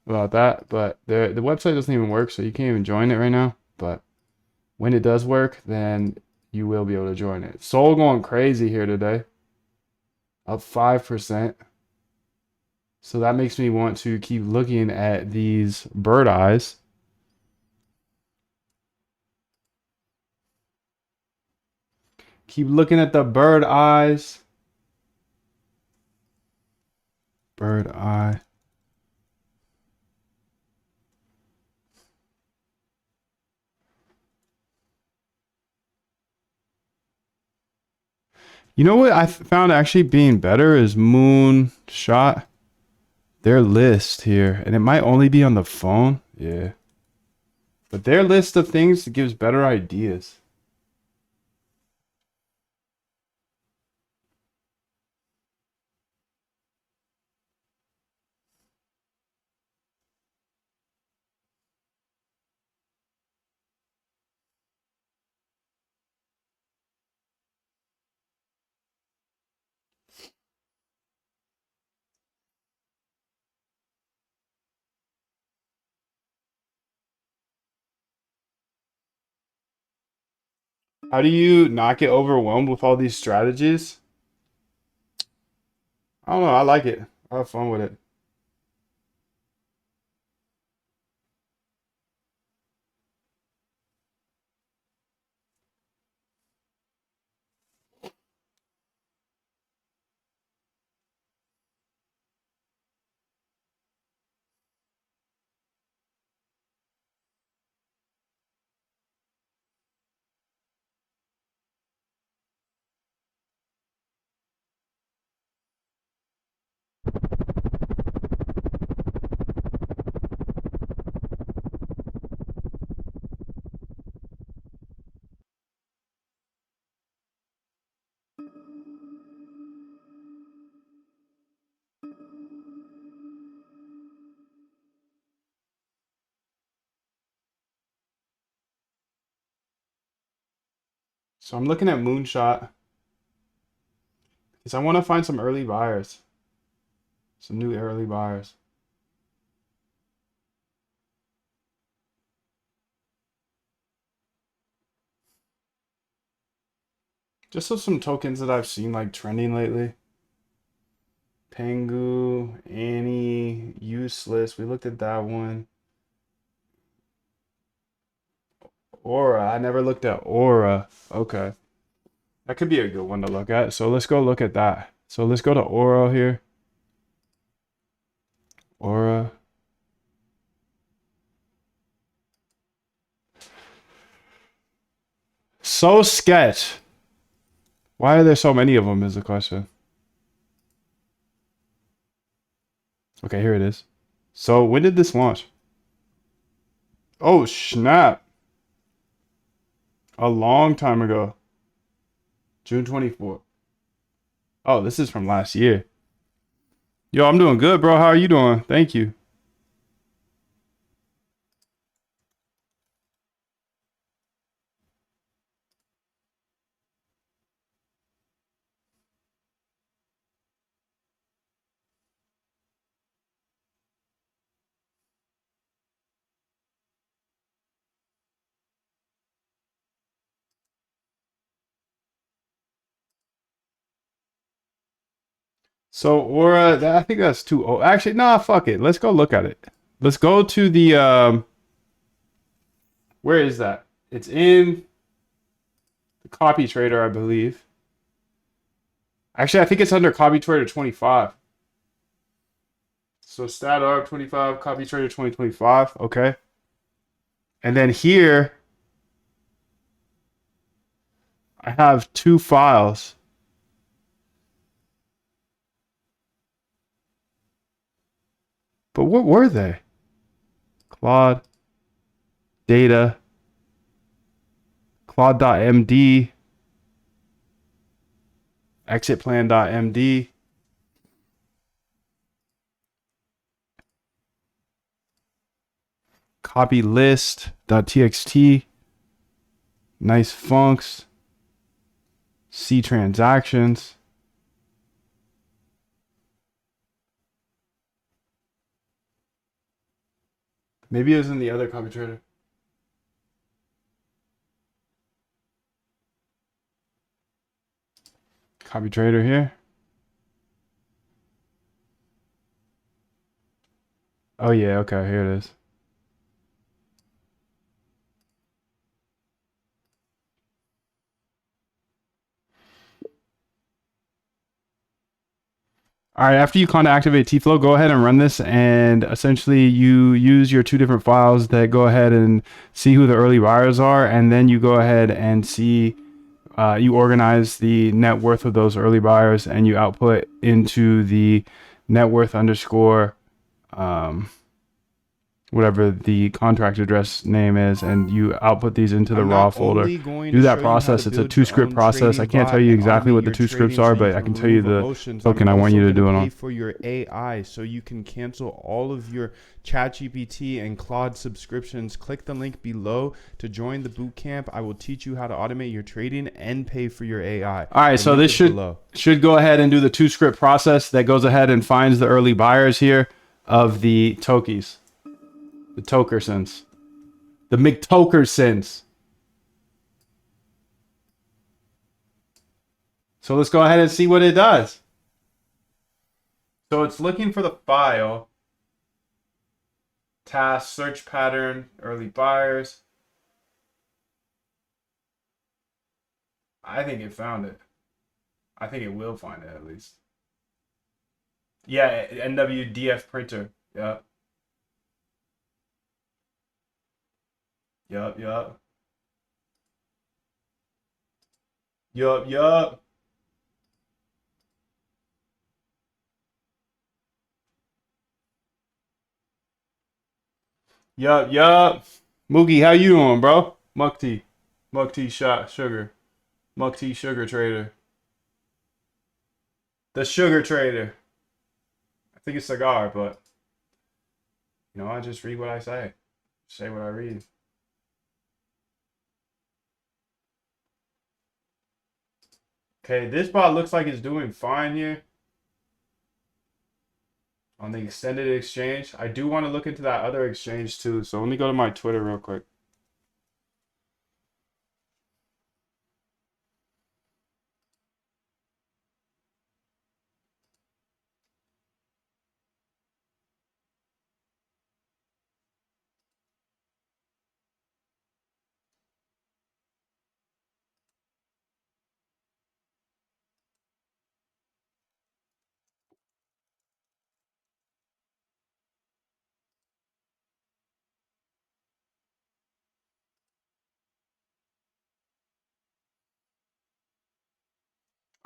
S1: about that. But the website doesn't even work, so you can't even join it right now. But when it does work, then you will be able to join it. Soul going crazy here today, up 5%. So that makes me want to keep looking at these bird eyes. Keep looking at the bird eyes. Bird eye. You know what I found actually being better is Moonshot. Their list here, and it might only be on the phone. Yeah. But their list of things gives better ideas. How do you not get overwhelmed with all these strategies? I don't know. I like it. I have fun with it. So I'm looking at Moonshot because I want to find some early buyers, some new early buyers. Just some tokens that I've seen like trending lately. Pengu, Annie, Useless. We looked at that one. Aura. I never looked at Aura. Okay. That could be a good one to look at. So let's go look at that. So let's go to Aura here. Aura. So sketch. Why are there so many of them is the question. Okay, here it is. So when did this launch? Oh, snap. A long time ago. June 24th. Oh, this is from last year. Yo, I'm doing good, bro. How are you doing? Thank you. So Aura, I think that's too old. Actually, nah, fuck it. Let's go look at it. Let's go to the where is that? It's in the copy trader, I believe. Actually, I think it's under copy trader 25. So stat arb 25, copy trader 2025. Okay. And then here I have two files. But what were they? Claude, data, Claude.md, exitplan.md. Copy list.txt, nice funks, C transactions. Maybe it was in the other copy trader. Copy trader here. Oh yeah, okay, here it is. All right, after you kind of activate T-Flow, go ahead and run this, and essentially you use your two different files that go ahead and see who the early buyers are, and then you go ahead and see, you organize the net worth of those early buyers, and you output into the net worth underscore, whatever the contract address name is, and you output these into the raw folder. Do that process. It's a two-script process. I can't tell you exactly what the two scripts are, but I can tell you the token I want you to do it on.
S2: For your AI, so you can cancel all of your ChatGPT and Claude subscriptions. Click the link below to join the bootcamp. I will teach you how to automate your trading and pay for your AI.
S1: All right, so this should go ahead and do the two-script process that goes ahead and finds the early buyers here of the tokies. The Tokersons. The McTokersons. So let's go ahead and see what it does. So it's looking for the file. Task, search pattern, early buyers. I think it found it. I think it will find it at least. Yeah, NWDF printer. Yeah. Yup. Yup. Yup. Moogie, how you doing, bro? Muck tea shot sugar. Muck tea sugar trader. The sugar trader. I think it's cigar, but you know, I just read what I say. Say what I read. Okay, this bot looks like it's doing fine here. On the extended exchange. I do want to look into that other exchange too. So let me go to my Twitter real quick.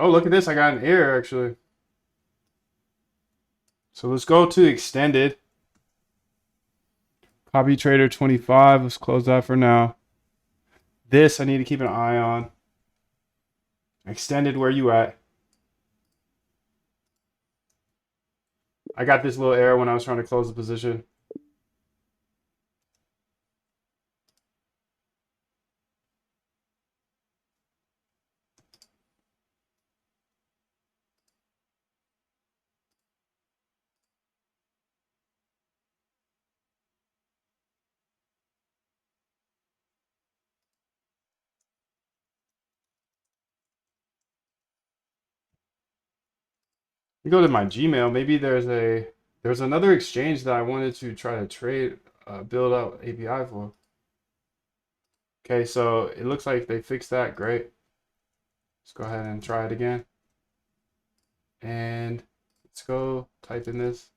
S1: Oh, look at this. I got an error actually. So let's go to extended. Copy trader 25. Let's close that for now. This I need to keep an eye on. Extended, where you at? I got this little error when I was trying to close the position. You go to my Gmail. Maybe there's another exchange that I wanted to try to trade, build out API for. Okay, so it looks like they fixed that. Great. Let's go ahead and try it again. And let's go type in this.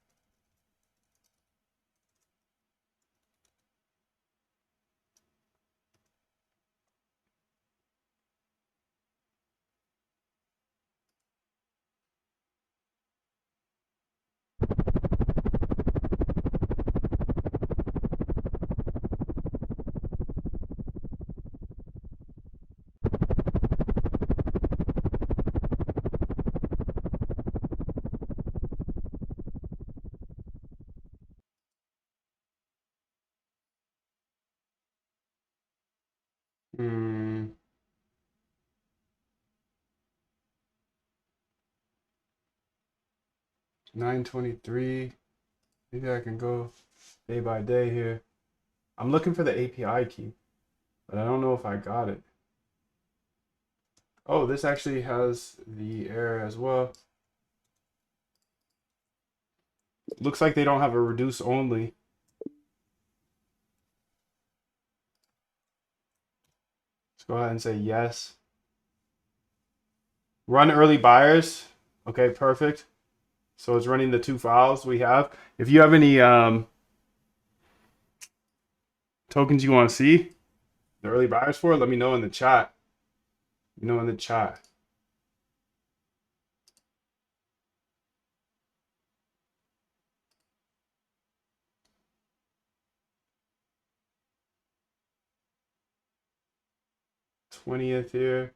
S1: Hmm. 923. Maybe I can go day by day here. I'm looking for the API key, but I don't know if I got it. Oh, this actually has the error as well. Looks like they don't have a reduce only. Let's go ahead and say yes. Run early buyers. Okay, perfect. So it's running the two files we have. If you have any tokens you want to see the early buyers for, let me know in the chat. You know, in the chat. #20th here.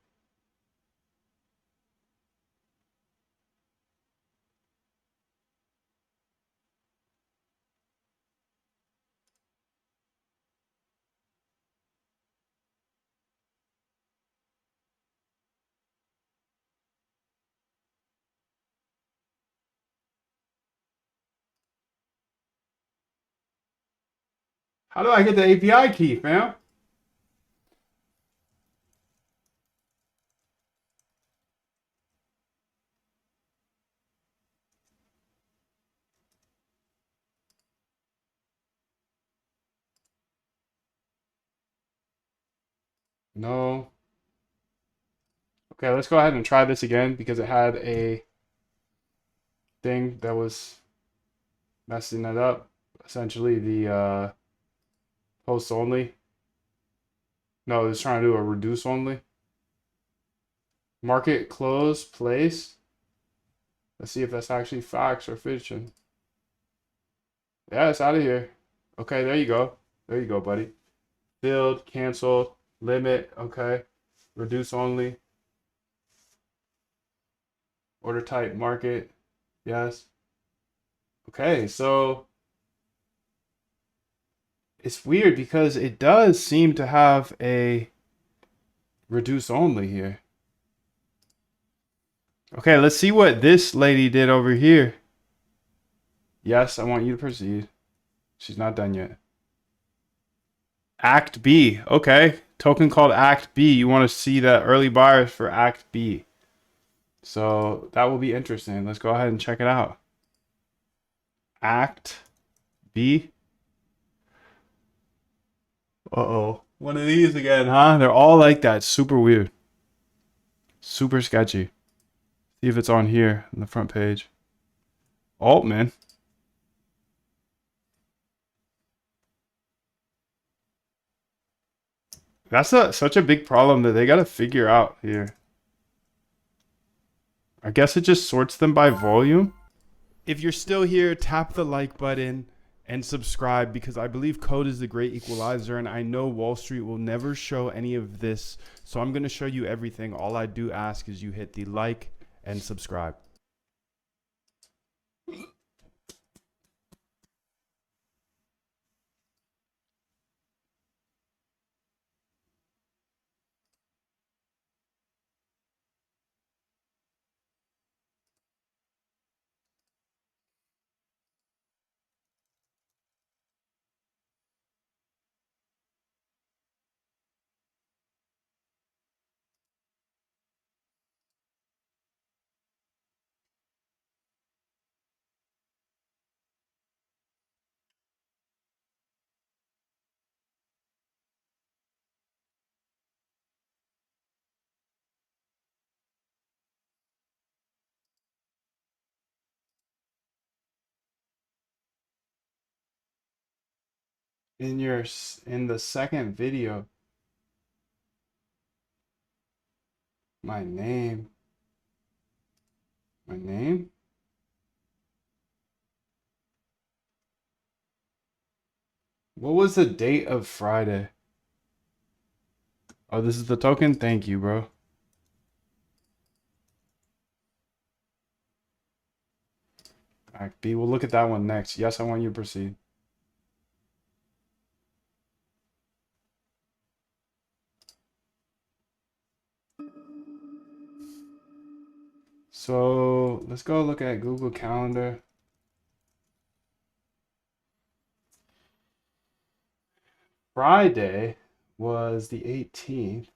S1: How do I get the API key, fam? No. Okay, let's go ahead and try this again because it had a thing that was messing it up. Essentially, the post only. No, it was trying to do a reduce only. Market close place. Let's see if that's actually facts or fiction. Yeah, it's out of here. Okay, there you go. There you go, buddy. Filled, canceled, limit. Okay. Reduce only. Order type, market. Yes. Okay, so it's weird because it does seem to have a reduce only here. Okay, let's see what this lady did over here. Yes, I want you to proceed. She's not done yet. Act B. Okay. Token called Act B. You want to see the early buyers for Act B. So that will be interesting. Let's go ahead and check it out. Act B. Uh-oh. One of these again, huh? They're all like that. Super weird. Super sketchy. See if it's on here on the front page. Altman. That's such a big problem that they got to figure out here. I guess it just sorts them by volume.
S2: If you're still here, tap the like button and subscribe, because I believe code is the great equalizer, and I know Wall Street will never show any of this. So I'm going to show you everything. All I do ask is you hit the like and subscribe.
S1: In the second video, my name. My name? What was the date of Friday? Oh, this is the token? Thank you, bro. All right, B, we'll look at that one next. Yes, I want you to proceed. So let's go look at Google Calendar. Friday was the 18th.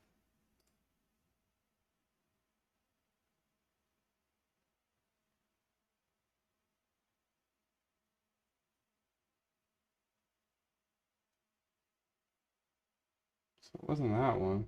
S1: So it wasn't that one.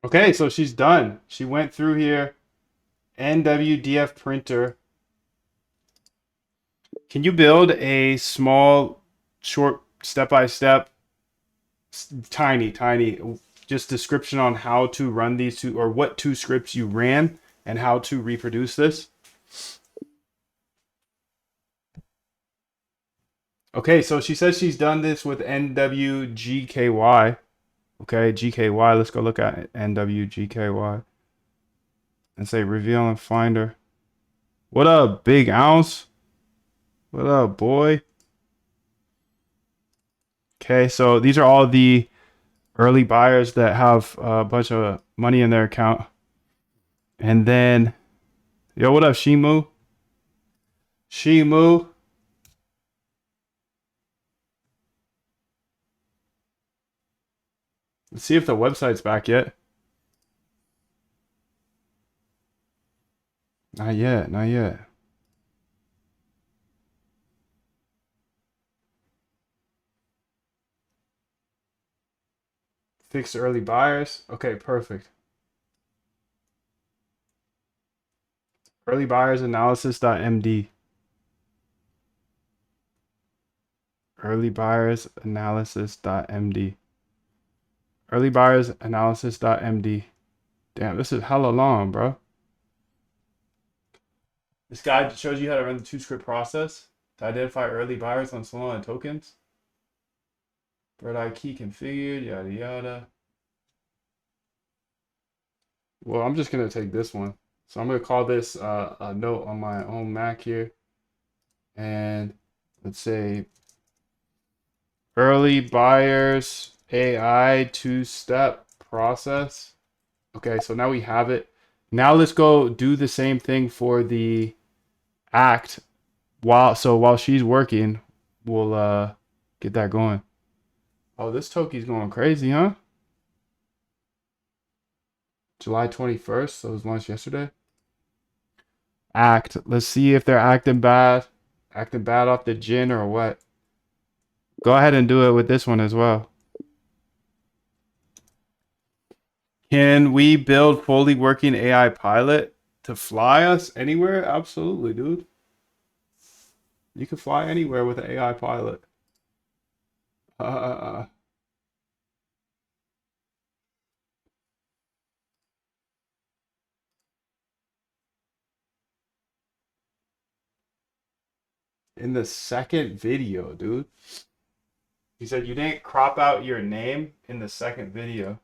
S1: Okay, so she's done. She went through here. NWDF printer. Can you build a small, short, step-by-step, tiny, just description on how to run these two, or what two scripts you ran and how to reproduce this? Okay, so she says she's done this with NWGKY. Okay, GKY. Let's go look at NWGKY and say reveal and finder. What up, big ounce? What up, boy? Okay, so these are all the early buyers that have a bunch of money in their account. And then, yo, what up, Shimu? Shimu. Let's see if the website's back yet. Not yet, not yet. Fix early buyers. Okay, perfect. Early buyers analysis.md. Early buyers analysis.md. Early buyers analysis.md. Damn, this is hella long, bro. This guide shows you how to run the two-script process to identify early buyers on Solana tokens. Bird eye key configured, yada yada. Well, I'm just gonna take this one. So I'm gonna call this a note on my own Mac here. And let's say early buyers AI two-step process. Okay, so now we have it. Now let's go do the same thing for the act. While she's working, we'll get that going. Oh, this Toki's going crazy, huh? July 21st, so it was launched yesterday. Act. Let's see if they're acting bad. Acting bad off the gin or what. Go ahead and do it with this one as well. Can we build fully working AI pilot to fly us anywhere? Absolutely, dude. You can fly anywhere with an AI pilot. Uh, in the second video, dude. He said you didn't crop out your name in the second video.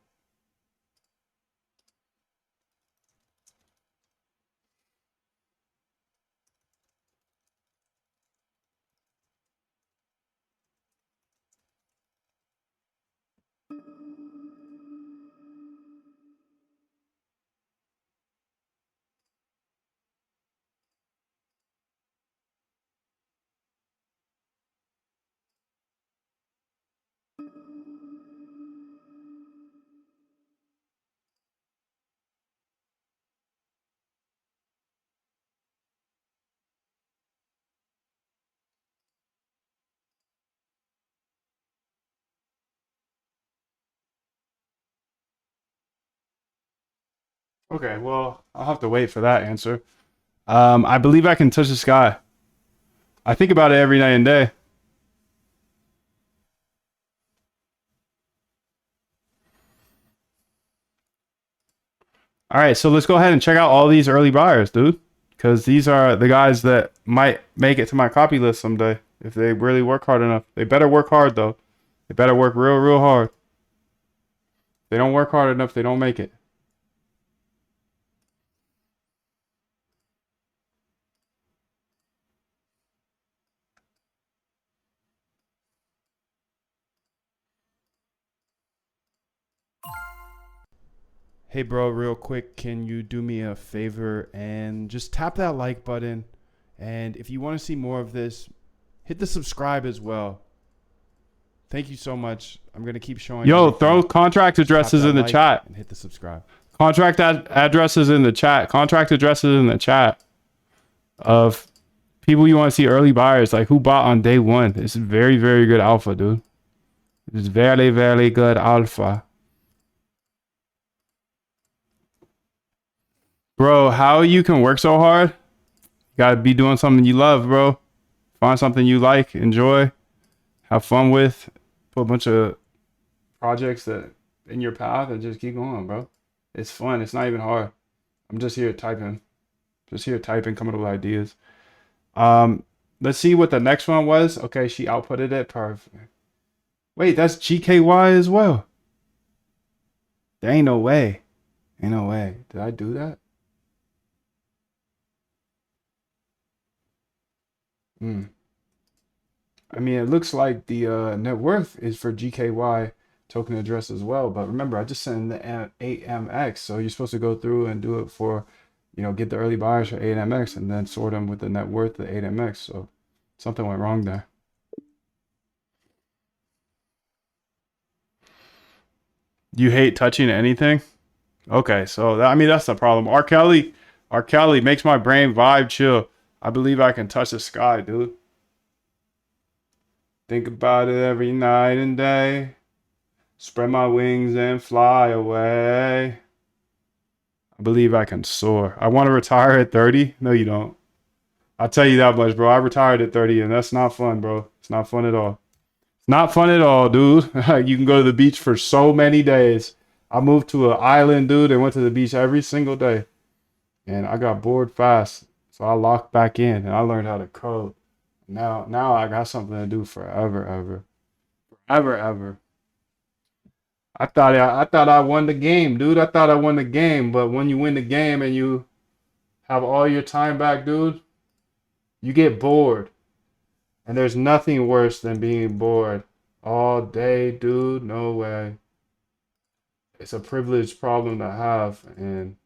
S1: Okay, well, I'll have to wait for that answer. I believe I can touch the sky. I think about it every night and day. All right, so let's go ahead and check out all these early buyers, dude. Because these are the guys that might make it to my copy list someday if they really work hard enough. They better work hard, though. They better work real, real hard. If they don't work hard enough, they don't make it.
S2: Hey, bro, real quick, can you do me a favor and just tap that like button? And if you want to see more of this, hit the subscribe as well. Thank you so much. I'm going to keep showing
S1: Yo,
S2: everything.
S1: throw contract addresses in the
S2: like
S1: chat.
S2: and hit the subscribe.
S1: Contract addresses in the chat. Contract addresses in the chat of people you want to see early buyers, like who bought on day one. It's very, very good alpha, dude. It's very, very good alpha. Bro, how you can work so hard? You gotta be doing something you love, bro. Find something you like, enjoy, have fun with. Put a bunch of projects that in your path and just keep going, bro. It's fun. It's not even hard. I'm just here typing. Just here typing, coming up with ideas. Let's see what the next one was. Okay, she outputted it. Perfect. Wait, that's GKY as well. There ain't no way. Ain't no way. Did I do that? I mean, it looks like the net worth is for GKY token address as well. But remember, I just sent in the 8MX. So you're supposed to go through and do it for, get the early buyers for 8MX and then sort them with the net worth of 8MX. So something went wrong there. You hate touching anything? Okay, so I mean, that's the problem. R. Kelly makes my brain vibe chill. I believe I can touch the sky, dude. Think about it every night and day. Spread my wings and fly away. I believe I can soar. I want to retire at 30. No, you don't. I'll tell you that much, bro. I retired at 30 and that's not fun, bro. It's not fun at all. It's not fun at all, dude. You can go to the beach for so many days. I moved to an island, dude, and went to the beach every single day. And I got bored fast. So I locked back in and I learned how to code. Now I got something to do forever, ever. I thought I won the game, dude. I thought I won the game, but when you win the game and you have all your time back, dude, you get bored. And there's nothing worse than being bored all day, dude. No way. It's a privileged problem to have, and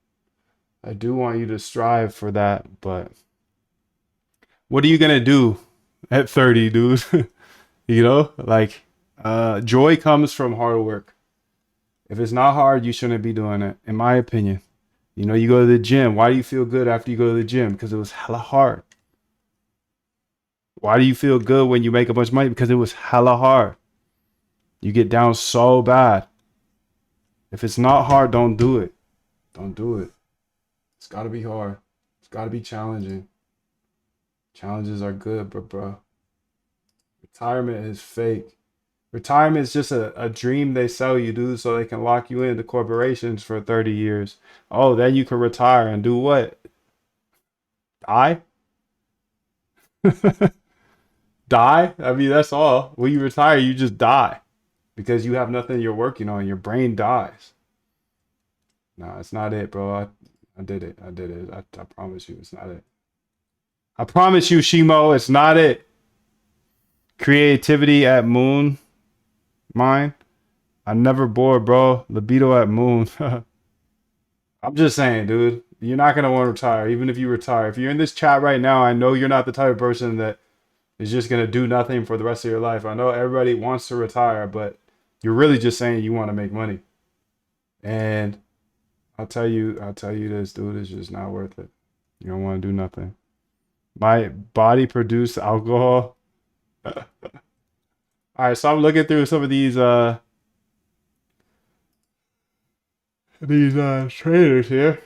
S1: I do want you to strive for that, but what are you gonna do at 30, dude? Like Joy comes from hard work. If it's not hard, you shouldn't be doing it, in my opinion. You know, you go to the gym. Why do you feel good after you go to the gym? Because it was hella hard. Why do you feel good when you make a bunch of money? Because it was hella hard. You get down so bad. If it's not hard, don't do it. Don't do it. It's got to be hard. It's got to be challenging. Challenges are good, but bro, retirement is fake. Retirement is just a dream they sell you, dude, so they can lock you into corporations for 30 years. Oh, then you can retire and do what? Die? Die? I mean, that's all. When you retire, you just die because you have nothing you're working on. Your brain dies. No, it's not it, bro. I did it. I did it. I promise you, it's not it. I promise you, Shimo, it's not it. Creativity at moon. Mine. I'm never bored, bro. Libido at moon. I'm just saying, dude. You're not going to want to retire, even if you retire. If you're in this chat right now, I know you're not the type of person that is just going to do nothing for the rest of your life. I know everybody wants to retire, but you're really just saying you want to make money. And I'll tell you this, dude, it's just not worth it. You don't want to do nothing. My body produced alcohol. All right, so I'm looking through some of these traders here.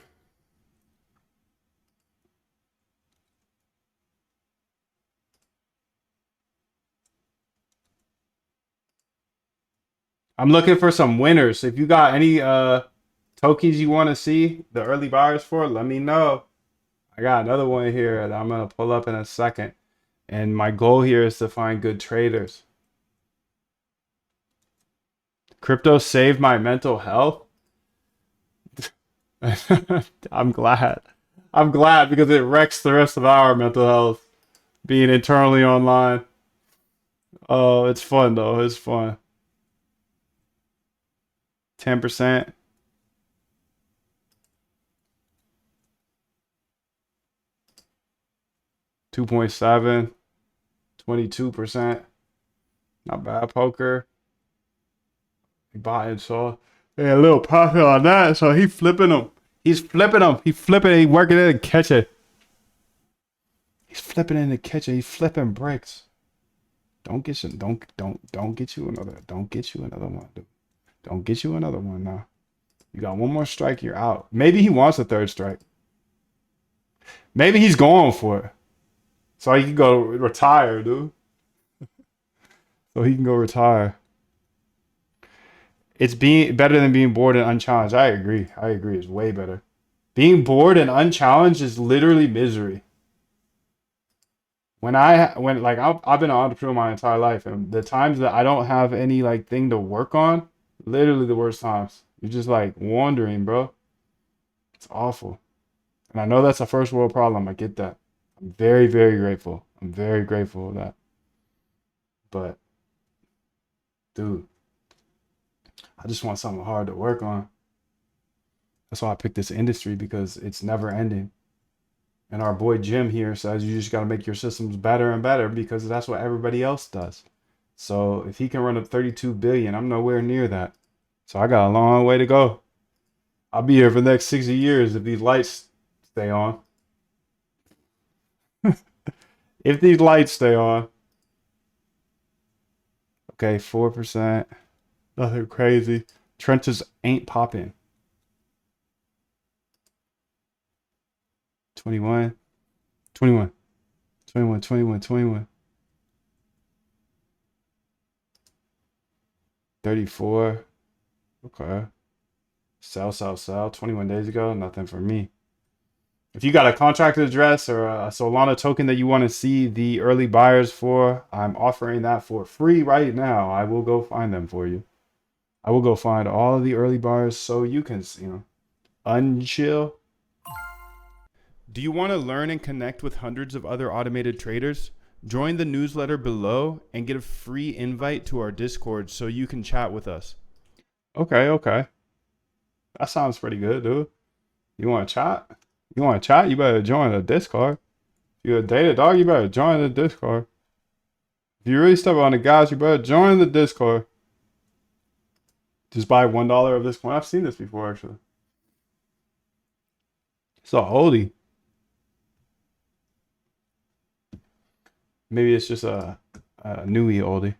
S1: I'm looking for some winners. If you got any tokens you want to see the early buyers for, let me know. I got another one here that I'm going to pull up in a second. And my goal here is to find good traders. Crypto saved my mental health. I'm glad. I'm glad because it wrecks the rest of our mental health being internally online. Oh, it's fun though. It's fun. 10%. $2.7, 22%. Not bad poker. He bought and sold. Yeah, a little profit on that. So he flipping them. He's flipping them. He flipping it. He working it and catch it. He's flipping it and catch it. He's flipping bricks. Don't get you another. Don't get you another one, dude. Don't get you another one now. You got one more strike, you're out. Maybe he wants a third strike. Maybe he's going for it. So he can go retire, dude. So he can go retire. It's being better than being bored and unchallenged. I agree. It's way better. Being bored and unchallenged is literally misery. I've been an entrepreneur my entire life, and the times that I don't have any like thing to work on, literally the worst times. You're just like wandering, bro. It's awful. And I know that's a first world problem. I get that. I'm very, very grateful. I'm very grateful for that. But, dude, I just want something hard to work on. That's why I picked this industry, because it's never ending. And our boy Jim here says you just got to make your systems better and better, because that's what everybody else does. So if he can run up 32 billion, I'm nowhere near that. So I got a long way to go. I'll be here for the next 60 years if these lights stay on. If these lights stay on. Okay, 4%. Nothing crazy. Trenches ain't popping. 21. 21. 21, 21, 21. 34. Okay. Sell. 21 days ago, nothing for me. If you got a contracted address or a Solana token that you want to see the early buyers for, I'm offering that for free right now. I will go find them for you. I will go find all of the early buyers so you can, unchill. Do you want to learn and connect with hundreds of other automated traders? Join the newsletter below and get a free invite to our Discord so you can chat with us. Okay. That sounds pretty good, dude. You want to chat? You better join the Discord. If you're a data dog, you better join the Discord. If you really step on the guys, you better join the Discord. Just buy $1 of this coin. I've seen this before, actually. It's a oldie. Maybe it's just a newie oldie.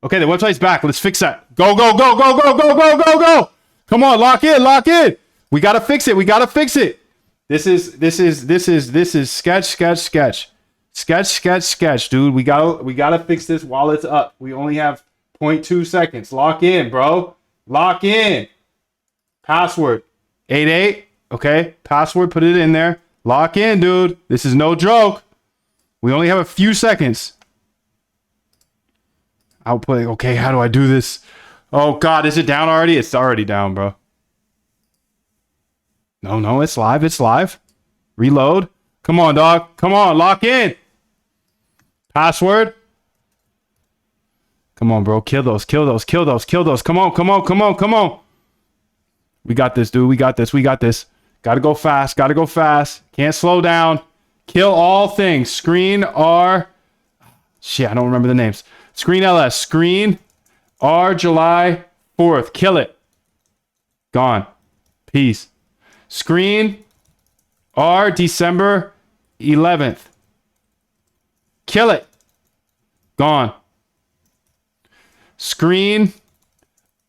S1: Okay, the website's back. Let's fix that. Go, go, go, go, go, go, go, go, go. Come on, lock in, lock in. We gotta fix it. We gotta fix it. This is sketch, sketch, sketch. Sketch, sketch, sketch, dude. We gotta fix this while it's up. We only have 0.2 seconds. Lock in, bro. Lock in. Password 88. Okay. Password, put it in there. Lock in, dude. This is no joke. We only have a few seconds. Output. Okay, how do I do this? Oh God, is it down already? It's already down, bro. No, it's live. It's live. Reload. Come on, dog. Come on, lock in. Password. Come on, bro. Kill those. Kill those. Kill those. Kill those. Come on. Come on. Come on. Come on. We got this, dude. We got this. We got this. Gotta go fast. Gotta go fast. Can't slow down. Kill all things. Screen R. Shit, I don't remember the names. Screen LS. Screen R. July 4th. Kill it. Gone. Peace. Screen R. December 11th. Kill it. Gone. Screen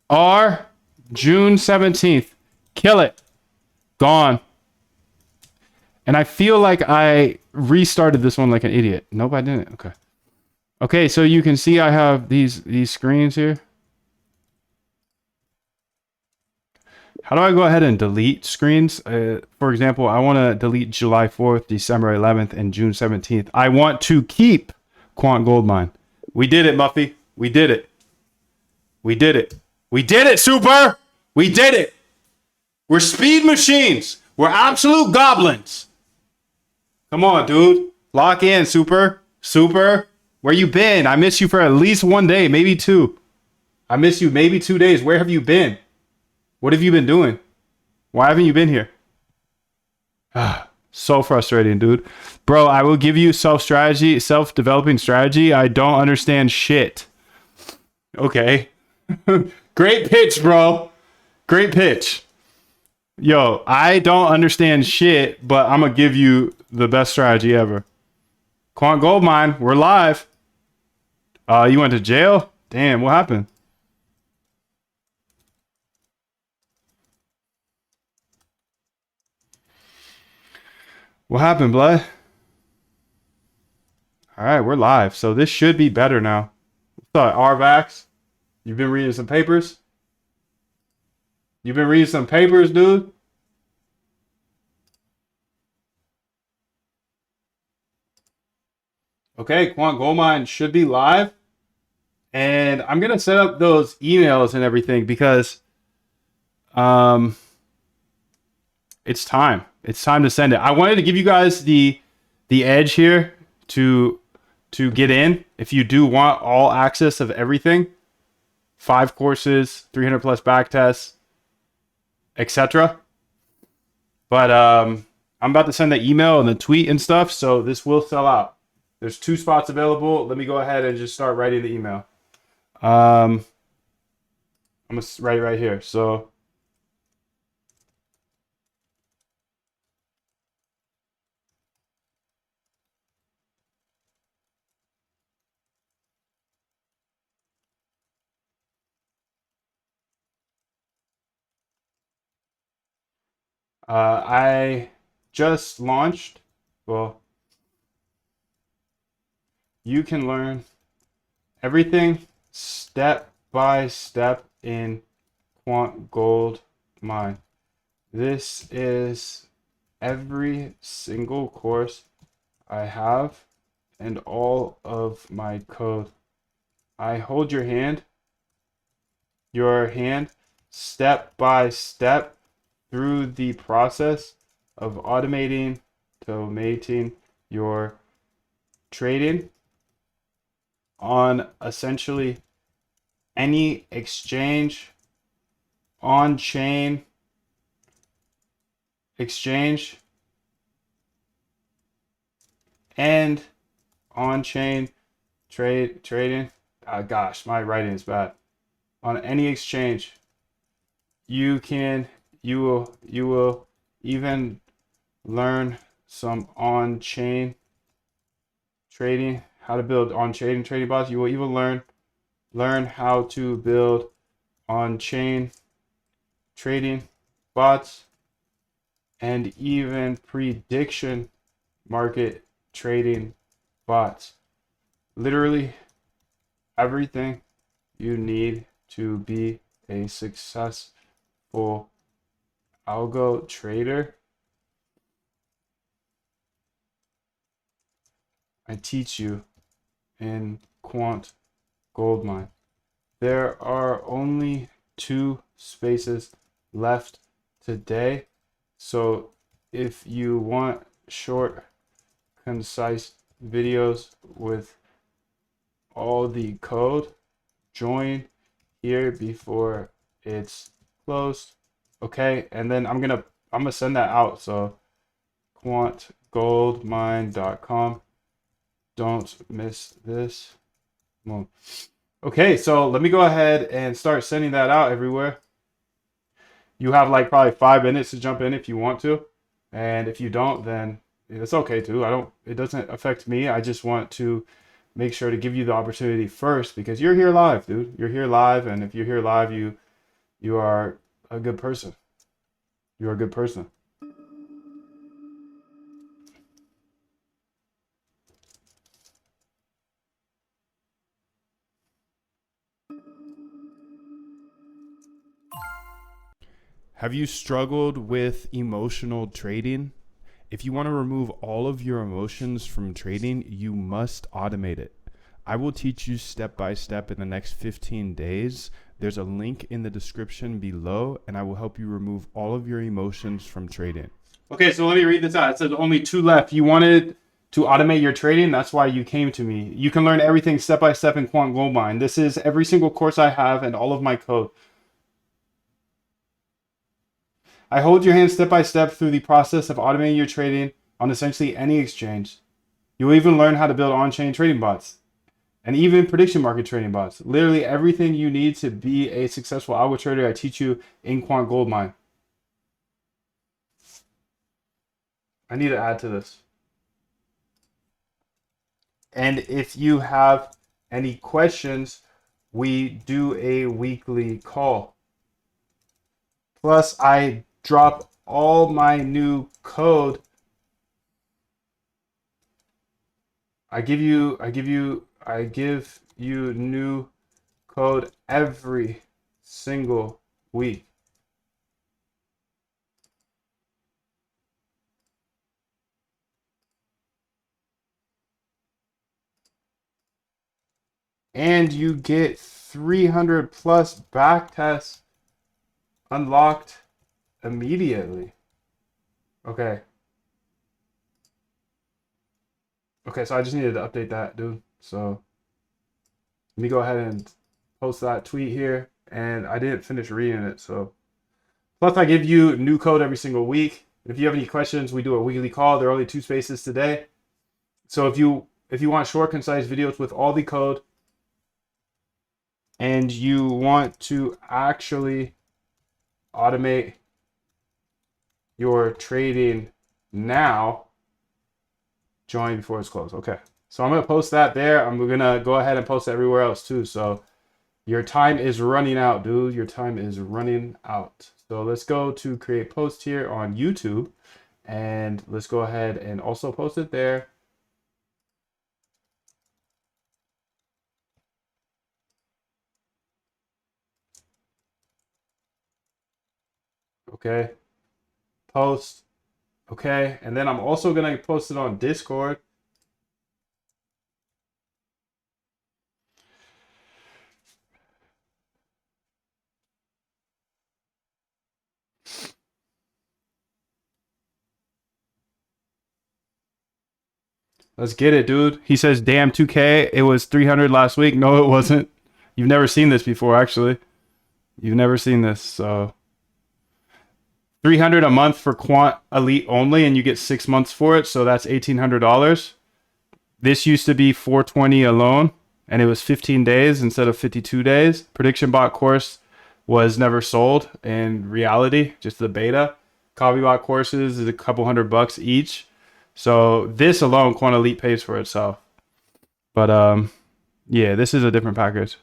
S1: R. June 17th. Kill it. Gone. And I feel like I restarted this one like an idiot. Nope, I didn't. Okay. Okay, so you can see I have these screens here. How do I go ahead and delete screens? For example, I want to delete July 4th, December 11th, and June 17th. I want to keep Quant Goldmine. We did it, Muffy. We did it. We did it. We did it, Super. We did it. We're speed machines. We're absolute goblins. Come on, dude. Lock in, Super. Super. Where you been? I miss you for at least 1 day, maybe 2. I miss you maybe 2 days. Where have you been? What have you been doing? Why haven't you been here? So frustrating, dude. Bro, I will give you self-developing strategy. I don't understand shit. Okay. Great pitch, bro. Great pitch. Yo, I don't understand shit, but I'm going to give you the best strategy ever. Quant Goldmine, we're live. You went to jail? Damn, what happened? What happened, blood? All right, we're live. So this should be better now. What's up, RVax? You've been reading some papers? You've been reading some papers, dude? Okay, Quant Goldmine should be live. And I'm going to set up those emails and everything because it's time. It's time to send it. I wanted to give you guys the edge here to get in. If you do want all access of everything, 5 courses, 300 plus back tests, etc. But I'm about to send the email and the tweet and stuff, so this will sell out. There's 2 spots available. Let me go ahead and just start writing the email. I'm gonna write it right here. So I just launched. Well, you can learn everything step by step in Quant Gold Mine. This is every single course I have and all of my code. I hold your hand step by step through the process of automating your trading on essentially any exchange, on-chain exchange, and on-chain trading. Gosh, my writing is bad. on any exchange. You will even learn some on-chain trading, how to build on-chain trading bots. You will even learn how to build on-chain trading bots and even prediction market trading bots. Literally everything you need to be a successful algo trader. I teach you in Quant Goldmine. There are only 2 spaces left today. So if you want short, concise videos with all the code, join here before it's closed. Okay, and then I'm gonna send that out. So quantgoldmine.com. Don't miss this. Well, okay, so let me go ahead and start sending that out everywhere. You have like probably 5 minutes to jump in if you want to, and if you don't, then it's okay too. It doesn't affect me. I just want to make sure to give you the opportunity first because you're here live, dude. You're here live, and if you're here live, you are a good person. You're a good person.
S2: Have you struggled with emotional trading? If you want to remove all of your emotions from trading, you must automate it. I will teach you step by step in the next 15 days. There's a link in the description below, and I will help you remove all of your emotions from trading.
S1: Okay, so let me read this out. It says only 2 left. You wanted to automate your trading. That's why you came to me. You can learn everything step by step in Quant Goldmine. This is every single course I have and all of my code. I hold your hand step by step through the process of automating your trading on essentially any exchange. You will even learn how to build on-chain trading bots and even prediction market trading bots. Literally everything you need to be a successful algo trader, I teach you in Quant Goldmine. I need to add to this. And if you have any questions, we do a weekly call. Plus, I drop all my new code. I give you new code every single week. And you get 300 plus backtests unlocked immediately. Okay. Okay, so I just needed to update that, dude. So let me go ahead and post that tweet here. And I didn't finish reading it, so. Plus, I give you new code every single week. If you have any questions, we do a weekly call. There are only 2 spaces today. So if you want short, concise videos with all the code, and you want to actually automate your trading now, join before it's closed. Okay, so I'm gonna post that there. I'm gonna go ahead and post it everywhere else too. So your time is running out, dude. Your time is running out. So let's go to create post here on YouTube, and let's go ahead and also post it there. Okay, post. Okay, and then I'm also gonna post it on Discord. Let's get it, dude. He says, damn, 2K, it was 300 last week. No, it wasn't. You've never seen this before, actually. You've never seen this, so 300 a month for Quant Elite only, and you get 6 months for it, so that's $1,800. This used to be 420 alone. and it was 15 days instead of 52 days. Prediction bot course was never sold in reality, just the beta. Copybot courses is a couple $100 each. So this alone, Quant Elite pays for itself. But yeah, this is a different package.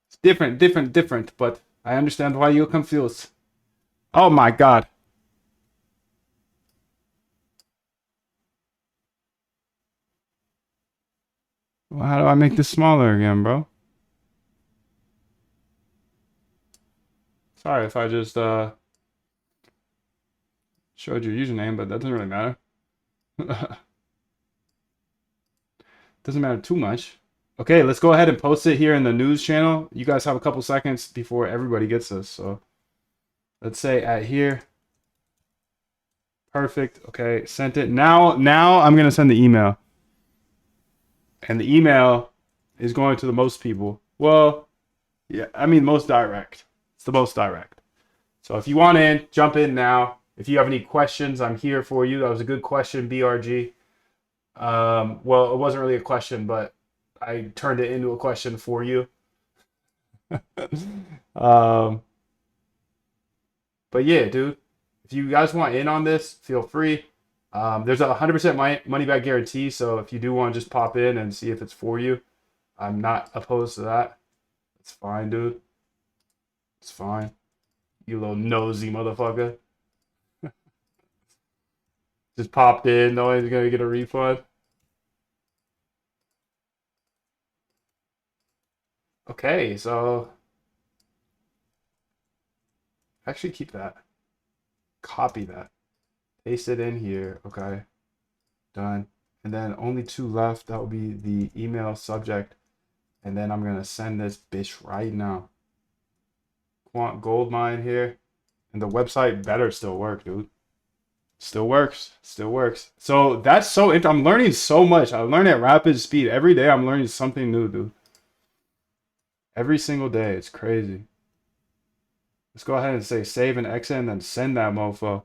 S1: It's different, but I understand why you're confused. Oh my god. Well, how do I make this smaller again, bro? Sorry if I just showed your username, but that doesn't really matter. Doesn't matter too much. Okay, let's go ahead and post it here in the news channel. You guys have a couple seconds before everybody gets this. So let's say at here. Perfect. Okay, sent it. Now I'm gonna send the email. And the email is going to the most people. Well, yeah, I mean most direct. It's the most direct. So if you want in, jump in now. If you have any questions, I'm here for you. That was a good question, BRG. Well, it wasn't really a question, but I turned it into a question for you. But yeah, dude, if you guys want in on this, feel free. There's a 100% money back guarantee, so if you do want to just pop in and see if it's for you, I'm not opposed to that. It's fine, dude. It's fine. You little nosy motherfucker. Just popped in, no one's gonna get a refund. Okay, so actually keep that. Copy that. Paste it in here. Okay. Done. And then only two left. That will be the email subject. And then I'm gonna send this bitch right now. Quant Goldmine here. And the website better still work, dude. Still works. Still works. So that's so I'm learning so much. I learn at rapid speed. Every day I'm learning something new, dude. Every single day. It's crazy. Let's go ahead and say save and exit and then send that mofo.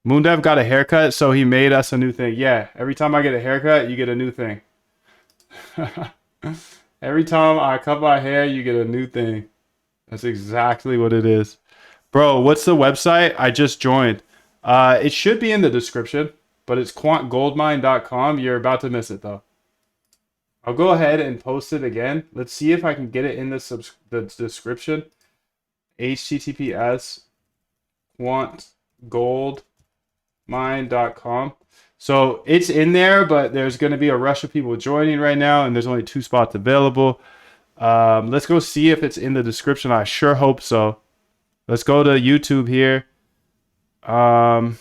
S1: Moondev got a haircut, so he made us a new thing. Yeah, every time I get a haircut, you get a new thing. Every time I cut my hair, you get a new thing. That's exactly what it is. Bro, what's the website? I just joined. It should be in the description, but it's quantgoldmine.com. You're about to miss it, though. I'll go ahead and post it again. Let's see if I can get it in the description. HTTPS quantgoldmine.com. So it's in there, but there's going to be a rush of people joining right now, and there's only 2 spots available. Let's go see if it's in the description. I sure hope so. Let's go to YouTube here. How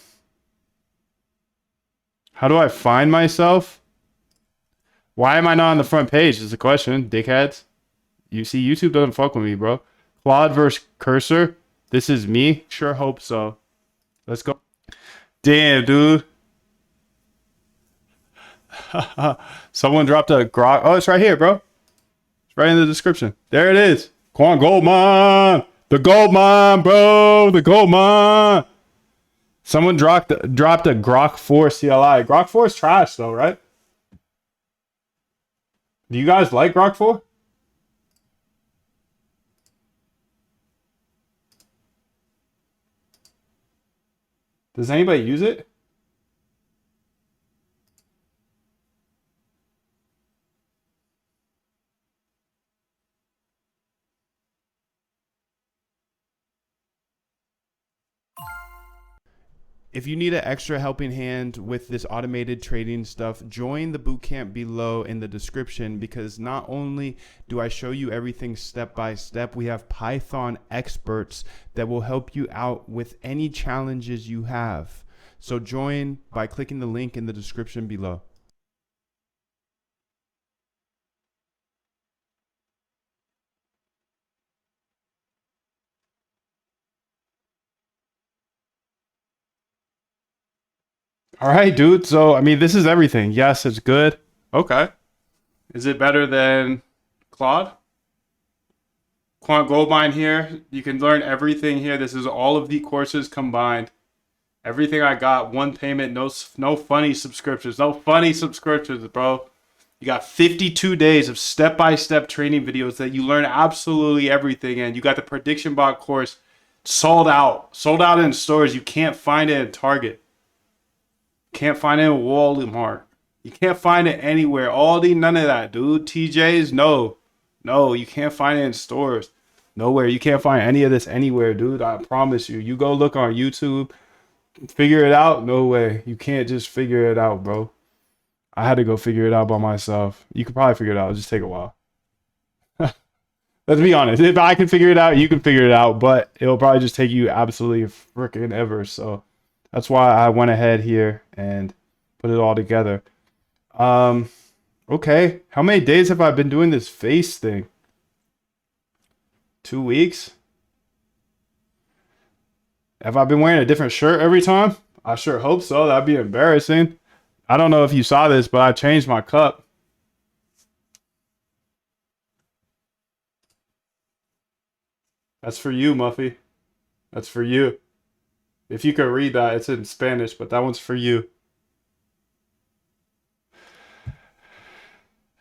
S1: do I find myself? Why am I not on the front page is the question, dickheads. You see, YouTube doesn't fuck with me, bro. Claude versus Cursor. This is me. Sure hope so. Let's go. Damn, dude. Someone dropped a grok. Oh, it's right here, bro. It's right in the description. There it is. Quant Gold Mine. The gold mine, bro. The gold mine. Someone dropped a Grok 4 CLI. Grok 4 is trash, though, right? Do you guys like Grok 4? Does anybody use it?
S2: If you need an extra helping hand with this automated trading stuff, join the bootcamp below in the description, because not only do I show you everything step by step, we have Python experts that will help you out with any challenges you have. So join by clicking the link in the description below.
S1: All right, dude. So, I mean, this is everything. Yes, it's good. Okay. Is it better than Claude? Quant Goldmine here. You can learn everything here. This is all of the courses combined. Everything I got, one payment, no funny subscriptions, no funny subscriptions, bro. You got 52 days of step-by-step training videos that you learn absolutely everything in. You got the prediction bot course sold out in stores. You can't find it in Target, can't find it in Walmart. You can't find it anywhere. Aldi, none of that, dude. TJ's, no, you can't find it in stores. Nowhere. You can't find any of this anywhere, dude. I promise you. You go look on YouTube. Figure it out? No way. You can't just figure it out, bro. I had to go figure it out by myself. You could probably figure it out. It'll just take a while. Let's be honest. If I can figure it out, you can figure it out. But it'll probably just take you absolutely freaking ever. So that's why I went ahead here and put it all together. Okay. How many days have I been doing this face thing? 2 weeks? Have I been wearing a different shirt every time? I sure hope so. That'd be embarrassing. I don't know if you saw this, but I changed my cup. That's for you, Muffy. That's for you. If you could read that, it's in Spanish, but that one's for you.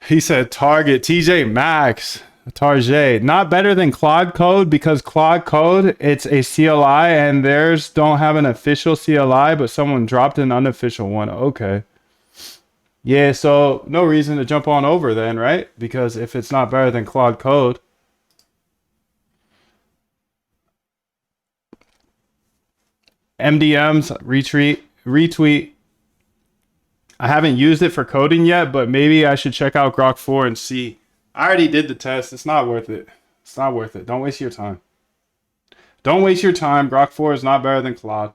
S1: He said Target, TJ Maxx. Target, not better than Claude Code, because Claude Code, it's a CLI and theirs don't have an official CLI, but someone dropped an unofficial one. Okay. Yeah, so no reason to jump on over then, right? Because if it's not better than Claude Code. MDMs, retweet. I haven't used it for coding yet, but maybe I should check out Grok 4 and see. I already did the test. It's not worth it. It's not worth it. Don't waste your time. Don't waste your time. Grok 4 is not better than Claude.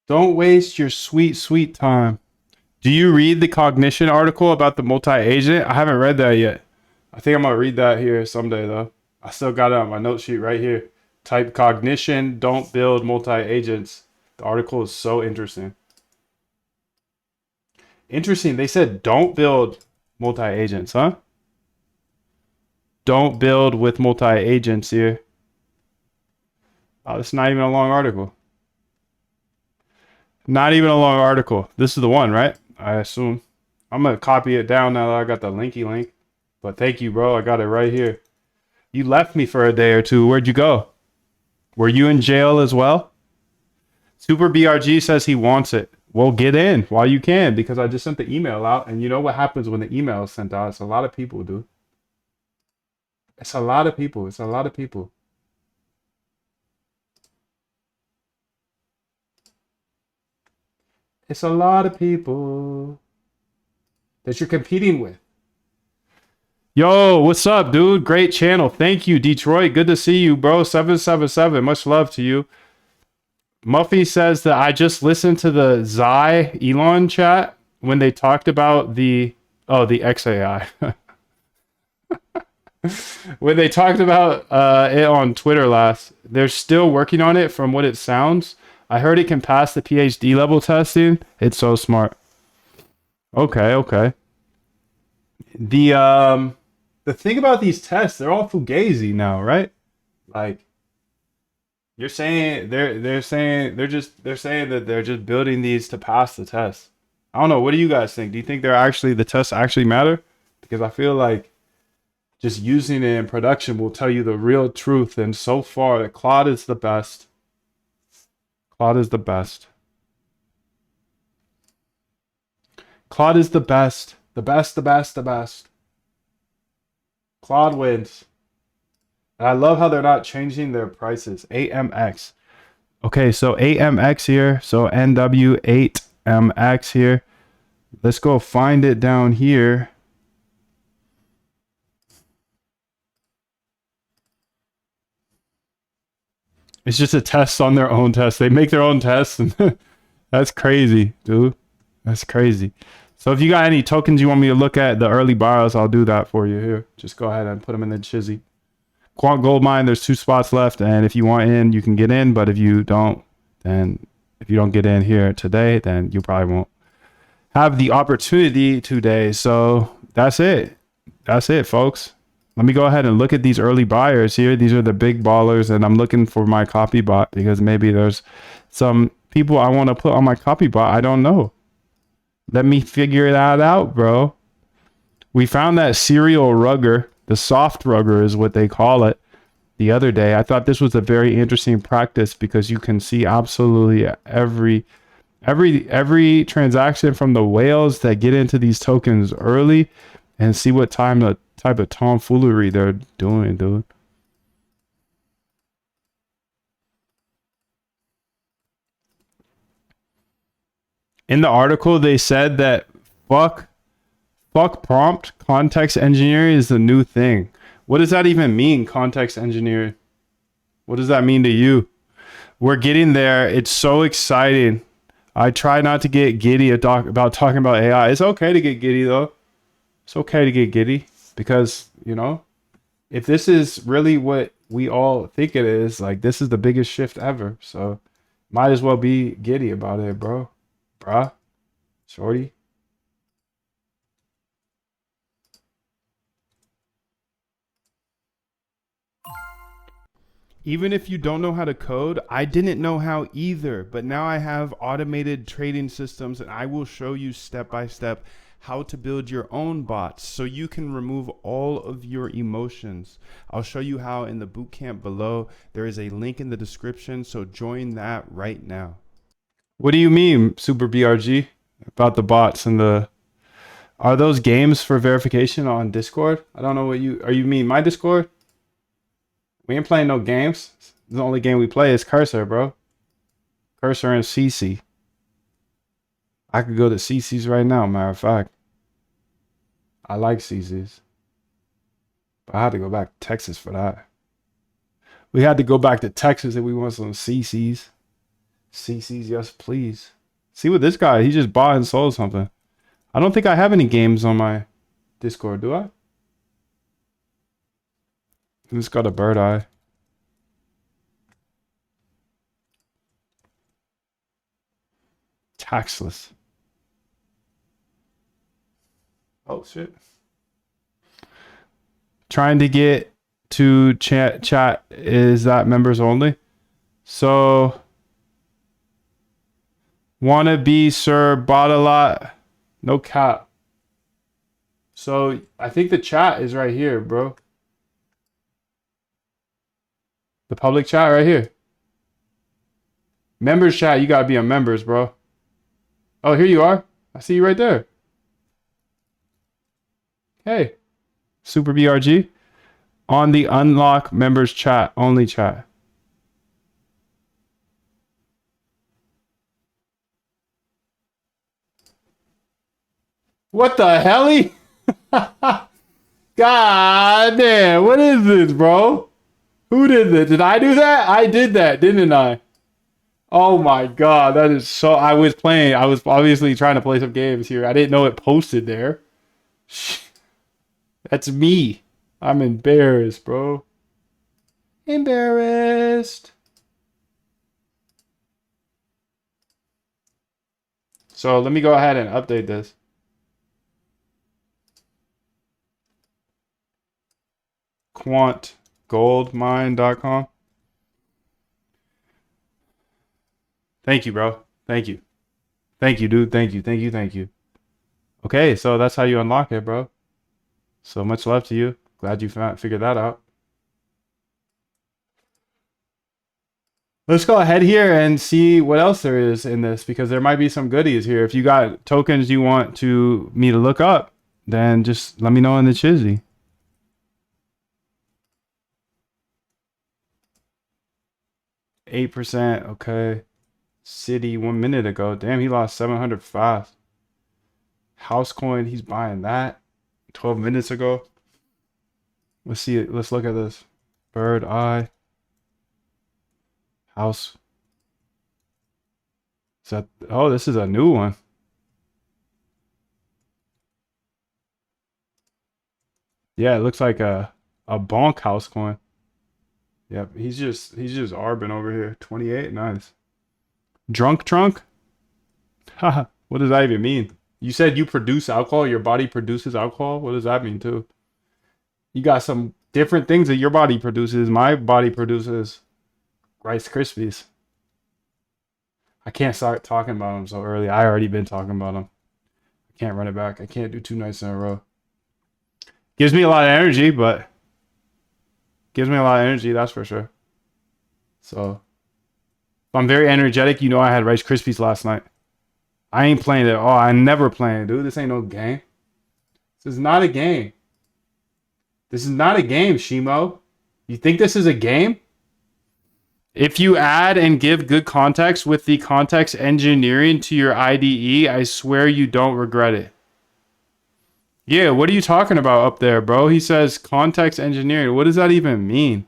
S1: Don't waste your sweet, sweet time. Do you read the cognition article about the multi-agent? I haven't read that yet. I think I'm going to read that here someday, though. I still got it on my note sheet right here. Type cognition, don't build multi-agents. The article is so interesting. Interesting. They said don't build multi-agents, huh? Don't build with multi-agents here. Oh, it's not even a long article. Not even a long article. This is the one, right? I assume. I'm going to copy it down now that I got the linky link. But thank you, bro. I got it right here. You left me for a day or two. Where'd you go? Were you in jail as well? Super BRG says he wants it. Well, get in while you can, because I just sent the email out. And you know what happens when the email is sent out? It's a lot of people, dude. It's a lot of people. It's a lot of people. It's a lot of people that you're competing with. Yo, what's up, dude? Great channel. Thank you, Detroit. Good to see you, bro. 777. Much love to you. Muffy says that I just listened to the Zai Elon chat when they talked about the XAI. When they talked about it on Twitter last. They're still working on it from what it sounds. I heard it can pass the PhD level testing. It's so smart. Okay. The thing about these tests, they're all fugazi now, right? Like you're saying they're saying that they're just building these to pass the test. I don't know. What do you guys think? Do you think the tests actually matter? Because I feel like just using it in production will tell you the real truth. And so far, that Claude is the best. Claude is the best. Claude is the best. The best. Claude wins. And I love how they're not changing their prices. 8MX. Okay, so 8MX here. So NW8MX here. Let's go find it down here. It's just a test on their own test. They make their own tests. And that's crazy, dude. That's crazy. So if you got any tokens you want me to look at, the early buyers, I'll do that for you here. Just go ahead and put them in the chizzy. Quant Gold Mine, there's 2 spots left, and if you want in, you can get in. But if you don't, then if you don't get in here today, then you probably won't have the opportunity today. So that's it. That's it, folks. Let me go ahead and look at these early buyers here. These are the big ballers, and I'm looking for my copy bot because maybe there's some people I want to put on my copy bot. I don't know. Let me figure that out, bro. We found that serial rugger. The soft rugger is what they call it the other day. I thought this was a very interesting practice because you can see absolutely every transaction from the whales that get into these tokens early and see what type of tomfoolery they're doing, dude. In the article, they said that fuck prompt context engineering is the new thing. What does that even mean, context engineering? What does that mean to you? We're getting there. It's so exciting. I try not to get giddy about talking about AI. It's okay to get giddy, though. It's okay to get giddy because, you know, if this is really what we all think it is, like, this is the biggest shift ever. So might as well be giddy about it, bro. Bruh. Shorty.
S2: Even if you don't know how to code, I didn't know how either, but now I have automated trading systems and I will show you step by step how to build your own bots so you can remove all of your emotions. I'll show you how in the bootcamp below. There is a link in the description, so join that right now.
S1: What do you mean, Super BRG, about the bots and the... Are those games for verification on Discord? I don't know what you... Are you mean my Discord? We ain't playing no games. The only game we play is Cursor, bro. Cursor and CC. I could go to CC's right now, matter of fact. I like CC's. But I had to go back to Texas for that. We had to go back to Texas if we want some CC's. CC's, yes, please. See what this guy, he just bought and sold something. I don't think I have any games on my Discord, do I? Who's got a bird eye? Taxless. Oh shit. Trying to get to chat is that members only. So wanna be sir, bought a lot. No cap. So I think the chat is right here, bro. The public chat right here. Members chat, you gotta be on members, bro. Oh, here you are. I see you right there. Hey, Super BRG. On the unlock members chat, only chat. What the helly? God damn, what is this, bro? Who did this? Did I do that? I did that, didn't I? Oh my god, that is so... I was obviously trying to play some games here. I didn't know it posted there. That's me. I'm embarrassed, bro. Embarrassed. So let me go ahead and update this. quantgoldmine.com. Thank you, bro. Thank you. Thank you, dude. Thank you. Thank you. Thank you. Okay, so that's how you unlock it, bro. So much love to you. Glad you figured that out. Let's go ahead here and see what else there is in this, because there might be some goodies here. If you got tokens you want me to look up, then just let me know in the chizzy. %, okay. City 1 minute ago. Damn, he lost 700 fast. House coin, he's buying that 12 minutes ago. Let's see it. Let's look at this. Bird eye. House. Is that... Oh, this is a new one. Yeah, it looks like a bonk house coin. Yep, he's just arbing over here. 28, nice. Drunk trunk? Haha, what does that even mean? You said you produce alcohol, your body produces alcohol? What does that mean too? You got some different things that your body produces. My body produces Rice Krispies. I can't start talking about them so early. I already been talking about them. I can't run it back. I can't do 2 nights in a row. Gives me a lot of energy, but gives me a lot of energy, that's for sure. So if I'm very energetic. You know I had Rice Krispies last night. I ain't playing it. Oh, I never playing, dude. This ain't no game. This is not a game. This is not a game, Shimo. You think this is a game? If you add and give good context with the context engineering to your IDE, I swear you don't regret it. Yeah, what are you talking about up there, bro? He says context engineering. What does that even mean?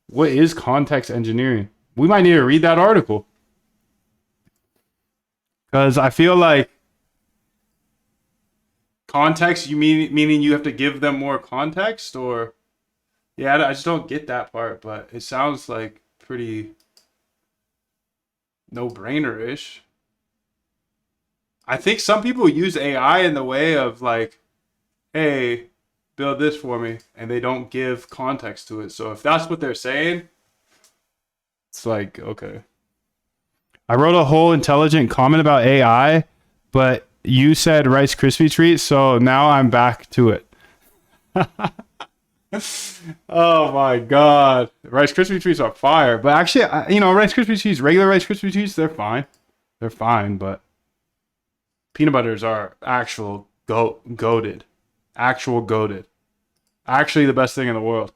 S1: What is context engineering? We might need to read that article. Because I feel like context, you meaning you have to give them more context, or yeah, I just don't get that part, but it sounds like pretty no-brainer-ish. I think some people use AI in the way of like, hey, build this for me, and they don't give context to it. So if that's what they're saying, it's like, okay. I wrote a whole intelligent comment about AI, but you said Rice Krispie treats, so now I'm back to it. Oh my god. Rice Krispie treats are fire. But actually, Rice Krispie treats, regular Rice Krispie treats, they're fine. They're fine, but peanut butters are actual goated. Actual goated. Actually the best thing in the world.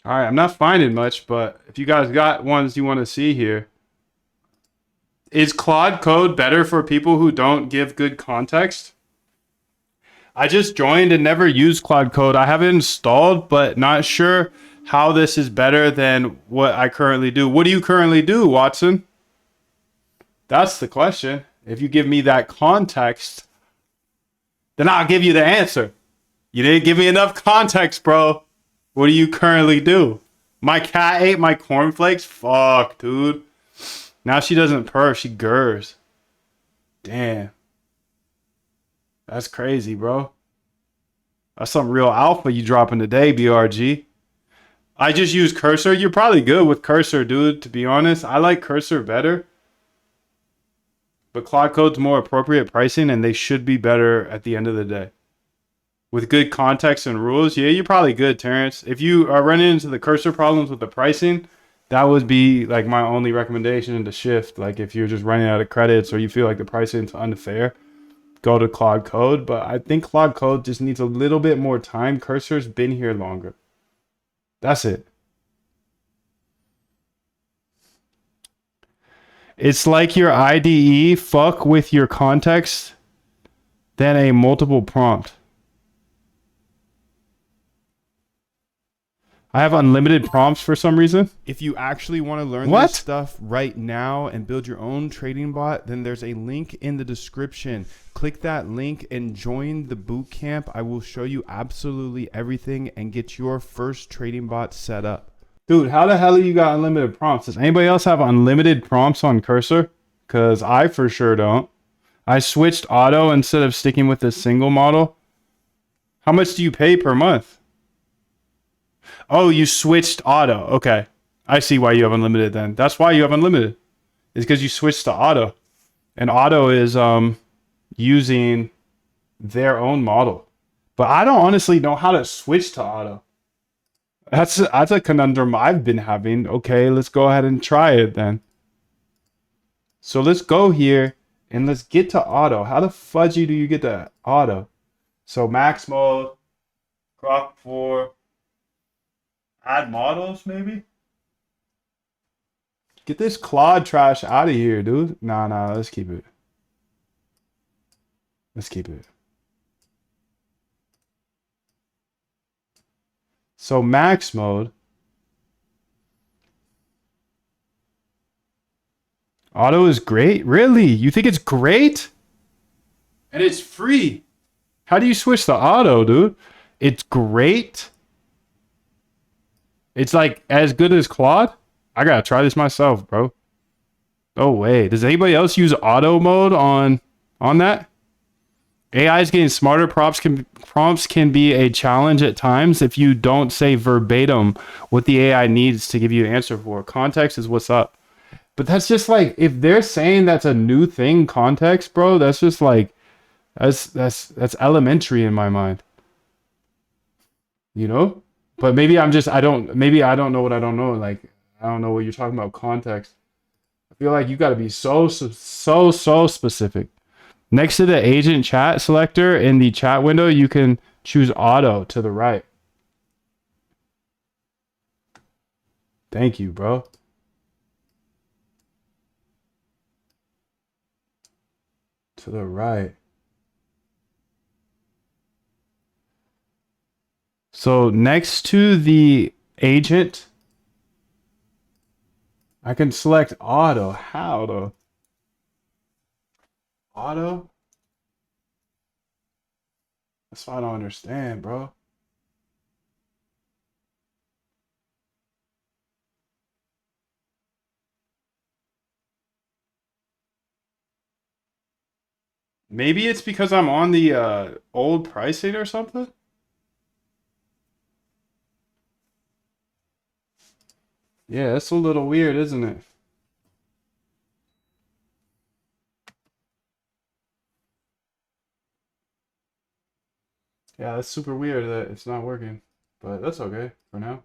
S1: All right, I'm not finding much, but if you guys got ones you want to see here, is Claude Code better for people who don't give good context? I just joined and never used Claude Code. I have it installed, but not sure how this is better than what I currently do. What do you currently do, Watson? That's the question. If you give me that context, then I'll give you the answer. You didn't give me enough context, bro. What do you currently do? My cat ate my cornflakes? Fuck, dude. Now she doesn't purr, she gurs. Damn. That's crazy, bro. That's some real alpha you dropping today, BRG. I just use Cursor. You're probably good with Cursor, dude, to be honest. I like Cursor better. But Claude Code's more appropriate pricing, and they should be better at the end of the day. With good context and rules, yeah, you're probably good, Terrence. If you are running into the Cursor problems with the pricing, that would be like my only recommendation to shift. Like if you're just running out of credits or you feel like the pricing is unfair, go to Claude Code. But I think Claude Code just needs a little bit more time. Cursor's been here longer. That's it. It's like your IDE fuck with your context, then a multiple prompt. I have unlimited prompts for some reason.
S2: If you actually want to learn
S1: What?
S2: this stuff right now and build your own trading bot, then there's a link in the description. Click that link and join the boot camp. I will show you absolutely everything and get your first trading bot set up.
S1: Dude, how the hell you got unlimited prompts? Does anybody else have unlimited prompts on Cursor? Because I for sure don't. I switched auto instead of sticking with this single model. How much do you pay per month? Oh, you switched auto. Okay. I see why you have unlimited then. That's why you have unlimited. It's because you switched to auto. And auto is using their own model. But I don't honestly know how to switch to auto. That's a conundrum I've been having. Okay, let's go ahead and try it then. So let's go here and let's get to auto. How the fudgy do you get to auto? So max mode, crop 4, add models maybe? Get this Claude trash out of here, dude. Nah, let's keep it. Let's keep it. So max mode. Auto is great? Really? You think it's great? And it's free. How do you switch to auto, dude? It's great. It's like as good as Claude. I gotta try this myself, bro. No way. Does anybody else use auto mode on that? AI is getting smarter. Prompts can be a challenge at times if you don't say verbatim what the AI needs to give you an answer for. Context is what's up. But that's just like, if they're saying that's a new thing, context, bro, that's just like, that's elementary in my mind. You know? But maybe I don't know what I don't know. Like, I don't know what you're talking about, context. I feel like you got to be so specific. Next to the agent chat selector in the chat window, you can choose auto to the right. Thank you, bro. To the right. So next to the agent, I can select auto. How though? Auto? That's what I don't understand, bro. Maybe it's because I'm on the old pricing or something. Yeah, that's a little weird, isn't it? Yeah, that's super weird that it's not working, but that's okay for now.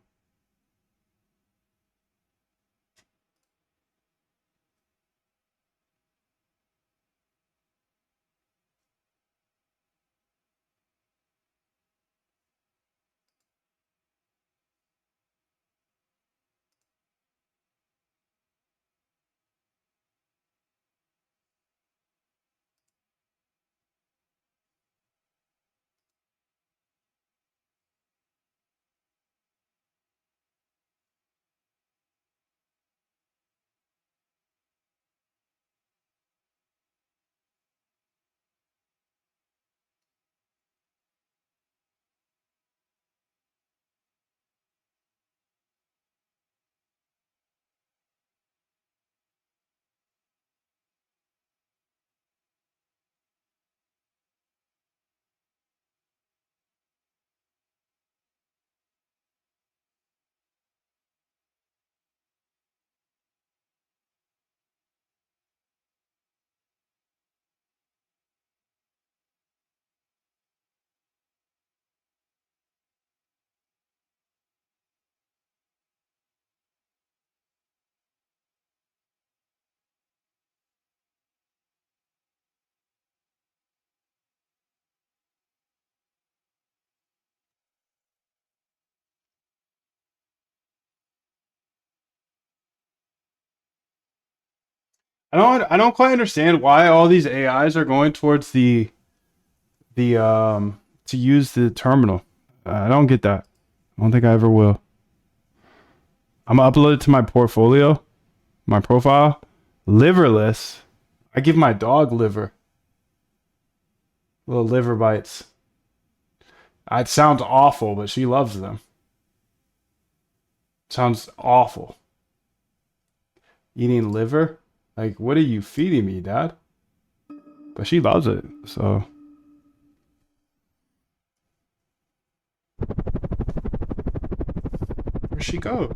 S1: I don't quite understand why all these AIs are going towards the to use the terminal. I don't get that. I don't think I ever will. I'm gonna upload it to my portfolio, my profile. Liverless. I give my dog liver. Little liver bites. It sounds awful, but she loves them. Sounds awful. Eating liver? Like, what are you feeding me, Dad? But she loves it, so. Where'd she go?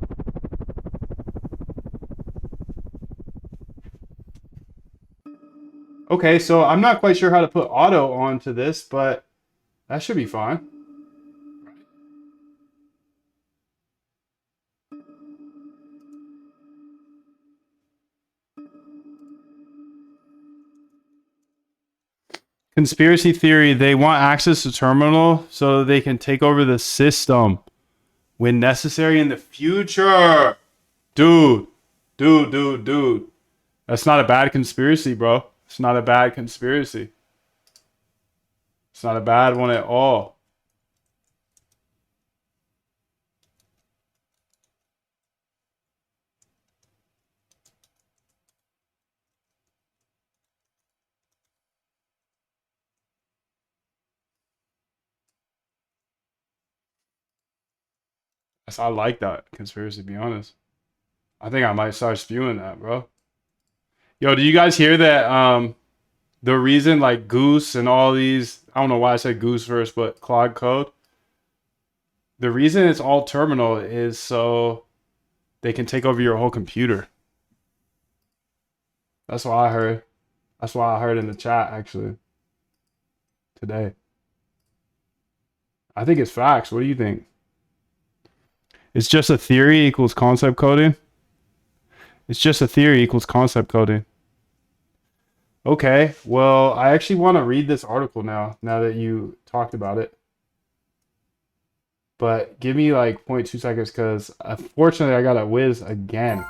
S1: Okay, so I'm not quite sure how to put auto onto this, but that should be fine. Conspiracy theory, they want access to terminal so they can take over the system when necessary in the future. Dude. That's not a bad conspiracy, bro. It's not a bad conspiracy. It's not a bad one at all. I like that conspiracy, to be honest. I think I might start spewing that, bro. Yo, do you guys hear that? The reason like Goose and all these, I don't know why I said Goose first, but Claude Code. The reason it's all terminal is so they can take over your whole computer. That's what I heard. That's what I heard in the chat actually today. I think it's facts. What do you think? It's just a theory equals concept coding. It's just a theory equals concept coding. Okay, well, I actually want to read this article now that you talked about it. But give me like 0.2 seconds because unfortunately I got to whiz again.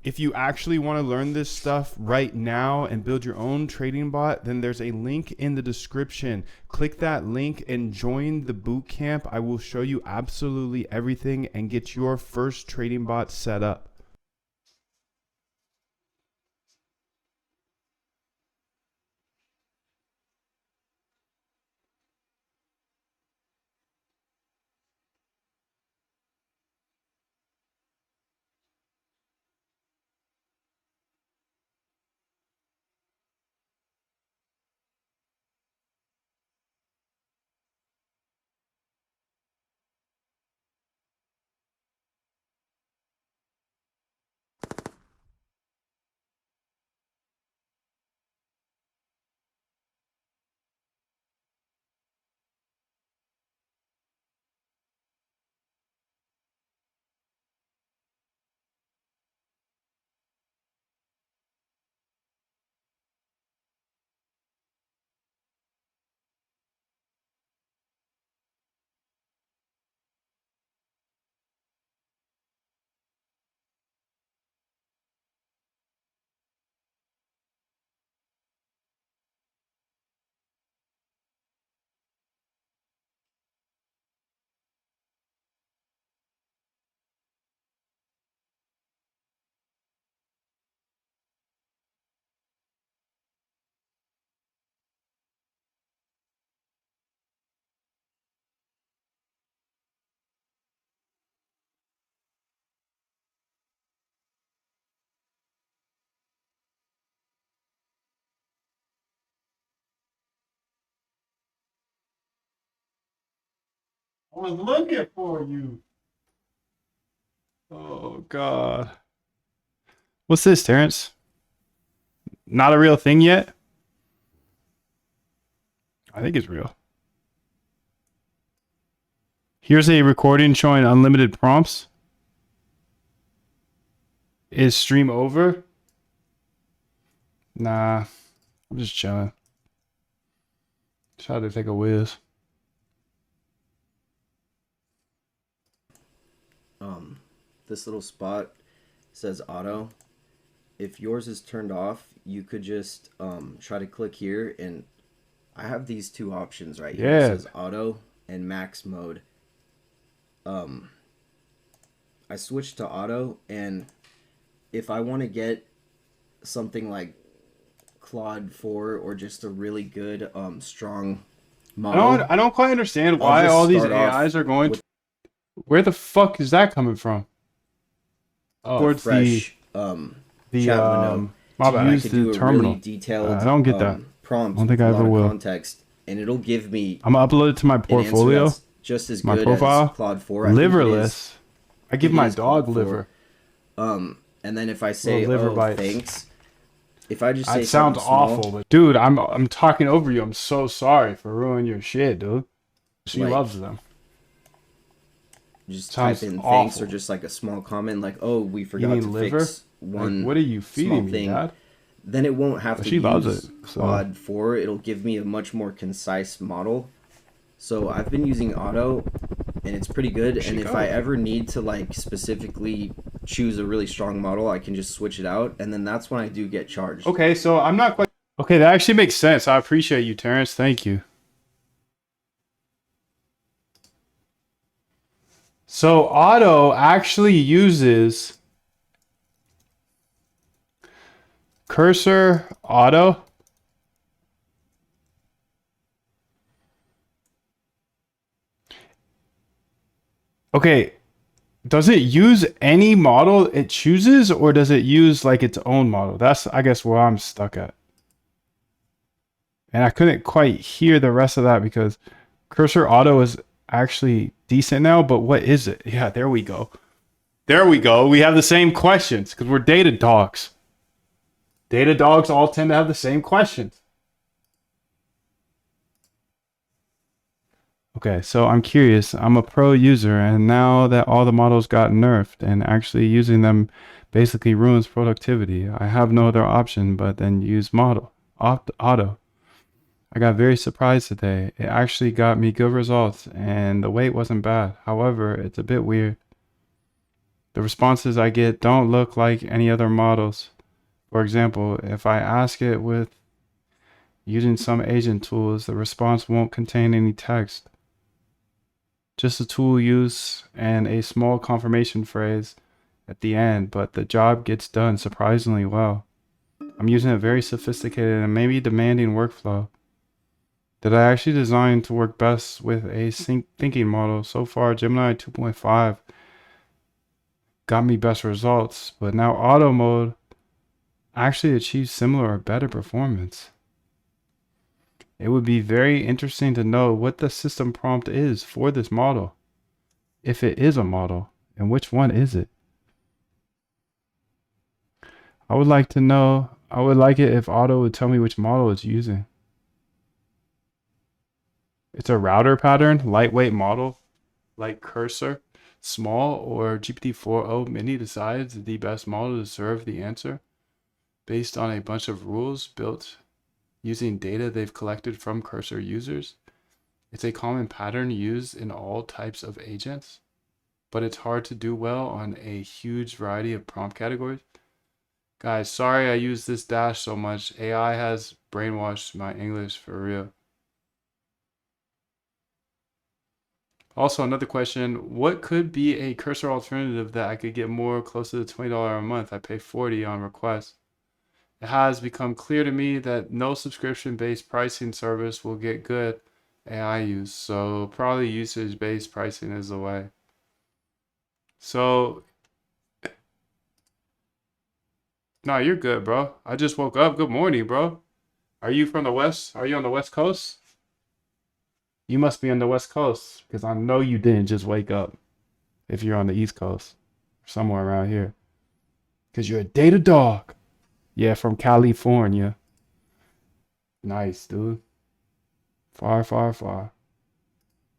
S2: If you actually want to learn this stuff right now and build your own trading bot, then there's a link in the description. Click that link and join the boot camp. I will show you absolutely everything and get your first trading bot set up.
S1: I was looking for you. Oh, God. What's this, Terrence? Not a real thing yet? I think it's real. Here's a recording showing unlimited prompts. Is stream over? Nah, I'm just chilling. Try to take a whiz.
S4: This little spot says auto. If yours is turned off, you could just try to click here, and I have these two options right here.
S1: Yeah.
S4: It says auto and max mode. I switched to auto, and if I want to get something like Claude 4 or just a really good strong model,
S1: I don't quite understand
S4: I'll
S1: why
S4: just
S1: all these
S4: start off
S1: AIs are going
S4: with-
S1: to... Where the fuck is that coming from? Towards
S4: fresh
S1: the
S4: chat window.
S1: my bad.
S4: I
S1: Use
S4: could
S1: the
S4: do a
S1: terminal.
S4: really detailed
S1: I don't get that.
S4: prompt.
S1: I don't think
S4: with
S1: I
S4: a lot
S1: ever
S4: of
S1: will.
S4: context, and it'll give me
S1: I'm gonna upload it to my
S4: an answer
S1: portfolio.
S4: that's just as
S1: My
S4: good
S1: profile.
S4: as Claude 4. I think it is.
S1: Liverless. I give
S4: it
S1: my
S4: is
S1: dog
S4: Claude 4.
S1: liver.
S4: And then if I say
S1: liver
S4: oh
S1: bites.
S4: thanks, if I just say
S1: That sounds
S4: something small,
S1: awful, but dude, I'm talking over you. I'm so sorry for ruining your shit, dude. She
S4: Like,
S1: loves them.
S4: just
S1: sounds
S4: type in thanks or
S1: awful.
S4: just like a small comment like, oh, we forgot
S1: mean
S4: to
S1: liver?
S4: fix one
S1: Like, what are you feeding
S4: small
S1: me,
S4: thing.
S1: Dad?
S4: Then it won't have to
S1: She loves
S4: use
S1: it, so-
S4: Claude 4. It'll give me a much more concise model. So I've been using auto, and it's pretty good. And if I ever need to like specifically choose a really strong model, I can just switch it out, and then that's when I do get charged.
S1: Okay, so I'm not quite... Okay, that actually makes sense. I appreciate you, Terrence. Thank you. So auto actually uses cursor auto. Okay, does it use any model it chooses, or does it use like its own model? That's, I guess, where I'm stuck at. And I couldn't quite hear the rest of that because cursor auto is actually decent now, but what is it? Yeah, there we go. There we go. We have the same questions because we're data dogs. Data dogs all tend to have the same questions. Okay, so I'm curious. I'm a pro user, and now that all the models got nerfed and actually using them basically ruins productivity, I have no other option but then use auto. I got very surprised today. It actually got me good results, and the wait wasn't bad. However, it's a bit weird. The responses I get don't look like any other models. For example, if I ask it with using some agent tools, the response won't contain any text. Just a tool use and a small confirmation phrase at the end, but the job gets done surprisingly well. I'm using a very sophisticated and maybe demanding workflow that I actually designed to work best with a thinking model. So far, Gemini 2.5 got me best results, but now auto mode actually achieves similar or better performance. It would be very interesting to know what the system prompt is for this model, if it is a model, and which one is it. I would like to know. I would like it if auto would tell me which model it's using. It's a router pattern, lightweight model, like Cursor, small, or GPT-4o mini decides the best model to serve the answer based on a bunch of rules built using data they've collected from Cursor users. It's a common pattern used in all types of agents, but it's hard to do well on a huge variety of prompt categories. Guys, sorry I use this dash so much. AI has brainwashed my English for real. Also, another question, what could be a Cursor alternative that I could get more close to the $20 a month? I pay $40 on request. It has become clear to me that no subscription-based pricing service will get good AI use, so probably usage-based pricing is the way. So, no, you're good, bro. I just woke up. Good morning, bro. Are you from the West? Are you on the West Coast? You must be on the West Coast because I know you didn't just wake up if you're on the East Coast, somewhere around here. Because you're a data dog. Yeah, from California. Nice, dude. Far, far, far.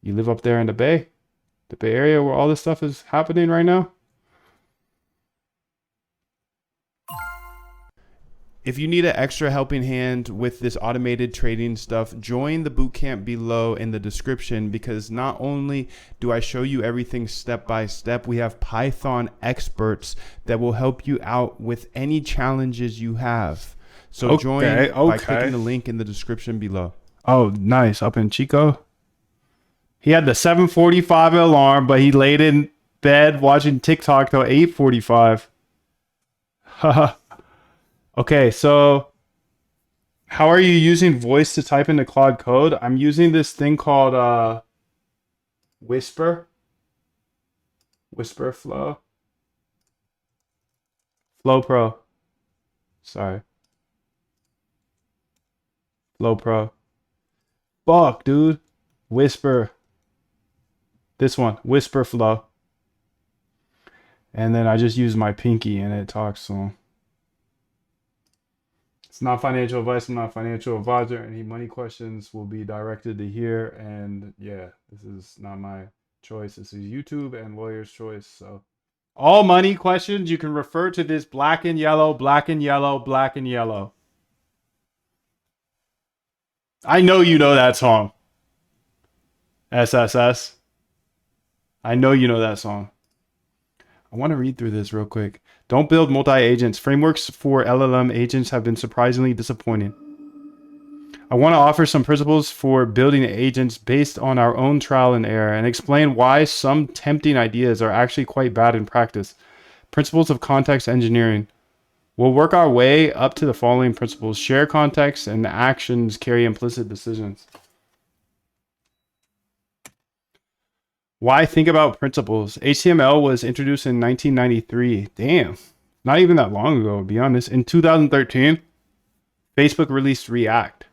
S1: You live up there in the Bay? The Bay Area where all this stuff is happening right now?
S2: If you need an extra helping hand with this automated trading stuff, join the bootcamp below in the description, because not only do I show you everything step by step, we have Python experts that will help you out with any challenges you have. So join by clicking the link in the description below.
S1: Oh, nice. Up in Chico. He had the 7:45 alarm, but he laid in bed watching TikTok till 8:45. Haha. Okay, so how are you using voice to type into Claude Code? I'm using this thing called Whisper Flow. Flow Pro. Sorry. Flow Pro. Fuck, dude. Whisper. This one. Whisper Flow. And then I just use my pinky and it talks to him. It's not financial advice. I'm not a financial advisor. Any money questions will be directed to here. And yeah, this is not my choice. This is YouTube and lawyer's choice. So all money questions, you can refer to this black and yellow, black and yellow, black and yellow. I know you know that song. SSS. I know you know that song. I want to read through this real quick. Don't build multi-agents. Frameworks for LLM agents have been surprisingly disappointing. I want to offer some principles for building agents based on our own trial and error and explain why some tempting ideas are actually quite bad in practice. Principles of context engineering. We'll work our way up to the following principles. Share context and actions carry implicit decisions. Why think about principles? HTML was introduced in 1993. Damn, not even that long ago, to be honest. In 2013, Facebook released React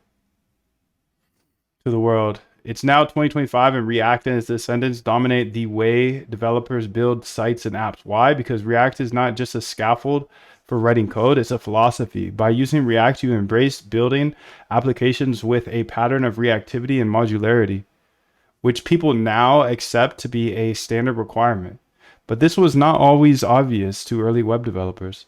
S1: to the world. It's now 2025 and React and its descendants dominate the way developers build sites and apps. Why? Because React is not just a scaffold for writing code, it's a philosophy. By using React, you embrace building applications with a pattern of reactivity and modularity, which people now accept to be a standard requirement. But this was not always obvious to early web developers.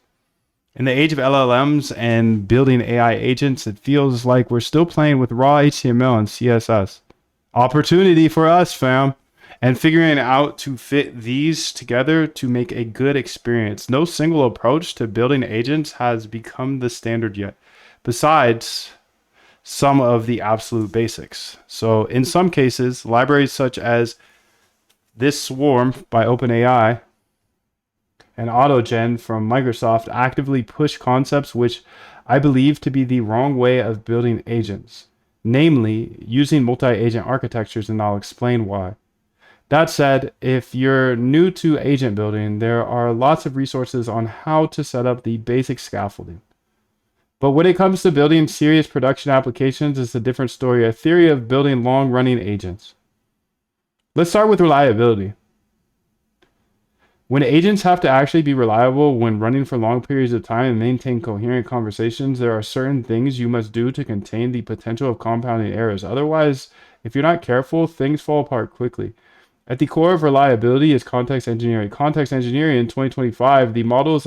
S1: In the age of LLMs and building AI agents, it feels like we're still playing with raw HTML and CSS. Opportunity for us, fam. And figuring out to fit these together to make a good experience. No single approach to building agents has become the standard yet, besides some of the absolute basics. So in some cases, libraries such as this Swarm by OpenAI and AutoGen from Microsoft actively push concepts which I believe to be the wrong way of building agents, namely using multi-agent architectures, and I'll explain why. That said, if you're new to agent building, there are lots of resources on how to set up the basic scaffolding. But when it comes to building serious production applications, it's a different story, a theory of building long-running agents. Let's start with reliability. When agents have to actually be reliable when running for long periods of time and maintain coherent conversations, there are certain things you must do to contain the potential of compounding errors. Otherwise, if you're not careful, things fall apart quickly. At the core of reliability is context engineering. Context engineering in 2025, the models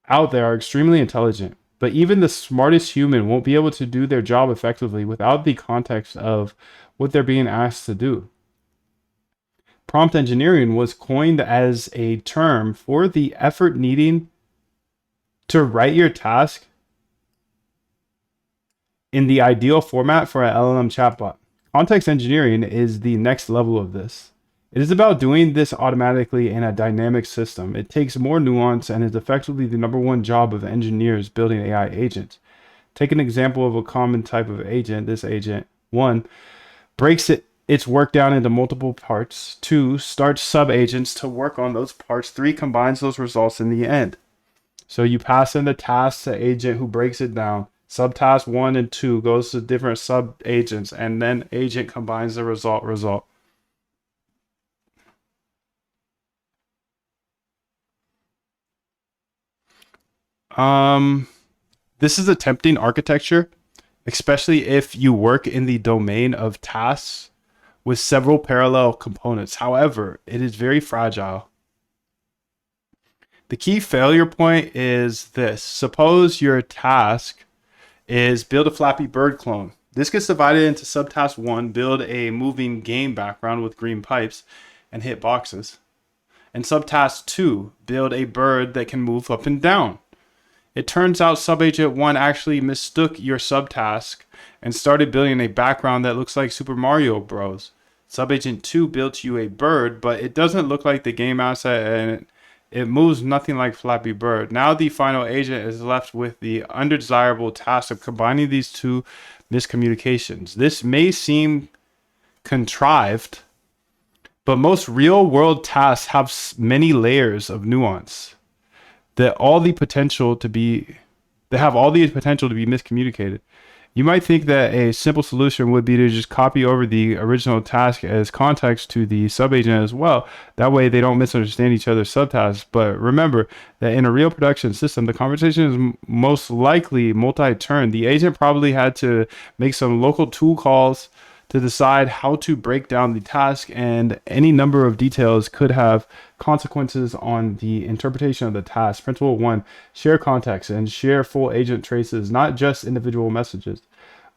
S1: out there are extremely intelligent, but even the smartest human won't be able to do their job effectively without the context of what they're being asked to do. Prompt engineering was coined as a term for the effort needing to write your task in the ideal format for an LLM chatbot. Context engineering is the next level of this. It is about doing this automatically in a dynamic system. It takes more nuance and is effectively the number one job of engineers building AI agents. Take an example of a common type of agent. This agent, 1, breaks its work down into multiple parts. 2, starts sub-agents to work on those parts. 3, combines those results in the end. So you pass in the task to agent who breaks it down. Subtask 1 and 2 goes to different sub-agents, and then agent combines the result. This is a tempting architecture, especially if you work in the domain of tasks with several parallel components. However, it is very fragile. The key failure point is this. Suppose your task is build a Flappy Bird clone. This gets divided into subtask 1, build a moving game background with green pipes and hit boxes. And subtask 2, build a bird that can move up and down. It turns out subagent 1 actually mistook your subtask and started building a background that looks like Super Mario Bros. Subagent 2 built you a bird, but it doesn't look like the game asset and it moves nothing like Flappy Bird. Now the final agent is left with the undesirable task of combining these two miscommunications. This may seem contrived, but most real-world tasks have many layers of nuance that have all the potential to be miscommunicated. You might think that a simple solution would be to just copy over the original task as context to the subagent as well. That way they don't misunderstand each other's subtasks. But remember that in a real production system, the conversation is most likely multi-turn. The agent probably had to make some local tool calls to decide how to break down the task, and any number of details could have consequences on the interpretation of the task. Principle 1, share context and share full agent traces, not just individual messages.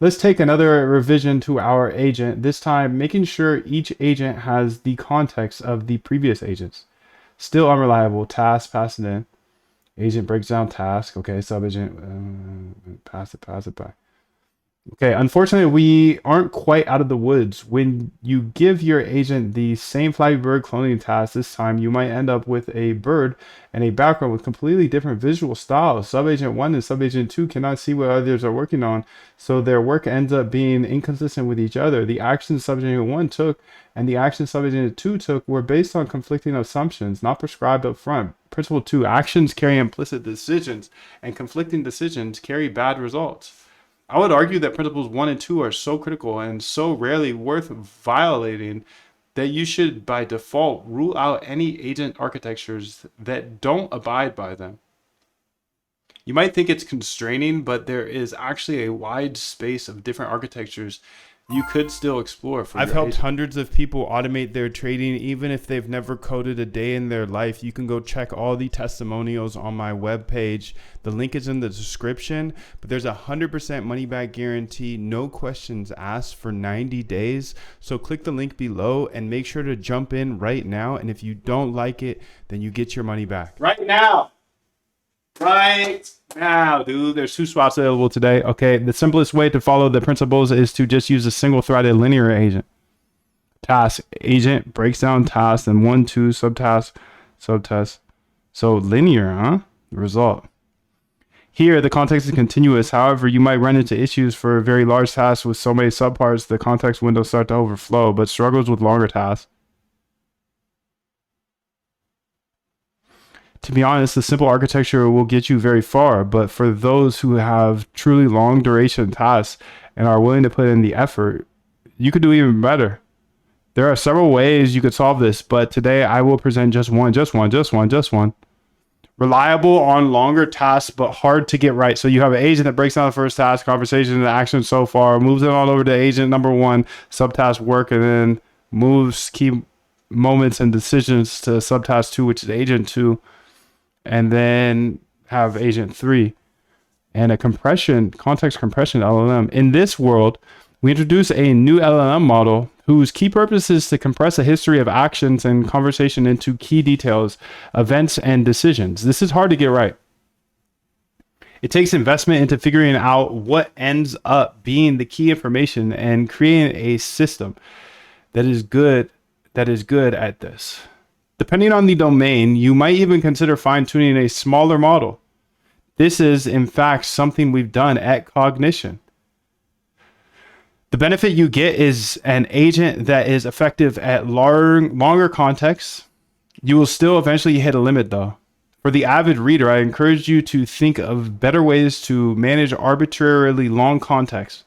S1: Let's take another revision to our agent, this time making sure each agent has the context of the previous agents. Still unreliable, task, pass it in. Agent breaks down task, okay, subagent, pass it back. Okay, unfortunately, we aren't quite out of the woods. When you give your agent the same Flappy Bird cloning task this time, you might end up with a bird and a background with completely different visual styles. Subagent 1 and Subagent 2 cannot see what others are working on, so their work ends up being inconsistent with each other. The actions Subagent 1 took and the actions Subagent 2 took were based on conflicting assumptions, not prescribed up front. Principle 2, actions carry implicit decisions, and conflicting decisions carry bad results. I would argue that principles 1 and 2 are so critical and so rarely worth violating that you should, by default, rule out any agent architectures that don't abide by them. You might think it's constraining, but there is actually a wide space of different architectures you could still explore for
S2: I've
S1: your
S2: helped
S1: agent.
S2: hundreds of people automate their trading, even if they've never coded a day in their life. You can go check all the testimonials on my webpage. The link is in the description, but there's 100% money back guarantee, no questions asked for 90 days. So click the link below and make sure to jump in right now. And if you don't like it, then you get your money back.
S1: Right now. Right now, dude. There's 2 spots available today. Okay, the simplest way to follow the principles is to just use a single-threaded linear agent. Task agent breaks down tasks and 1, 2 subtask, subtask. So linear, huh? Result. Here, the context is continuous. However, you might run into issues for very large tasks with so many subparts. The context windows start to overflow, but struggles with longer tasks. To be honest, the simple architecture will get you very far, but for those who have truly long duration tasks and are willing to put in the effort, you could do even better. There are several ways you could solve this, but today I will present just one. Reliable on longer tasks, but hard to get right. So you have an agent that breaks down the first task, conversation, and action so far, moves it on over to agent number 1, subtask work, and then moves key moments and decisions to subtask 2, which is agent 2. And then have agent 3 and a context compression LLM. In this world, we introduce a new LLM model whose key purpose is to compress a history of actions and conversation into key details, events, and decisions. This is hard to get right. It takes investment into figuring out what ends up being the key information and creating a system that is good at this. Depending on the domain, you might even consider fine-tuning a smaller model. This is, in fact, something we've done at Cognition. The benefit you get is an agent that is effective at longer contexts. You will still eventually hit a limit, though. For the avid reader, I encourage you to think of better ways to manage arbitrarily long contexts.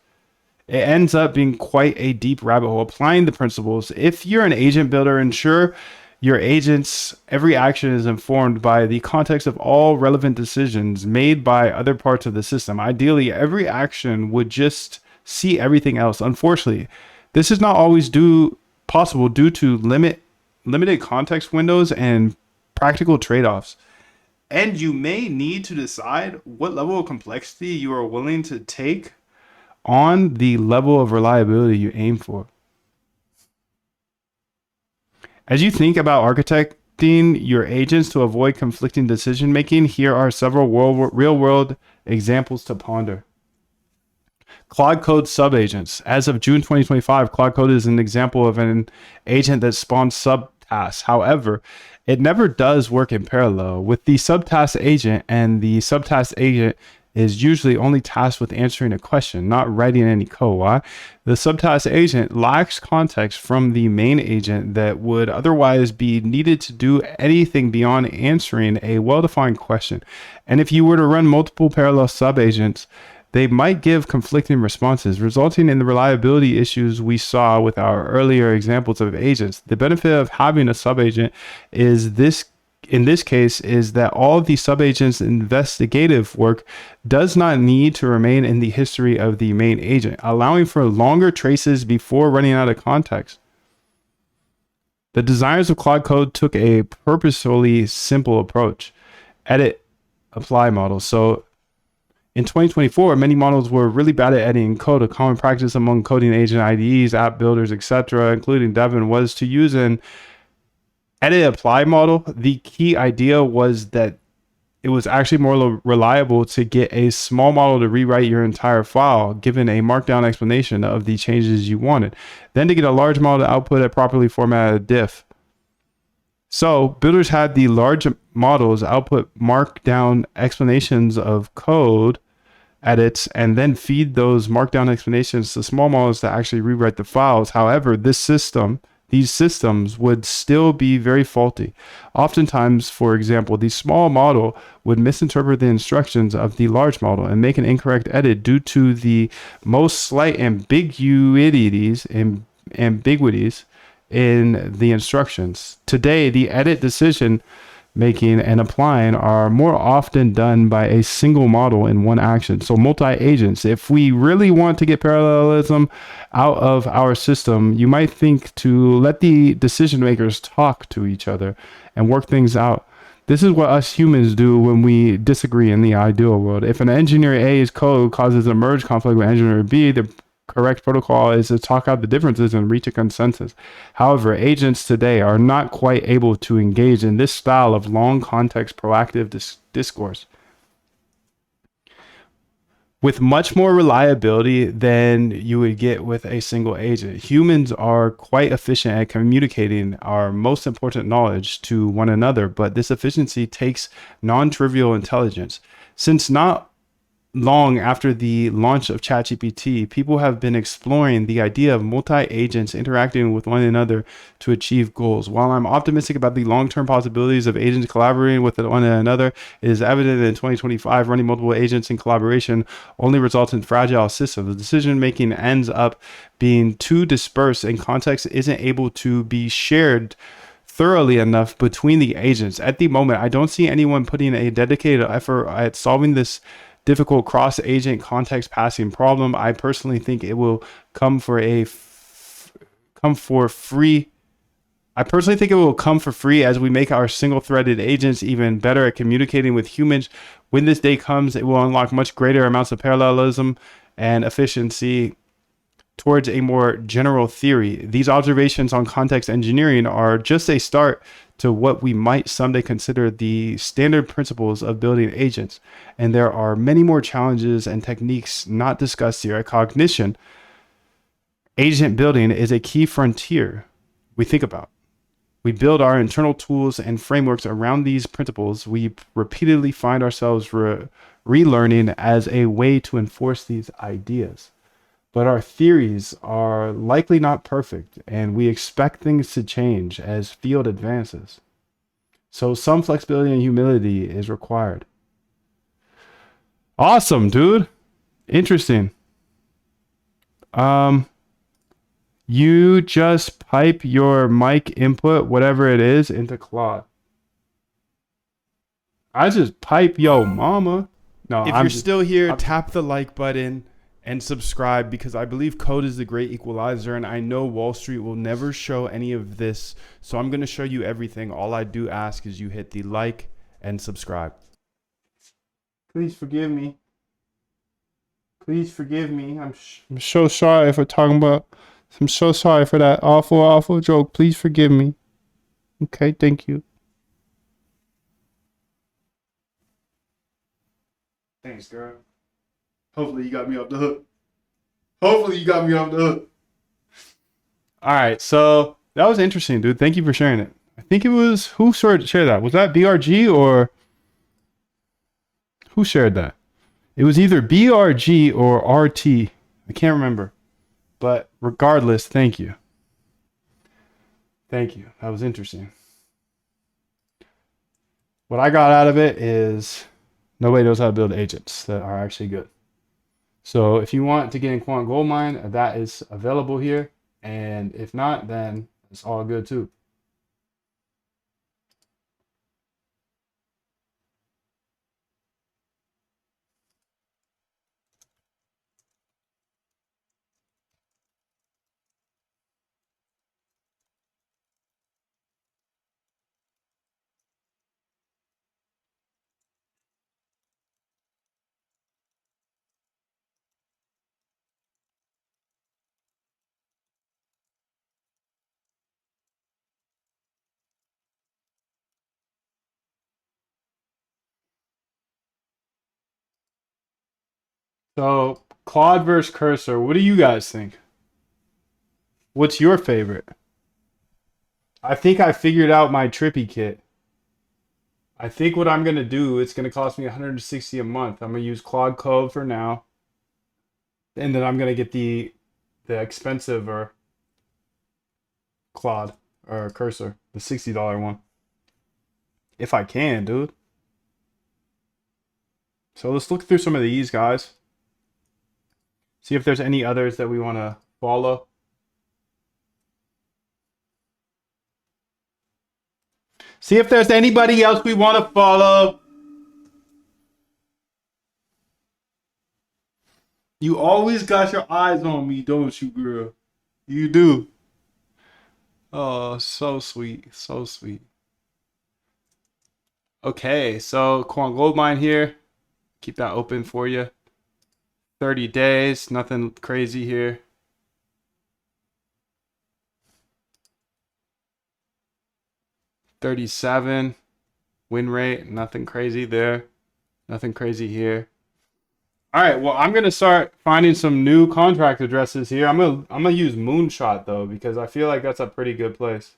S1: It ends up being quite a deep rabbit hole. Applying the principles, if you're an agent builder, ensure your agent's every action is informed by the context of all relevant decisions made by other parts of the system. Ideally, every action would just see everything else. Unfortunately, this is not always possible due to limited context windows and practical trade-offs. And you may need to decide what level of complexity you are willing to take on the level of reliability you aim for. As you think about architecting your agents to avoid conflicting decision making, here are several real-world examples to ponder. Claude Code subagents. As of June 2025, Claude Code is an example of an agent that spawns subtasks. However, it never does work in parallel. With the subtask agent, and the subtask agent is usually only tasked with answering a question, not writing any code. Why? The subtask agent lacks context from the main agent that would otherwise be needed to do anything beyond answering a well-defined question. And if you were to run multiple parallel subagents, they might give conflicting responses, resulting in the reliability issues we saw with our earlier examples of agents. The benefit of having a subagent in this case is that all of the subagent's investigative work does not need to remain in the history of the main agent, allowing for longer traces before running out of context. The designers of Claude Code took a purposefully simple approach. Edit, apply models. So in 2024, many models were really bad at editing code. A common practice among coding agent IDEs, app builders, etc., including Devin, was to use an edit apply model. The key idea was that
S2: it was actually more reliable to get a small model to rewrite your entire file, given a markdown explanation of the changes you wanted, than to get a large model to output a properly formatted diff. So builders had the large models output markdown explanations of code edits and then feed those markdown explanations to small models to actually rewrite the files. However, these systems would still be very faulty. Oftentimes, for example, the small model would misinterpret the instructions of the large model and make an incorrect edit due to the most slight ambiguities in the instructions. Today, the edit decision making and applying are more often done by a single model in one action. So multi-agents. If we really want to get parallelism out of our system, you might think to let the decision makers talk to each other and work things out. This is what us humans do when we disagree in the ideal world. If an engineer A's code causes a merge conflict with engineer B, the correct protocol is to talk out the differences and reach a consensus. However, agents today are not quite able to engage in this style of long context proactive discourse with much more reliability than you would get with a single agent. Humans are quite efficient at communicating our most important knowledge to one another, but this efficiency takes non-trivial intelligence. Since not long after the launch of ChatGPT, people have been exploring the idea of multi-agents interacting with one another to achieve goals. While I'm optimistic about the long-term possibilities of agents collaborating with one another, it is evident that in 2025, running multiple agents in collaboration only results in fragile systems. The decision-making ends up being too dispersed and context isn't able to be shared thoroughly enough between the agents. At the moment, I don't see anyone putting a dedicated effort at solving this difficult cross-agent context passing problem. I personally think it will come for free. I personally think it will come for free as we make our single-threaded agents even better at communicating with humans. When this day comes, it will unlock much greater amounts of parallelism and efficiency towards a more general theory. These observations on context engineering are just a start to what we might someday consider the standard principles of building agents. And there are many more challenges and techniques not discussed here. At Cognition, agent building is a key frontier we think about. We build our internal tools and frameworks around these principles. We repeatedly find ourselves relearning as a way to enforce these ideas. But our theories are likely not perfect, and we expect things to change as field advances. So some flexibility and humility is required. Awesome, dude. Interesting. You just pipe your mic input, whatever it is, into Claude. I just pipe yo mama. No,
S1: If you're still here, tap the like button and subscribe, because I believe code is the great equalizer, and I know Wall Street will never show any of this, so I'm going to show you everything. All I do ask is you hit the like and subscribe.
S2: Please forgive me. Please forgive me. I'm so sorry for talking about. I'm so sorry for that awful joke. Please forgive me. Okay, thank you.
S1: Thanks, girl. Hopefully you got me off the hook. Hopefully you got me off the hook.
S2: All right, so that was interesting, dude. Thank you for sharing it. I think it was, who shared that? Was that BRG or who shared that? It was either BRG or RT. I can't remember. But regardless, thank you. Thank you. That was interesting. What I got out of it is nobody knows how to build agents that are actually good. So if you want to get in Quant Goldmine, that is available here. And if not, then it's all good too.
S1: So Claude versus Cursor. What do you guys think? What's your favorite? I think I figured out my trippy kit. I think what I'm gonna do, it's gonna cost me 160 a month. I'm gonna use Claude Code for now, and then I'm gonna get the expensive or Claude or Cursor, the $60 one, if I can, dude. So let's look through some of these guys. See if there's any others that we want to follow. See if there's anybody else we want to follow. You always got your eyes on me, don't you, girl? You do. Oh, so sweet. So sweet. Okay, so Quan Gold Mine here. Keep that open for you. 30 days, nothing crazy here. $37 win rate, nothing crazy there. Nothing crazy here. All right, well, I'm gonna start finding some new contract addresses here. I'm gonna use Moonshot though because I feel like that's a pretty good place.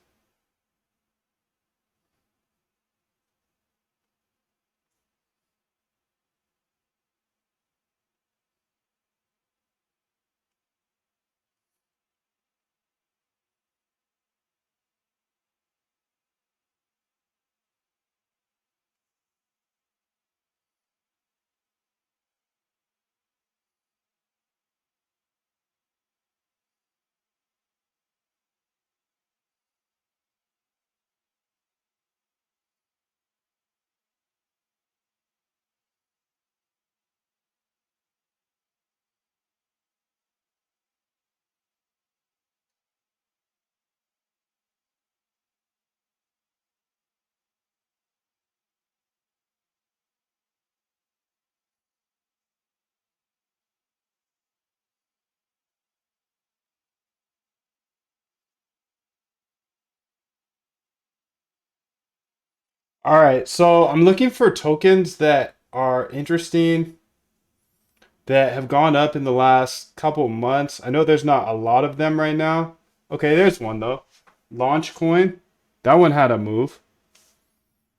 S1: All right, so I'm looking for tokens that are interesting that have gone up in the last couple months. I know there's not a lot of them right now. Okay, there's one though. Launch coin. That one had a move.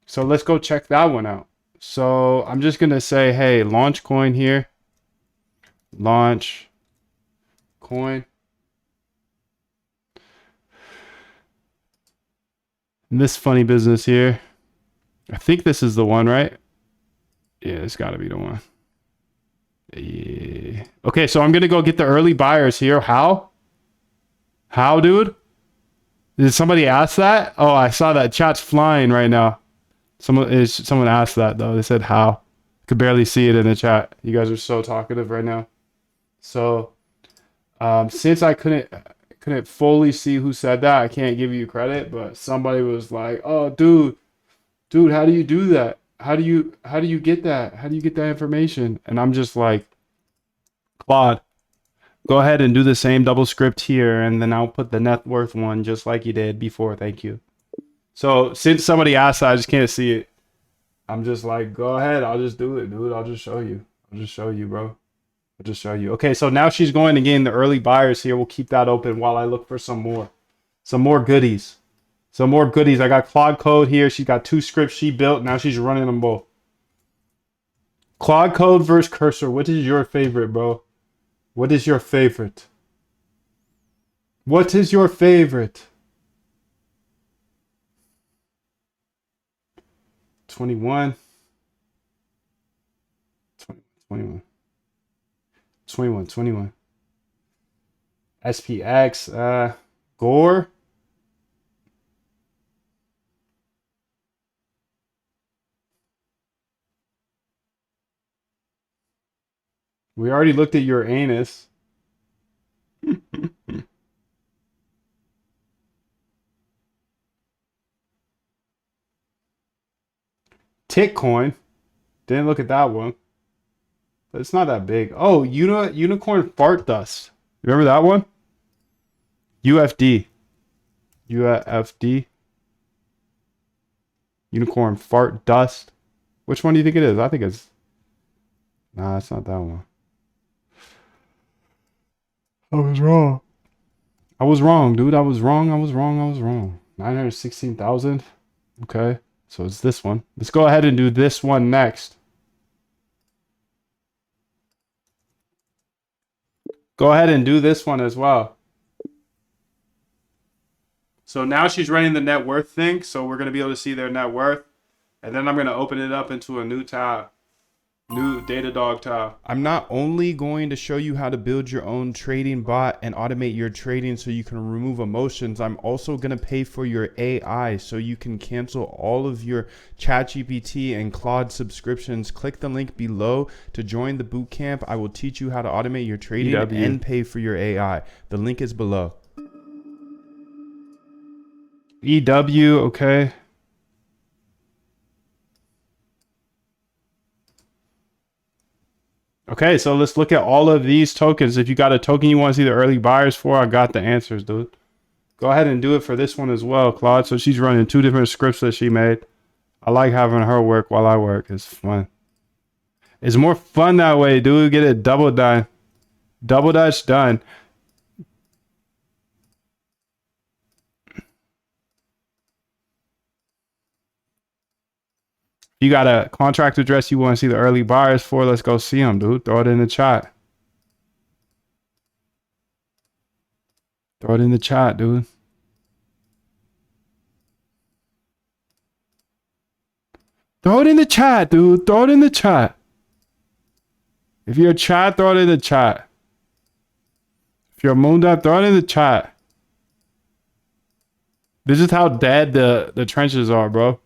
S1: So let's go check that one out. So I'm just going to say, hey, launch coin here. Launch coin. And this funny business here. I think this is the one, right? Yeah, it's got to be the one. Yeah. Okay, so I'm going to go get the early buyers here. How? How, dude? Did somebody ask that? Oh, I saw that. Chat's flying right now. Someone asked that though. They said how. Could barely see it in the chat. You guys are so talkative right now. So, since I couldn't fully see who said that, I can't give you credit. But somebody was like, "Oh, dude, how do you do that? How do you get that? How do you get that information?" And I'm just like, Claude, go ahead and do the same double script here, and then I'll put the net worth one just like you did before. Thank you. So since somebody asked that, I just can't see it. I'm just like, go ahead. I'll just do it, dude. I'll just show you. I'll just show you, bro. I'll just show you. Okay, so now she's going to gain the early buyers here. We'll keep that open while I look for some more goodies. Some more goodies. I got Claude Code here. She's got 2 scripts she built. Now she's running them both. Claude Code versus Cursor. What is your favorite, bro? What is your favorite? What is your favorite? 21. 21. 21. 21. SPX. Gore. We already looked at your anus. Tickcoin. Didn't look at that one. But it's not that big. Oh, unicorn fart dust. Remember that one? UFD. UFD. Unicorn fart dust. Which one do you think it is? I think it's... Nah, it's not that one. I was wrong. I was wrong, dude. I was wrong. I was wrong. I was wrong. 916,000. Okay. So it's this one. Let's go ahead and do this one next. Go ahead and do this one as well. So now she's running the net worth thing. So we're going to be able to see their net worth. And then I'm going to open it up into a new tab. New Datadog tab.
S2: I'm not only going to show you how to build your own trading bot and automate your trading so you can remove emotions. I'm also going to pay for your AI so you can cancel all of your ChatGPT and Claude subscriptions. Click the link below to join the bootcamp. I will teach you how to automate your trading and pay for your AI. The link is below.
S1: EW, okay. Okay, so let's look at all of these tokens. If you got a token you want to see the early buyers for, I got the answers, dude. Go ahead and do it for this one as well, Claude. So she's running 2 different scripts that she made. I like having her work while I work. It's fun. It's more fun that way, dude. Get it double done. Double Dutch done. You got a contract address you want to see the early buyers for, let's go see them, dude. Throw it in the chat. Throw it in the chat, dude. Throw it in the chat, dude. Throw it in the chat. If you're a chat, throw it in the chat. If you're a Moondap, throw it in the chat. This is how dead the trenches are, bro.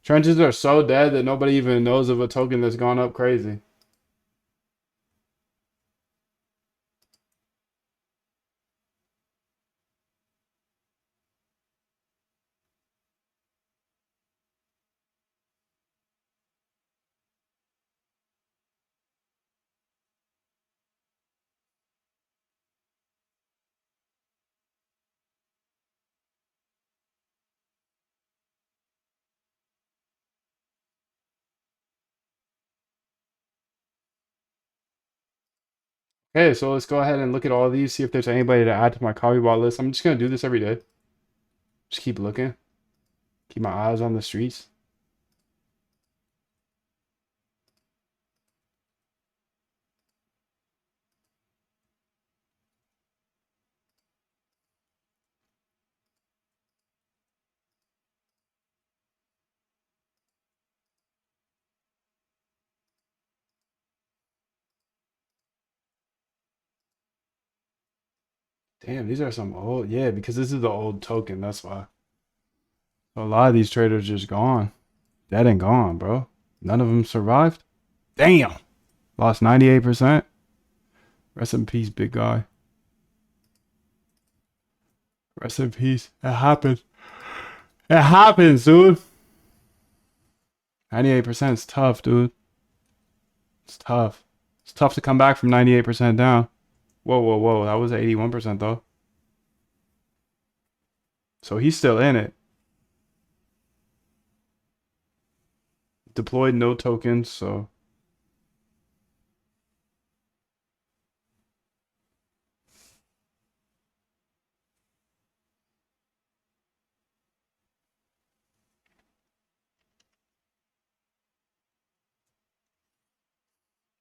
S1: Trenches are so dead that nobody even knows of a token that's gone up crazy. Okay, so let's go ahead and look at all of these, see if there's anybody to add to my copy bot list. I'm just going to do this every day. Just keep looking. Keep my eyes on the streets. Damn, these are some old. Yeah, because this is the old token. That's why. So a lot of these traders just gone. Dead and gone, bro. None of them survived. Damn. Lost 98%. Rest in peace, big guy. Rest in peace. It happens. It happens, dude. 98% is tough, dude. It's tough. It's tough to come back from 98% down. Whoa, whoa, whoa. That was 81% though. So he's still in it. Deployed no tokens, so.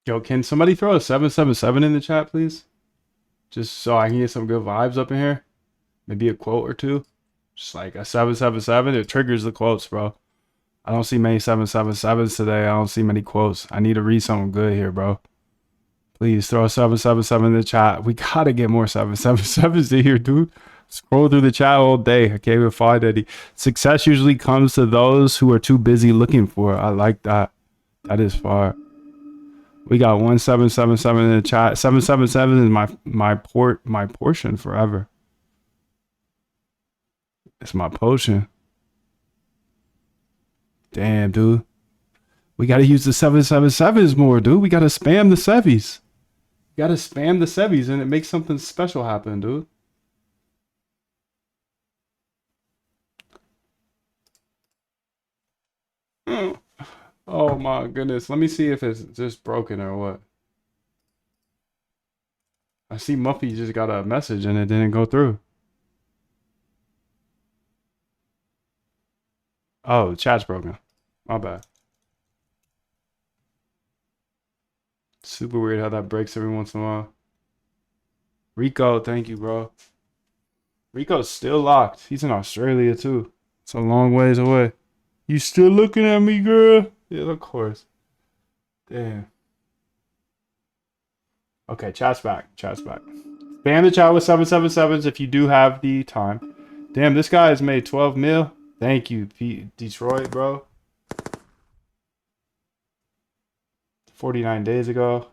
S1: Yo, can somebody throw a 777 in the chat, please? Just so I can get some good vibes up in here. Maybe a quote or two. Just like a 777. It triggers the quotes, bro. I don't see many 777s today. I don't see many quotes. I need to read something good here, bro. Please throw a 777 in the chat. We gotta get more 777s in here, dude. Scroll through the chat all day. I can't even find any. Success usually comes to those who are too busy looking for it. I like that. That is far. We got 1777 in the chat. 777 is my portion forever. It's my potion. Damn, dude. We gotta use the 777s more, dude. We gotta spam the sevies. You gotta spam the sevies and it makes something special happen, dude. Oh my goodness. Let me see if it's just broken or what. I see Muffy just got a message and it didn't go through. Oh, the chat's broken. My bad. Super weird how that breaks every once in a while. Rico, thank you, bro. Rico's still locked. He's in Australia too. It's a long ways away. You still looking at me, girl? Yeah, of course. Damn. Okay, chat's back. Chat's back. Spam the chat with 777s if you do have the time. Damn, this guy has made 12 mil. Thank you, Detroit, bro. 49 days ago.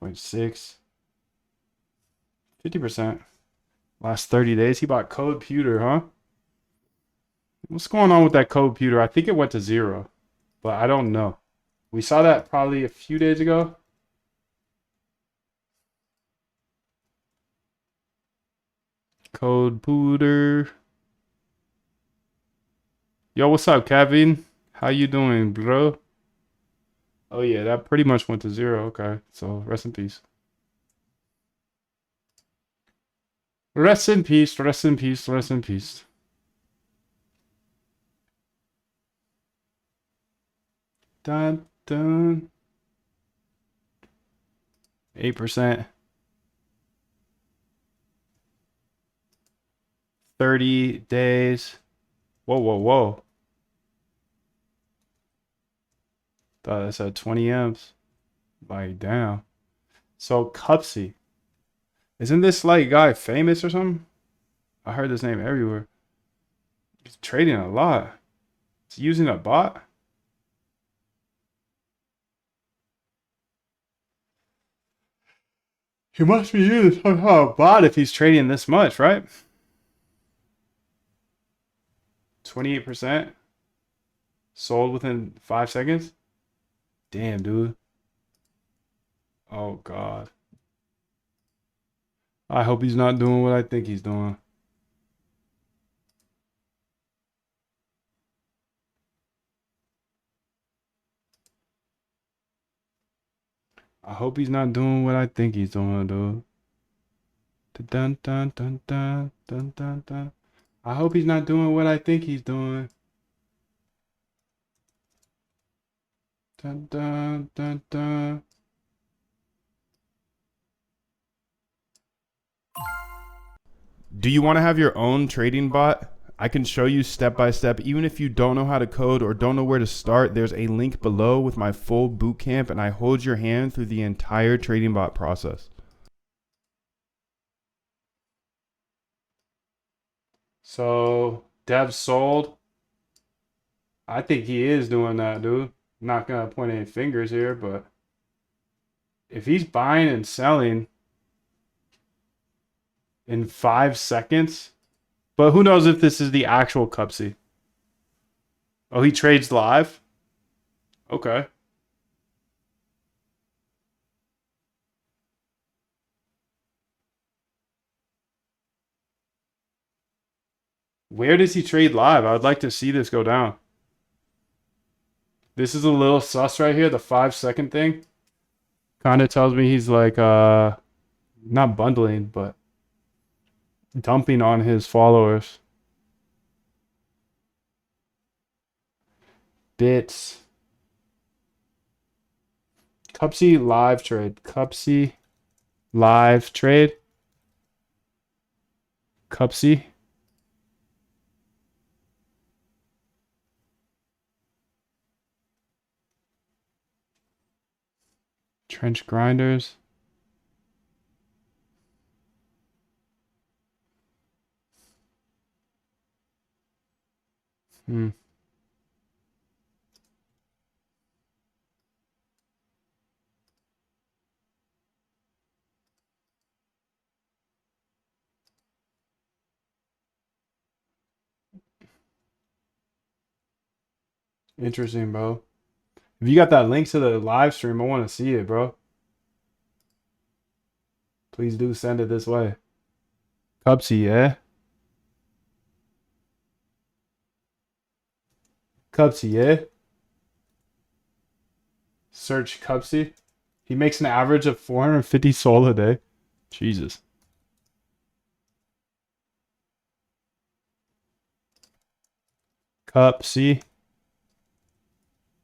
S1: 0.6. 50%. Last 30 days. He bought Code Pewter, huh? What's going on with that Code Pewter? I think it went to 0, but I don't know. We saw that probably a few days ago. Code Pewter. Yo, what's up, Kevin? How you doing, bro? Oh yeah, that pretty much went to 0. Okay, so rest in peace. Rest in peace, rest in peace, rest in peace. Dun dun. 8%. 30 days. Whoa, whoa, whoa. Thought I said 20 amps. Like, damn. So, Cupsy. Isn't this like guy famous or something? I heard this name everywhere. He's trading a lot. He's using a bot? He must be using some kind of bot if he's trading this much, right? 28%. Sold within 5 seconds? Damn, dude. Oh, God. I hope he's not doing what I think he's doing. I hope he's not doing what I think he's doing, dude. Dun dun dun dun dun dun dun. I hope he's not doing what I think he's doing. Dun dun dun dun.
S2: Do you want to have your own trading bot? I can show you step by step. Even if you don't know how to code or don't know where to start, there's a link below with my full bootcamp, and I hold your hand through the entire trading bot process.
S1: So, Dev sold. I think he is doing that, dude. I'm not gonna point any fingers here, but if he's buying and selling in 5 seconds, but who knows if this is the actual Cupsy. Oh, he trades live? Okay. Where does he trade live? I would like to see this go down. This is a little sus right here, the 5 second thing. Kind of tells me he's like, not bundling, but dumping on his followers. Bits. Cupsy live trade. Cupsy live trade. Cupsy. Trench grinders. Hmm. Interesting, bro. If you got that link to the live stream, I want to see it, bro. Please do send it this way. Cupsy, yeah? Cupsy, yeah? Search Cupsy. He makes an average of 450 sol a day. Jesus. Cup C.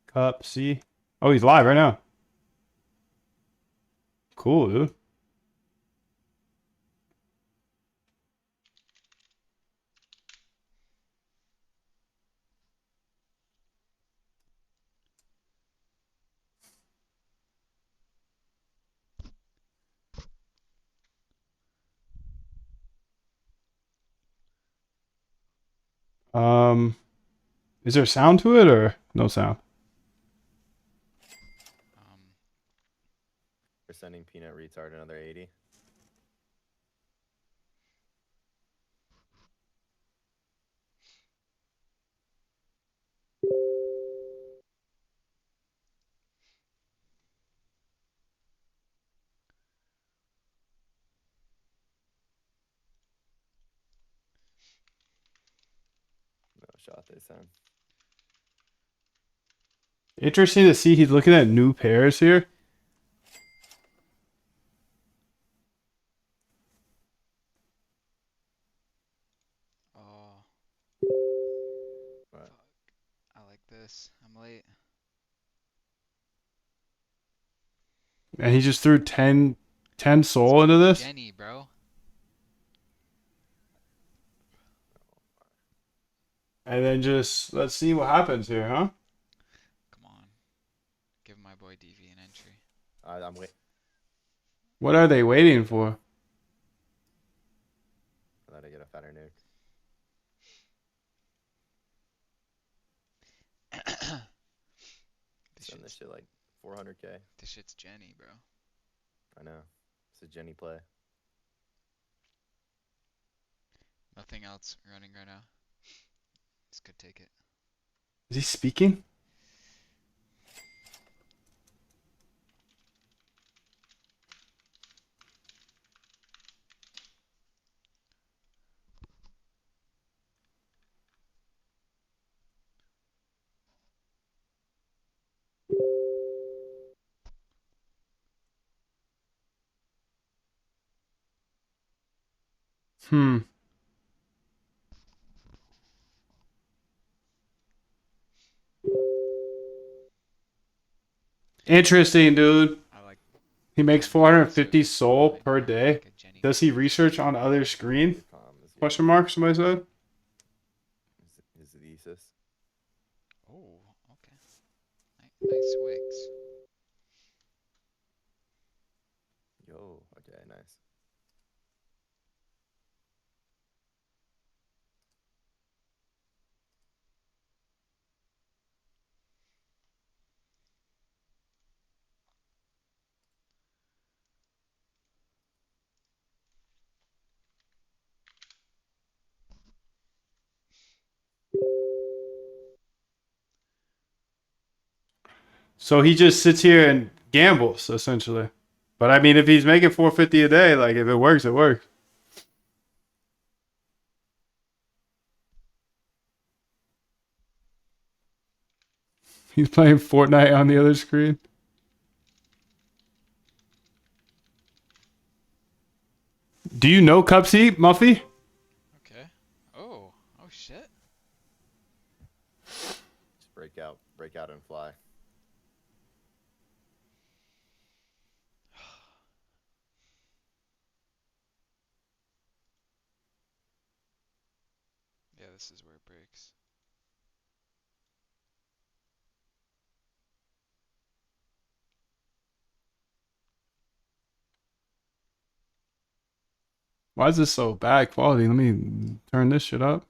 S1: Cup C. Oh, he's live right now. Cool, dude. Um, is there sound to it or no sound?
S5: We're sending Peanut Retard another 80. No shot they send.
S1: Interesting to see he's looking at new pairs here.
S6: Oh,
S5: But
S6: fuck. I like this. I'm late.
S1: And he just threw 10 soul into this.
S6: Jenny, bro.
S1: And then just let's see what happens here, huh?
S6: Come on. Give my boy DV an entry.
S5: I'm waiting.
S1: What are they waiting for?
S5: Let it get a fatter nuke.
S6: This
S5: Send this
S6: shit's,
S5: shit like 400k.
S6: this shit's Jenny, bro.
S5: I know. It's a Jenny play.
S6: Nothing else running right now. This could take it.
S1: Is he speaking? Hmm. Interesting, dude.
S6: I like
S1: He makes
S6: Jenny also
S1: 450
S6: good
S1: soul
S6: play.
S1: per day.
S6: Like a Jenny
S1: Does he research on other screen?
S5: Calm is
S1: Question mark, somebody said.
S5: his thesis.
S6: Oh, okay. Nice wigs.
S5: Yo, okay, nice.
S1: So he just sits here and gambles, essentially. But I mean, if he's making 450 a day, like if it works, it works. He's playing Fortnite on the other screen. Do you know Cup C, Muffy?
S6: Okay. Oh shit.
S5: Just break out and fly.
S6: Yeah, this is where it breaks.
S1: Why is this so bad quality? Let me turn this shit up.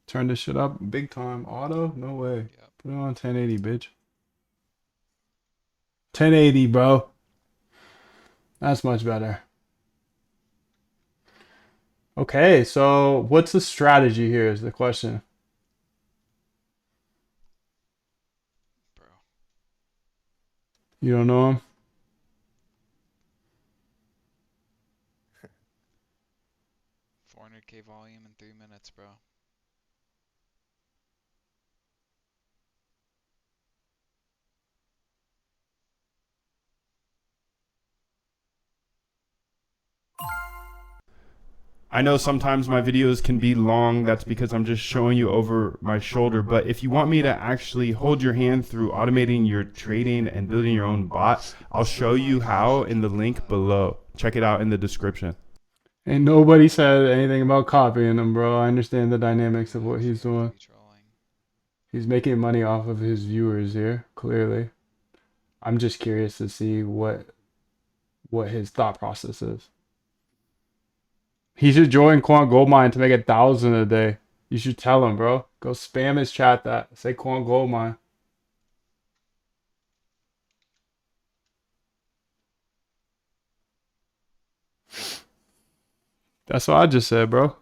S1: Turn this shit up big time. Auto? No way.
S6: Yep.
S1: Put it on 1080, bitch. 1080, bro. That's much better. Okay, so what's the strategy here is the question.
S6: Bro.
S1: You don't know him?
S6: 400k volume in 3 minutes, bro.
S2: I know sometimes my videos can be long. That's because I'm just showing you over my shoulder. But if you want me to actually hold your hand through automating your trading and building your own bot, I'll show you how in the link below. Check it out in the description.
S1: And nobody said anything about copying him, bro. I understand the dynamics of what he's doing.
S6: Trolling.
S1: He's making money off of his viewers here, clearly. I'm just curious to see what his thought process is. He should join Quant Goldmine to make 1,000 a day. You should tell him, bro. Go spam his chat that. Say Quant Goldmine. That's what I just said, bro.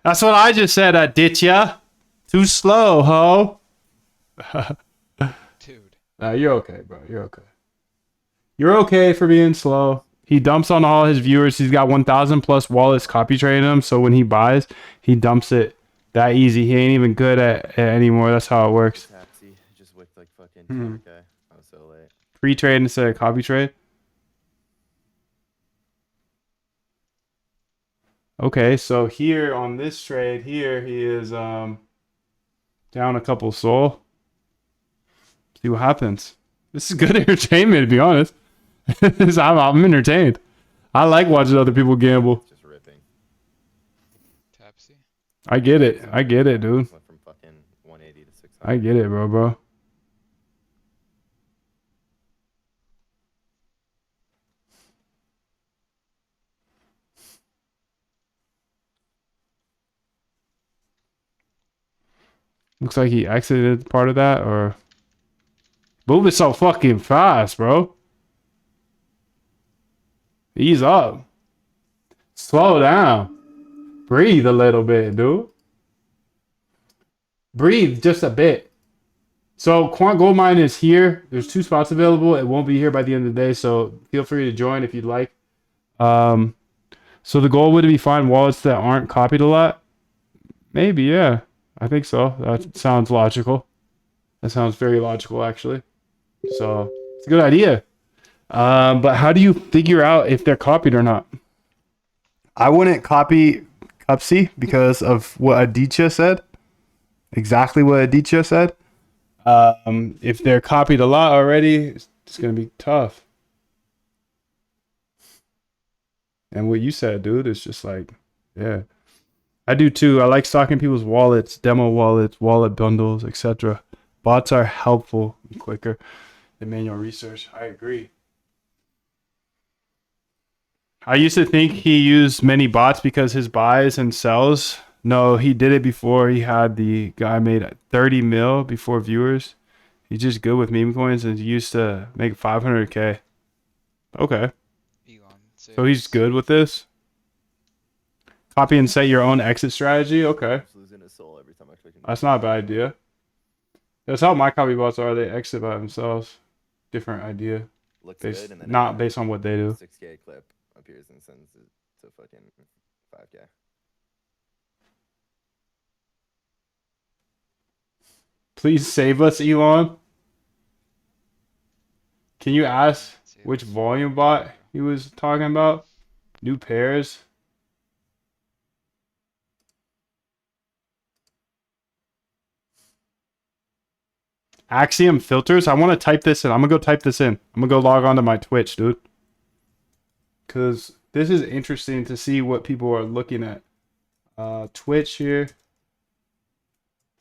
S1: That's what I just said, Aditya. Too slow, ho.
S6: Dude.
S1: Nah, you're okay, bro. You're okay. You're okay for being slow. He dumps on all his viewers. He's got 1,000 plus wallets copy trading him. So when he buys, he dumps it that easy. He ain't even good at it anymore. That's how it works.
S5: Taxi just wicked like fucking
S1: Hmm.
S5: 200K. I was so late.
S1: Pre-trade instead of copy trade. Okay, so here on this trade here, he is down a couple soul. See what happens. This is good entertainment, to be honest. I'm entertained. I like watching other people gamble.
S5: Just ripping.
S6: Tapsy.
S1: I get it. I get it, dude.
S5: Went from fucking 180 to 600.
S1: I get it, bro. Looks like he exited part of that, or moving so fucking fast, bro. Ease up. Slow down. Breathe a little bit, dude. Breathe just a bit. So Quant Goldmine is here. There's 2 spots available. It won't be here by the end of the day, so feel free to join if you'd like. So the goal would be find wallets that aren't copied a lot. Maybe, yeah. I think so. That sounds logical. That sounds very logical, actually. So it's a good idea. But how do you figure out if they're copied or not? I wouldn't copy Cupsy because of what Aditya said. Exactly what Aditya said. If they're copied a lot already, it's going to be tough. And what you said, dude, is just like, yeah. I do too. I like stocking people's wallets, demo wallets, wallet bundles, etc. Bots are helpful and quicker than manual research. I agree. I used to think he used many bots because his buys and sells. No, he did it before. He had the guy made 30 mil before viewers. He's just good with meme coins and he used to make 500K. Okay.
S6: Elon.
S1: So he's good with this. Copy and set your own exit strategy. Okay.
S5: Just losing his soul every time I click.
S1: That's not a bad idea. That's how my copy bots are. They exit by themselves. Different idea.
S5: Looks
S1: Based,
S5: good, and then
S1: not based on what they do.
S5: 6K clip appears and sends it to fucking 5K.
S1: Please save us, Elon. Can you ask which volume bot he was talking about? New pairs. Axiom filters. I want to type this in. I'm going to go type this in. I'm going to go log on to my Twitch, dude. Because this is interesting to see what people are looking at. Twitch here.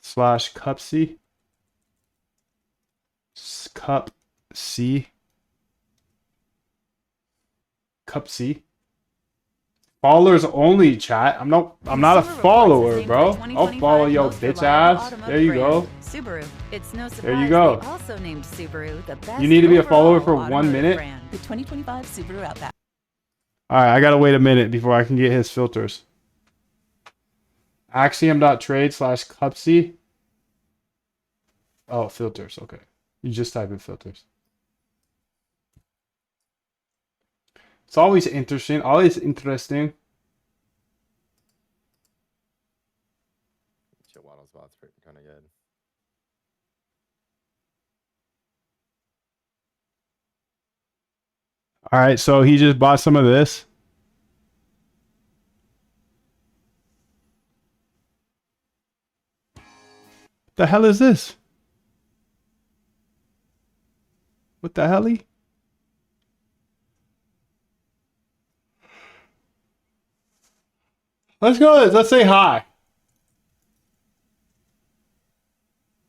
S1: /Cupsy. Cup C. Cup C. Followers only, chat. I'm not a follower, bro. I'll follow your bitch ass. There you go.
S7: Subaru. It's no surprise
S1: There you go.
S7: they also named Subaru the best.
S1: You need to be a follower for
S7: overall
S1: 1 minute.
S7: brand. The 2025 Subaru Outback.
S1: All right, I gotta wait a minute before I can get his filters. Axiom.trade/Cupsy. Oh, filters. Okay. You just type in filters. It's always interesting. Always interesting.
S5: Shit, Waddle spot's kind of good.
S1: All right, so he just bought some of this. The hell is this? What the hell? Let's go. Let's say hi.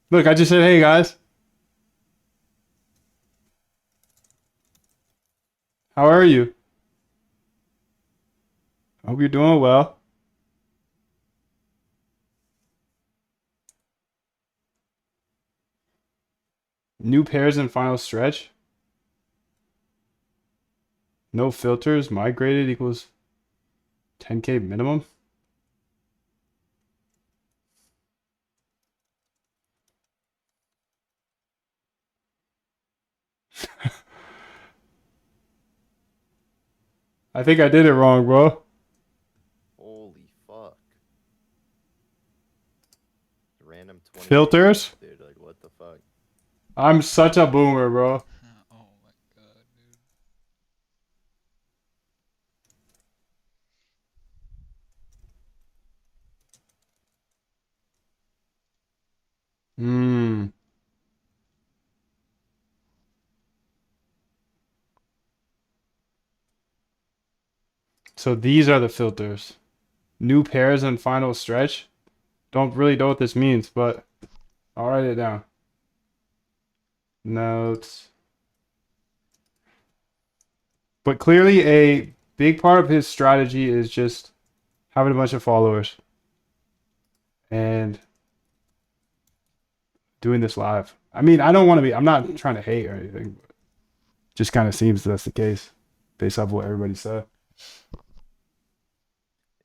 S1: Look, I just said, hey guys. How are you? I hope you're doing well. New pairs in final stretch. No filters. Migrated equals 10K minimum. I think I did it wrong, bro.
S5: Holy fuck. Random 20.
S1: Filters?
S5: Dude, like what the fuck?
S1: I'm such a boomer, bro.
S6: Oh my god, dude.
S1: Hmm. So these are the filters. New pairs and final stretch. Don't really know what this means, but I'll write it down. Notes. But clearly a big part of his strategy is just having a bunch of followers and doing this live. I mean, I don't want to be, I'm not trying to hate or anything, but just kind of seems that's the case based off what everybody said.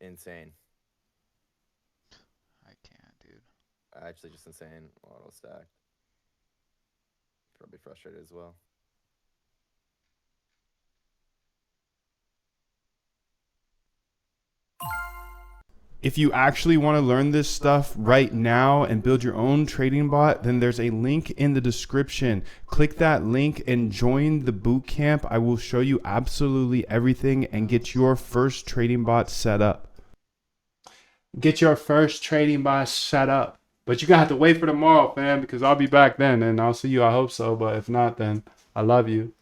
S5: Insane.
S6: I can't, dude.
S5: Actually, just insane. Auto stacked. Probably frustrated as well.
S2: If you actually want to learn this stuff right now and build your own trading bot, then there's a link in the description. Click that link and join the boot camp. I will show you absolutely everything and get your first trading bot set up.
S1: Get your first trading bot set up. But you're going to have to wait for tomorrow, fam, because I'll be back then and I'll see you. I hope so. But if not, then I love you.